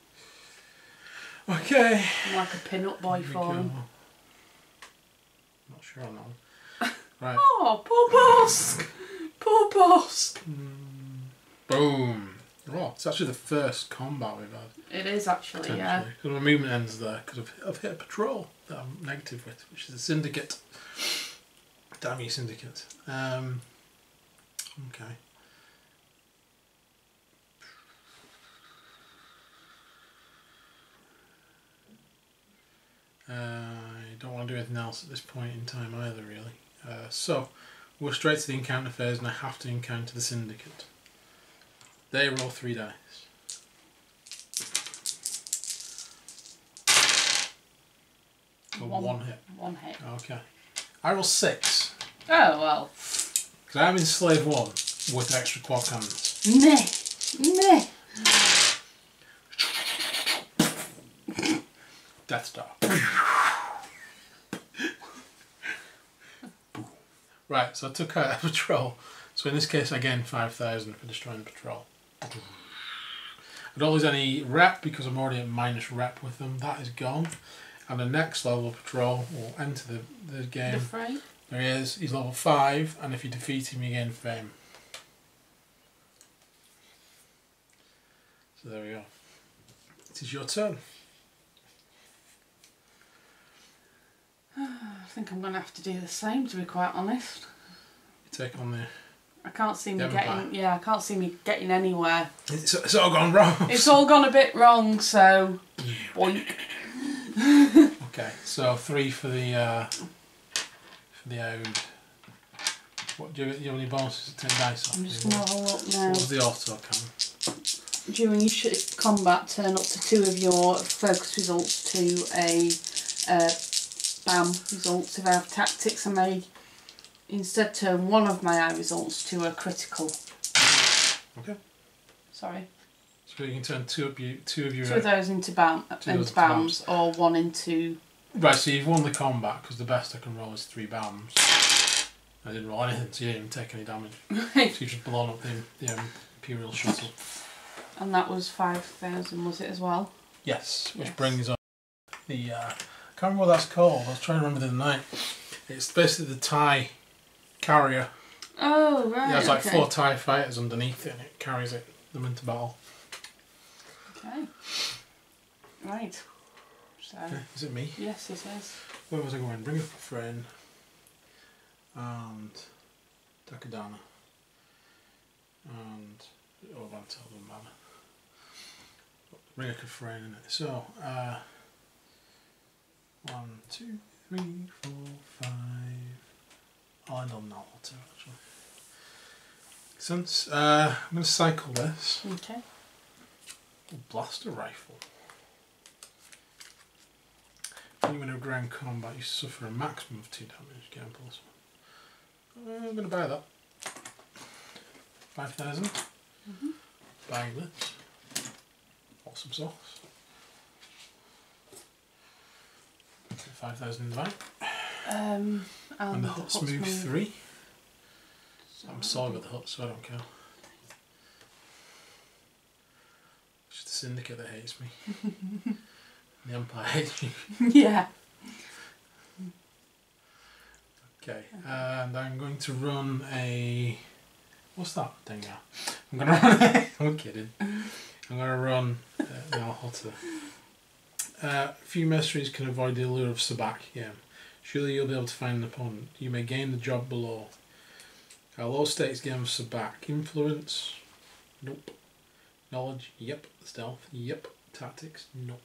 Okay. I'm like a pin-up boy Here we for go. them. Not sure on that one. Right. Oh, poor Bosk! Poor Bosk! Boom. Oh, it's actually the first combat we've had. It is actually, yeah. Because my movement ends there because I've hit a patrol that I'm negative with, which is a syndicate. Damn you, syndicate. Okay. I don't want to do anything else at this point in time either, really. So, we're straight to the encounter phase and I have to encounter the syndicate. They roll 3 dice. So one hit. One hit. Okay. I roll 6. Oh, well. Because I'm in Slave 1 with extra quad cannons. Meh. Meh. Death Star. Right, so I took out a patrol. So in this case I gained 5,000 for destroying the patrol. I don't lose any rep because I'm already at minus rep with them. That is gone. And the next level of patrol will enter the game. The fray? There he is. He's level 5, and if you defeat him, you gain fame. So there we go. It is your turn. I think I'm going to have to do the same, to be quite honest. You take on the... I can't see me Empire. getting... Yeah, I can't see me getting anywhere. It's all gone wrong. It's all gone a bit wrong, so... Boink. Okay, so 3 for the Ode. What do you have any bonuses to 10 dice off? I'm just going to have a look now. What was the auto cannon? During your ship combat, turn up to 2 of your focus results to a BAM results. If I have tactics, I may instead turn 1 of my eye results to a critical. Okay. Sorry. So you can turn 2 of your... 2 of those into BAMs, BAMs. or 1 into... Right, so you've won the combat because the best I can roll is 3 BAMs. I didn't roll anything, so you didn't even take any damage. So you've just blown up the Imperial shuttle. And that was 5,000, was it as well? Yes, which Yes. brings up the... I can't remember what that's called. I was trying to remember the other night. It's basically the TIE carrier. Oh, right. It has like okay. 4 TIE fighters underneath it and it carries them into battle. Okay. Right. So. Okay, is it me? Yes, it is. Where was I going? Bring up a friend. And Takadana. And Vantel doesn't matter. Bring up a friend in it. So, 1, 2, 3, 4, 5. I'll end on that one too, actually. Makes sense. I'm going to cycle this. Okay. Blaster rifle. When you win a ground combat, you suffer a maximum of 2 damage. Get plus 1. I'm going to buy that. 5,000. Buying this. Awesome sauce. 5,000 in the bank. And the huts move 3. So I'm sorry about the huts, so I don't care. It's just the syndicate that hates me. The Empire hates me. Yeah. Okay, and I'm going to run a... What's that thing now? I'm going to run... I'm kidding. I'm going to run now hotter. A few mercenaries can avoid the allure of Sabak. Yeah. Surely you'll be able to find an opponent. You may gain the job below. A low stakes game of Sabak. Influence? Nope. Knowledge? Yep. Stealth? Yep. Tactics? Nope.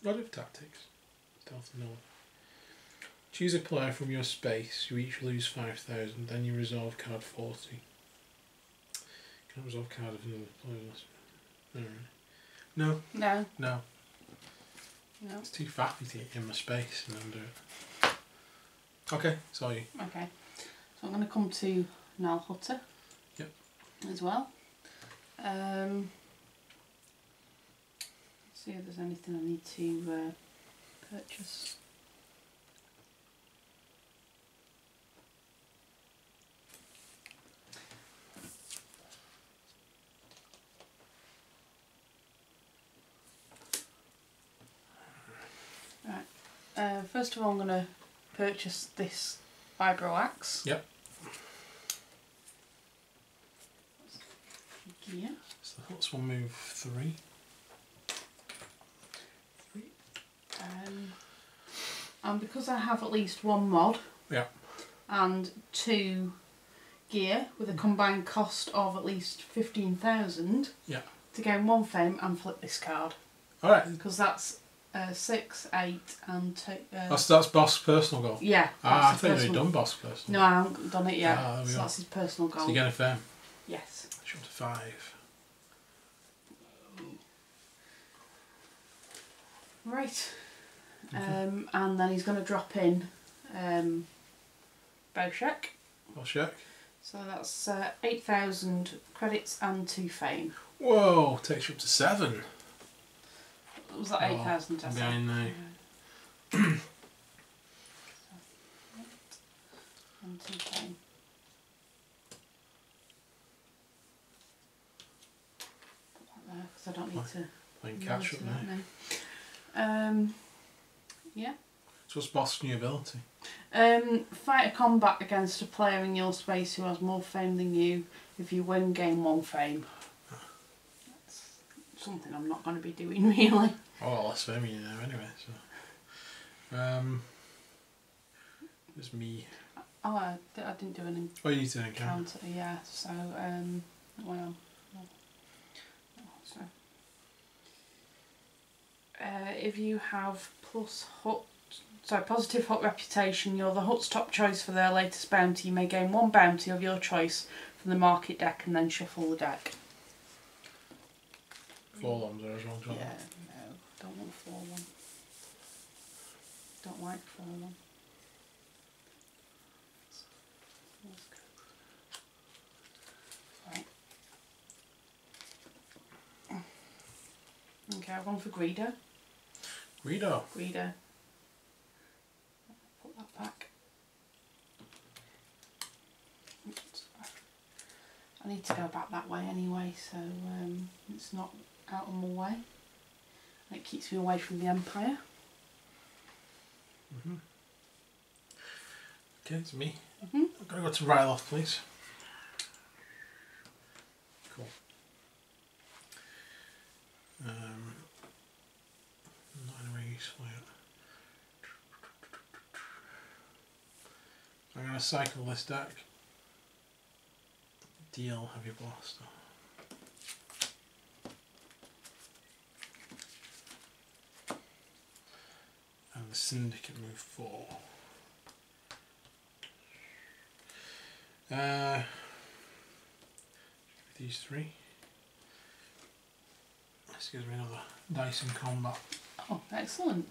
What if tactics? Stealth? No. Choose a player from your space. You each lose 5,000. Then you resolve card 40. Can't resolve card of another player. No. No. No. No. It's too faffy to get in my space and undo it. Okay, sorry. Okay. So I'm going to come to Nal Hutter. Yep. As well. See if there's anything I need to purchase. Right. First of all, I'm going to purchase this vibro axe. Yep. Gear. So the huts will move 3. And because I have at least 1 mod. Yeah. And 2 gear with a combined cost of at least 15,000. Yeah. To gain 1 fame and flip this card. Alright. Because that's 6, 8 and 2. That's boss personal goal? Yeah. I thought you'd already done boss personal. No, I haven't done it yet. There we so go. that's his personal goal. So you get a fame? Yes. Shot to 5. Right. Okay. And then he's going to drop in Boshek. I'll check. So that's 8,000 credits and 2 fame. Whoa, takes you up to 7. Was that 8,000? I'm behind now. And 2 fame. Put that there because I don't need to. Playing catch up now. Yeah. So what's boss new ability? Fight a combat against a player in your space who has more fame than you. If you win, gain 1 fame. That's something I'm not going to be doing really. Oh, less fame you know anyway. So, it's me. Oh, I didn't do an Oh, you need to encounter. encounter. Yeah. So well. So. If you have positive hut reputation, you're the hut's top choice for their latest bounty. You may gain 1 bounty of your choice from the market deck and then shuffle the deck. 4 ones there as well, John. Yeah, no, don't want 4-1. Don't like 4-1. Right. Okay, I've gone for Greedo. Greedo. Greedo. Put that back. I need to go back that way anyway, so it's not out of my way. And it keeps me away from the Empire. Okay, it's me. Mhm. I've got to go to Ryloth, please. Not anywhere useful yet. I'm going to cycle this deck. Deal Heavy Blaster. And the Syndicate move 4. These 3. This gives me another dice in combat. Oh, excellent.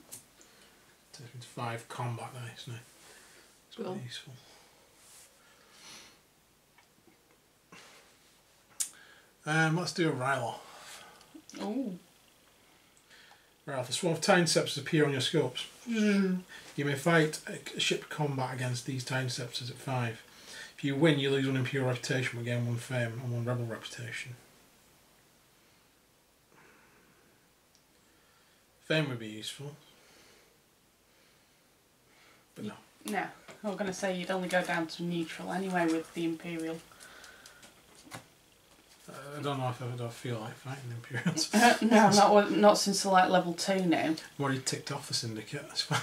Takes me to 5 combat dice now. It's Cool. quite useful. Let's do a Ryloth. Oh. Ryloth, a swarm of Tine Scepters appear on your scopes. You may fight a ship combat against these Tine Scepters at 5. If you win, you lose 1 Imperial reputation, but gain 1 fame and 1 rebel reputation. Fame would be useful. But no. No, I was going to say you'd only go down to neutral anyway with the Imperial. I don't know if I would feel like fighting the Imperials. No, not since like level 2 now. I've already ticked off the Syndicate, that's fine.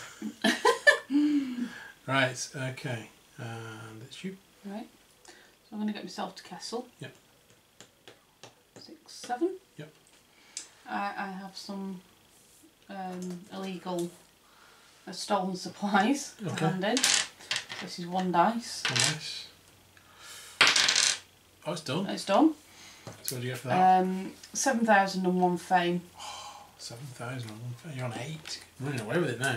Right, okay. And it's you. Right. So I'm going to get myself to Kessel. Yep. 6, 7. Yep. I have some illegal stolen supplies Okay. handed. This is 1 dice. Oh, nice. Oh, it's done. It's done. So what do you get for that? 7,001 fame. 7,000. You're on 8. You're running away with it now.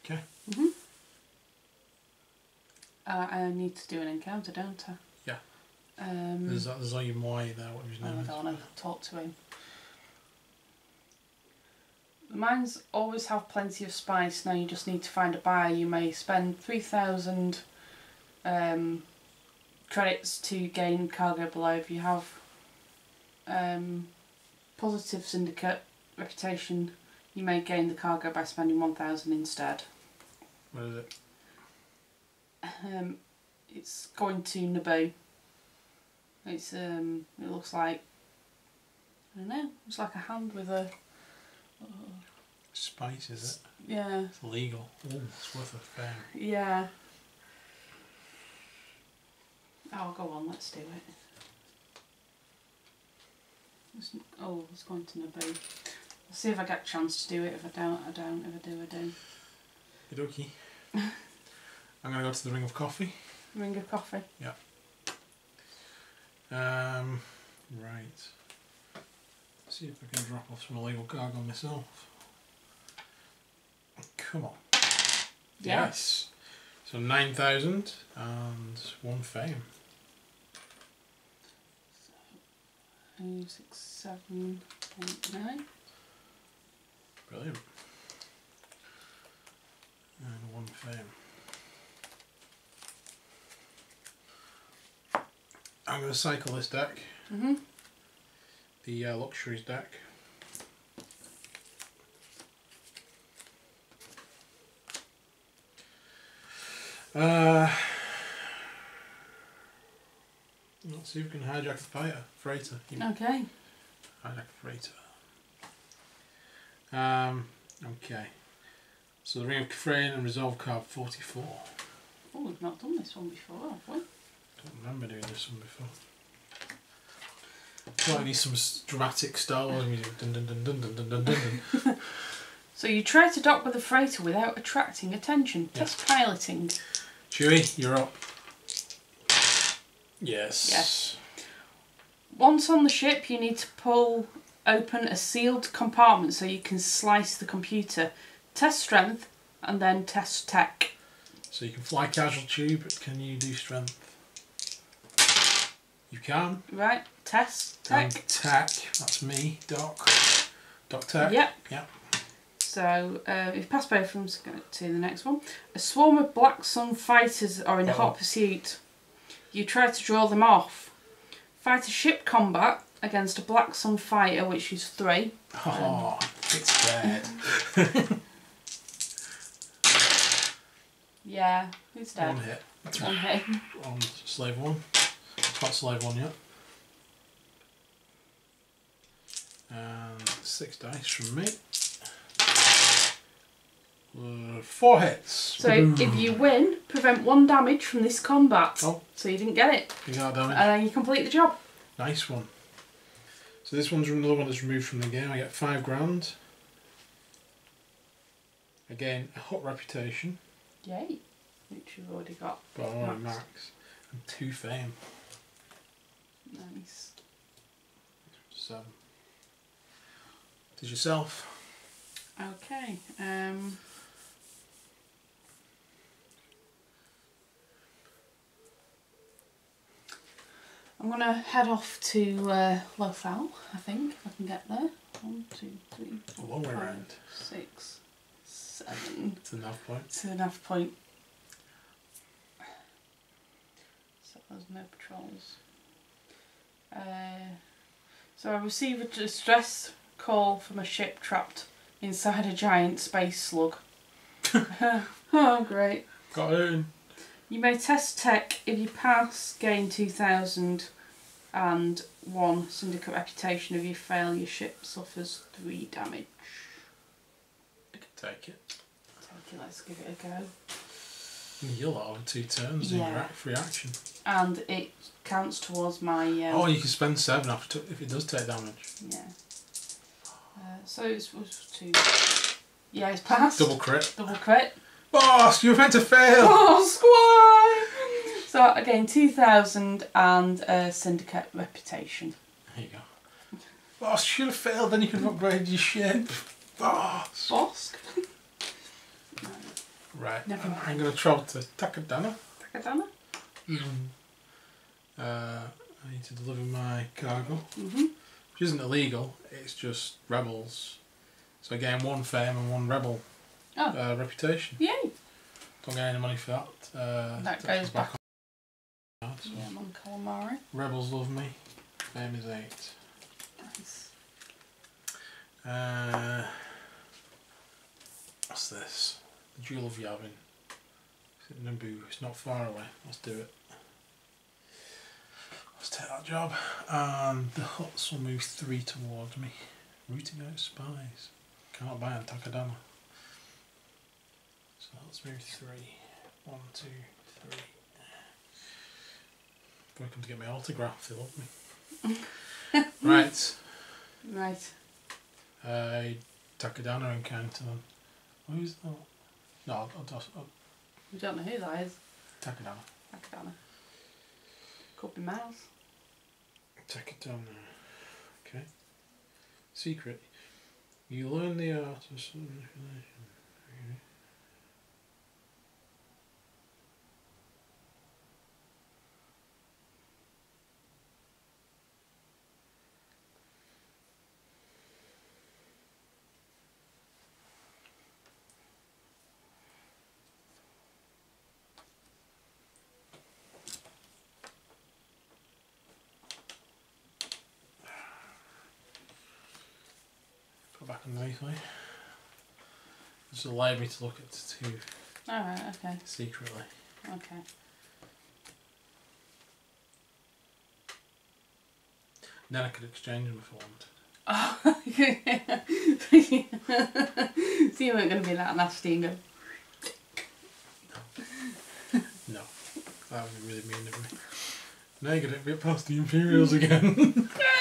Okay. I need to do an encounter, don't I? Yeah. There's There's all your Moai there, what was his I name? don't want to talk to him. The mines always have plenty of spice. Now you just need to find a buyer. You may spend 3,000 credits to gain cargo below. If you have positive syndicate reputation, you may gain the cargo by spending 1,000 instead. What is it? It's going to Naboo. It's it looks like, I don't know, it's like a hand with a Spice, is it? yeah. It's legal. Oh, it's worth a fame. Yeah. Oh, go on, let's do it. It's going to Naboo. I'll see if I get a chance to do it. If I don't, I don't. If I do, I do. Okie dokie. I'm going to go to the Ring of Coffee. Ring of coffee. Yeah. Right. Let's see if I can drop off some illegal cargo myself. Come on. Yeah. Yes. So 9,000 and 1 fame. 5, 6, 7, 8, 9. Brilliant. And 1 fame. I'm going to cycle this deck. The Luxuries deck. Let's see if we can hijack the freighter. Okay. Hijack the freighter. Okay. So the Ring of Kafrain and Resolve card 44. Oh, we've not done this one before, have we? Don't remember doing this one before. So I need some dramatic Star Wars music. Dun, dun, dun, dun, dun, dun, dun, dun. So you try to dock with a freighter without attracting attention. Yeah. Test piloting. Chewie, you're up. Yes. Yes. Once on the ship, you need to pull open a sealed compartment so you can slice the computer. Test strength and then test tech. So you can fly casual Chewie, but can you do strength? You can. Right, test tech. And tech, that's me, Doc. Doc Tech. Yep. Yep. So, if you pass both of them, let's go to the next one. A swarm of Black Sun fighters are in hot pursuit. You try to draw them off. Fight a ship combat against a Black Sun fighter, which is 3. Oh, it's dead. Yeah, he's dead. 1 hit. 1 hit. On slave 1. It's not slave 1 yet. And 6 dice from me. 4 hits. So if you win, prevent 1 damage from this combat. Oh. So you didn't get it. You got damage. And then you complete the job. Nice one. So this one's another one that's removed from the game. I get 5 grand. Again, a hot reputation. Yay. Which you've already got. But I'm already max. And 2 fame. Nice. 7. Did yourself? Okay. I'm gonna head off to Lothal, I think, if I can get there. 1, 2, 3, 4, A long way 5, round. 6, 7. To the nav point. To the nav point. So there's no patrols. So I receive a distress call from a ship trapped inside a giant space slug. Oh, great. Got it in. You may test tech. If you pass, gain 2,000 and 1 syndicate reputation. If you fail, your ship suffers 3 damage. I can take it. Take it, let's give it a go. You'll over 2 turns in your free action. And it counts towards my... oh, you can spend 7 after if it does take damage. Yeah. So it was 2. Yeah, it's passed. Double crit. Double crit. Boss, you were meant to fail! Oh, squire! So again, 2,000 and a syndicate reputation. There you go. Boss, should have failed, then you could have upgraded your ship. Boss! Bosk. Right, Never mind. I'm going to travel to Takadana. Takadana? I need to deliver my cargo, Mm-hmm. which isn't illegal, it's just rebels. So again, 1 fame and 1 rebel reputation. Yay! Don't get any money for that. That goes back on. Yeah, I'm on calamari. Rebels love me. Fame is 8. Nice. What's this? The Jewel of Yavin. Is it Naboo? It's not far away. Let's do it. Let's take that job. And the huts will move 3 towards me. Rooting out spies. Can't buy on Takadama. So let's move 3. 1, 2, 3. Welcome to get my autograph. They love me. Right. Right. Takadana encounter them. Who's that? No, We don't know who that is. Takadana. Takadana. Could be Miles. Takadana. Okay. Secret. You learn the art of some manipulation. Okay. Back underneath me. This allowed me to look at 2 Alright, okay. secretly. Okay. Then I could exchange them if I wanted. Oh, so you weren't going to be that nasty and go... No, that would be really mean of me. Negative, get past the Imperials again.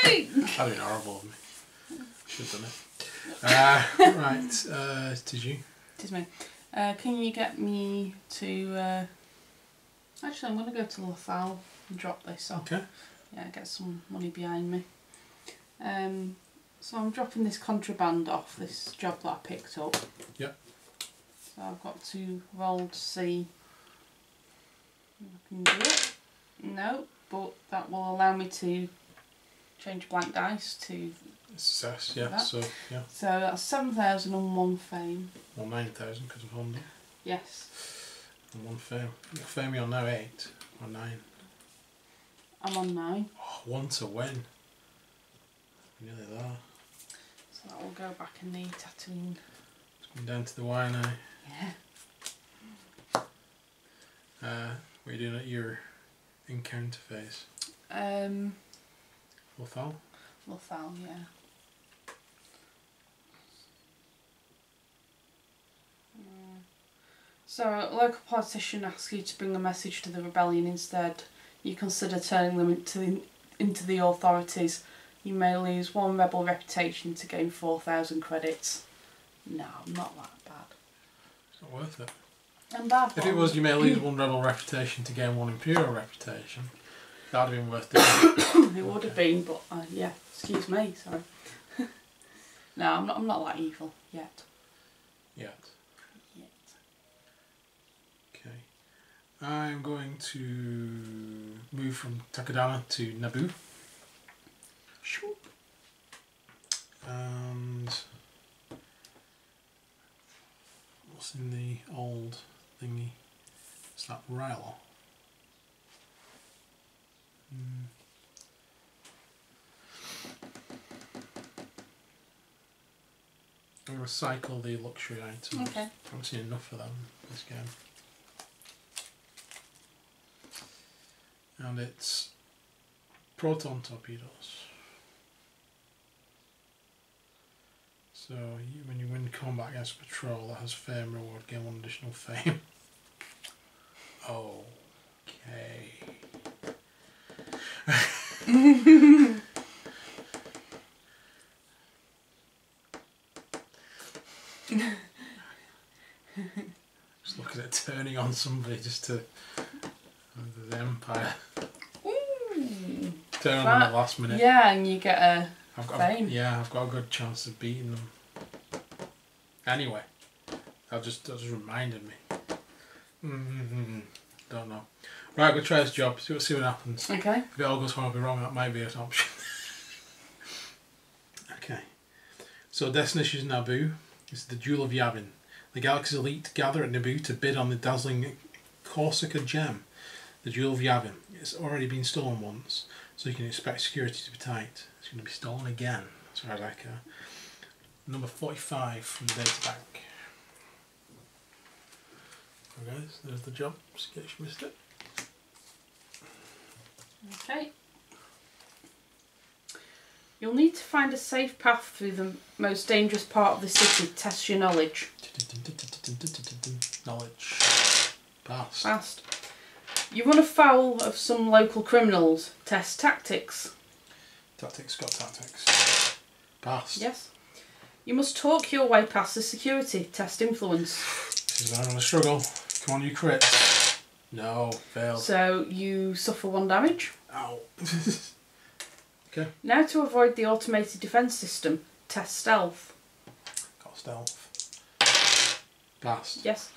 Great! That'd been horrible of me. Should have done it. Right, did you? It is me. Can you get me to... Actually, I'm going to go to Lothal and drop this off. Okay. Yeah, get some money behind me. So I'm dropping this contraband off, this job that I picked up. Yep. So I've got to roll to see if I can do it. No, but that will allow me to change blank dice to... Success, yeah, that. so, yeah. So that's 7,001 fame. Or 9,000 because of Honda. Yes. And 1 fame. What fame are you on now? 8 or 9? I'm on 9. Oh, 1 to win. Nearly there. So that will go back in the tattooing. It's going down to the Y now. Yeah. What are you doing at your encounter phase? Lothal? Lothal, yeah. So, a local politician asks you to bring a message to the rebellion instead. You consider turning them into the authorities. You may lose 1 rebel reputation to gain 4,000 credits. No, I'm not that bad. It's not worth it. I'm bad. If it was you may lose 1 rebel reputation to gain 1 imperial reputation, that would have been worth it. It would have been, but yeah, excuse me, sorry. No, I'm not that evil yet. Yet. Okay. I'm going to move from Takadana to Naboo. Sure. And what's in the old thingy? Is that Rylo? I'm going to cycle the luxury items. Okay. I haven't seen enough of them in this game. And it's proton torpedoes. So when you win combat against patrol, that has fame reward, gain 1 additional fame. Okay. Just look at it turning on somebody just to the Empire. Ooh. Turn on them at the last minute. Yeah, and you get a fame. I've got a good chance of beating them. Anyway, that just reminded me. Don't know. Right, we'll try this job. See what happens. Okay. If it all goes horribly wrong, that might be an option. Okay. So destination is Naboo. It's the Jewel of Yavin. The galaxy's elite gather at Naboo to bid on the dazzling Corsica gem, the Jewel of Yavin. It's already been stolen once, so you can expect security to be tight. It's going to be stolen again, as far as I care. Number 45 from the data bank. Okay, guys, there's the job, just in case you missed it. Okay. You'll need to find a safe path through the most dangerous part of the city. Test your knowledge. Knowledge. Passed. Fast. You run afoul of some local criminals. Test tactics. Tactics, got tactics. Passed. Yes. You must talk your way past the security. Test influence. This is where I'm going to struggle. Come on, you crit. No, failed. So you suffer 1 damage. Ow. Okay. Now to avoid the automated defence system. Test stealth. Got stealth. Passed. Yes.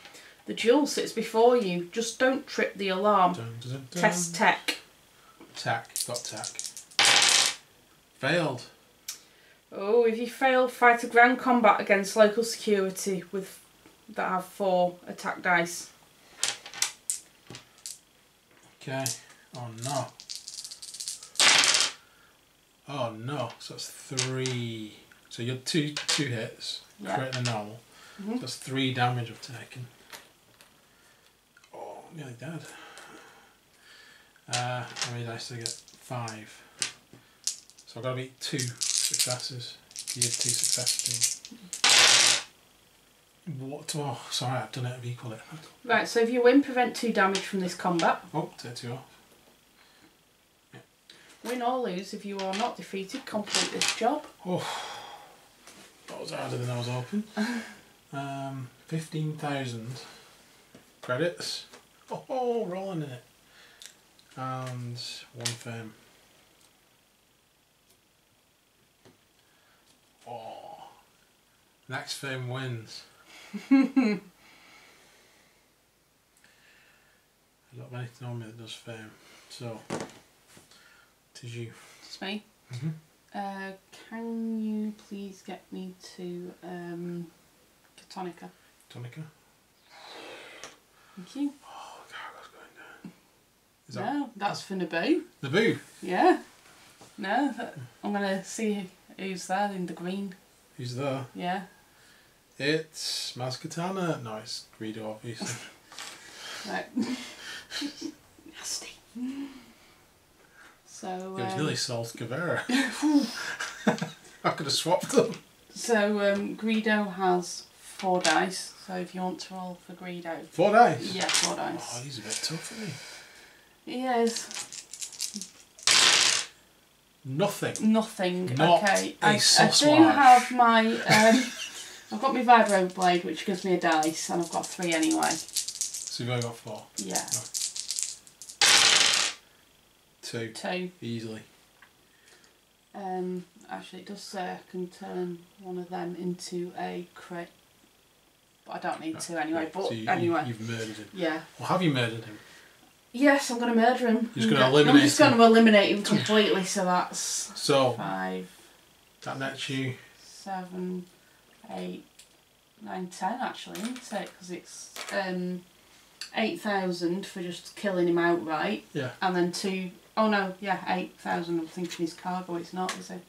The jewel sits before you. Just don't trip the alarm. Dun, dun, dun, dun. Test tech. Tack. Got tack. Failed. Oh, if you fail, fight a ground combat against local security that have 4 attack dice. Okay. Oh no. Oh no. So that's 3. So you're two hits. Yeah. Crit and normal. So that's 3 damage I've taken. Oh, nearly dead. How many dice did I get? 5. So I've got to beat 2 successes. You did 2 successes. What? Oh, sorry, I've done it. I've equalled it. Right, so if you win, prevent 2 damage from this combat. Oh, take 2 off. Win or lose, if you are not defeated, complete this job. Oh, that was harder than I was hoping. 15,000 credits. Oh, rolling in it. And 1 fame. Oh, next fame wins. I don't have anything on me that does fame, so it is you. It's me. Can you please get me to Tonica? Tonica. Thank you. Oh, cargo's going down. Is No, that's for Naboo. Naboo? Yeah. No, I'm going to see who's there in the green. Who's there? Yeah. It's Maz Katana. No, it's Greedo, obviously. Right. Nasty. So. It was nearly Salt Guevara. I could have swapped them. So Greedo has 4 dice. So if you want to roll for Greedo. 4 dice? Yeah, 4 dice. Oh, he's a bit tough, isn't he? He is. Nothing. Nothing. Not okay. a I do sausage. have my. I've got my vibro blade, which gives me a dice, and I've got 3 anyway. So you've only got 4. Yeah. Right. 2. 2. Easily. Actually, it does say I can turn one of them into a crit, but I don't need to anyway. Right. But So anyway. You've murdered him. Yeah. Or have you murdered him? Yes, I'm going to murder him. You're just going to eliminate I'm just going to eliminate him completely. So that's So 5. that nets you 7, 8, 9, 10 actually, isn't it? Because it's 8,000 for just killing him outright. Yeah. And then 2. Oh no, yeah, 8,000. I'm thinking his cargo. It's not, is it?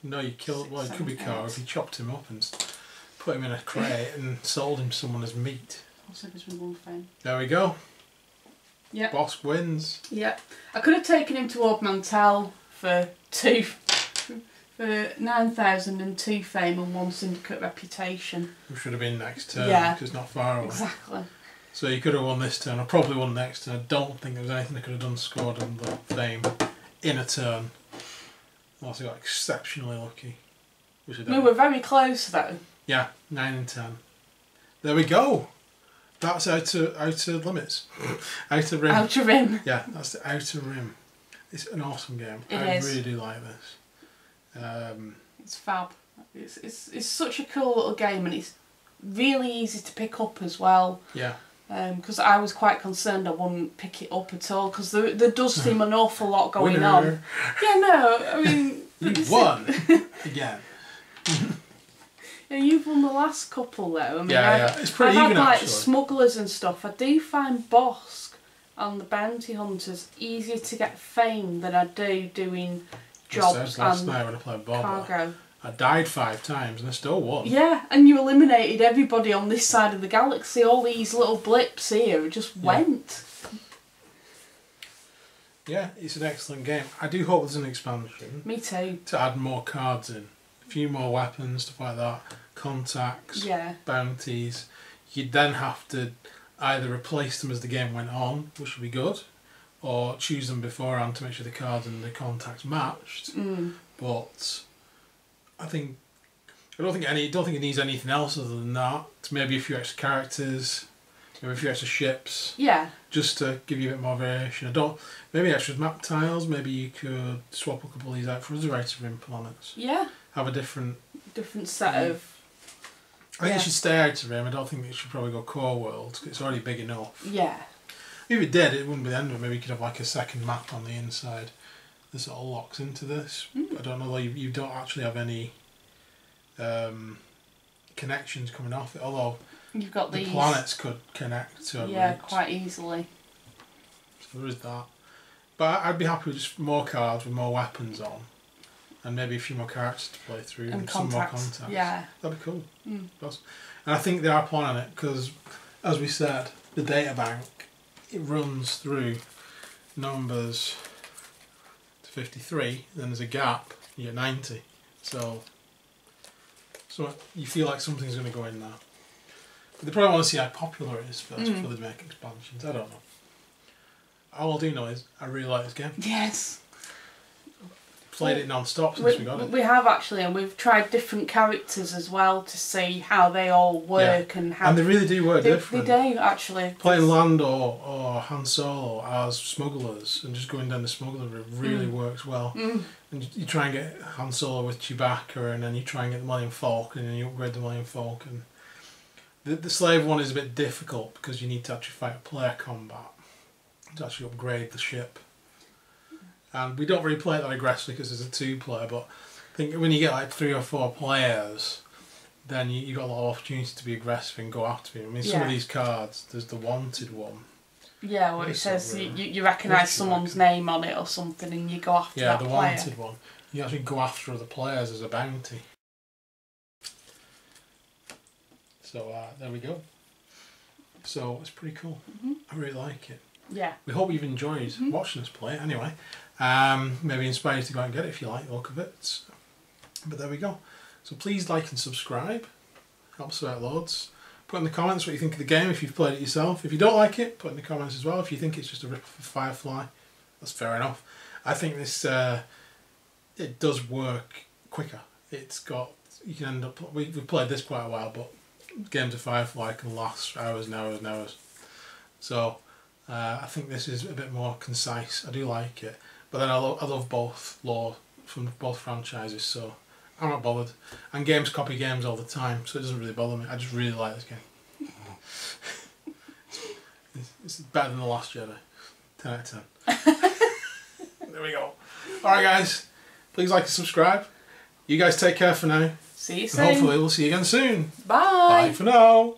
No, you killed. Well, it could be 7, car if you chopped him up and put him in a crate and sold him to someone as meat. Also gives me 1 thing. There we go. Yeah. Boss wins. Yeah. I could have taken him to Ord Mantell for 2. For 9,000 and 2 fame and 1 syndicate reputation. We should have been next turn. Yeah. Because it's not far away. Exactly. So you could have won this turn. I probably won next turn. I don't think there was anything I could have done scored on the fame in a turn. I also got exceptionally lucky. Which I We don't. were very close though. Yeah, 9 and 10. There we go. That's outer limits. Outer rim. Outer rim. Yeah, that's the outer rim. It's an awesome game. It I is. really do like this. It's fab. It's such a cool little game, and it's really easy to pick up as well. Yeah. Because I was quite concerned I wouldn't pick it up at all, because there does seem an awful lot going Winner. on. Yeah, no, I mean... You won again. Yeah, you've won the last couple though. I mean, Yeah, it's pretty I've even had like actually. smugglers and stuff. I do find Bosk and the bounty hunters easier to get fame than I do doing jobs Last and night when I played Bob, cargo. I died 5 times and I still won. Yeah, and you eliminated everybody on this side of the galaxy. All these little blips here just went. Yeah, it's an excellent game. I do hope there's an expansion Me too. to add more cards in. A few more weapons, stuff like that. Contacts, Yeah. bounties. You'd then have to either replace them as the game went on, which would be good, or choose them beforehand to make sure the cards and the contacts matched. But I don't think it needs anything else other than that. Maybe a few extra characters, maybe a few extra ships. Yeah. Just to give you a bit more variation. Maybe extra map tiles. Maybe you could swap a couple of these out for other Outer Rim planets. Yeah. Have a different set of. I think it should stay Outer Rim. I don't think it should probably go Core World. It's already big enough. Yeah. If it did, it wouldn't be the end of it. Maybe you could have like a second map on the inside that sort of locks into this. I don't know. You don't actually have any connections coming off it. Although You've got the these. planets could connect to a route. Quite easily. So there is that. But I'd be happy with just more cards with more weapons on. And maybe a few more characters to play through. And some more contacts. contacts. Yeah. That'd be cool. And I think they are planning it because, as we said, the data bank, it runs through numbers to 53, then there's a gap, you get 90. So you feel like something's going to go in there. But they probably want to see how popular it is first before they make expansions. I don't know. All I do know is I really like this game. Yes. Played it non-stop since we got it. We have actually, and we've tried different characters as well to see how they all work and how. And they really do work they different. They do actually. Playing Lando or Han Solo as smugglers and just going down the smuggler route really works well. And you try and get Han Solo with Chewbacca, and then you try and get the Millennium Falcon, and then you upgrade the Millennium Falcon. The slave one is a bit difficult because you need to actually fight player combat to actually upgrade the ship. And we don't really play it that aggressively because it's a 2-player, but I think when you get like 3 or 4 players, then you got a lot of opportunity to be aggressive and go after them. I mean, some of these cards, there's the wanted one. Yeah, where it says you recognise someone's name on it or something and you go after that player. Yeah, the wanted one. You actually go after other players as a bounty. So there we go. So it's pretty cool. I really like it. Yeah. We hope you've enjoyed watching us play it anyway. Maybe inspire you to go out and get it if you like the look of it. But there we go. So please like and subscribe. Helps us out loads. Put in the comments what you think of the game if you've played it yourself. If you don't like it, put in the comments as well. If you think it's just a rip-off of Firefly, that's fair enough. I think this it does work quicker. It's got, you can end up, we've played this quite a while, but games of Firefly can last hours and hours and hours. So I think this is a bit more concise. I do like it, but then I love both lore from both franchises, so I'm not bothered. And games copy games all the time, so it doesn't really bother me. I just really like this game. It's better than The Last Jedi. 10 out of 10. There we go. Alright guys, please like and subscribe. You guys take care for now. See you soon. And hopefully we'll see you again soon. Bye. Bye for now.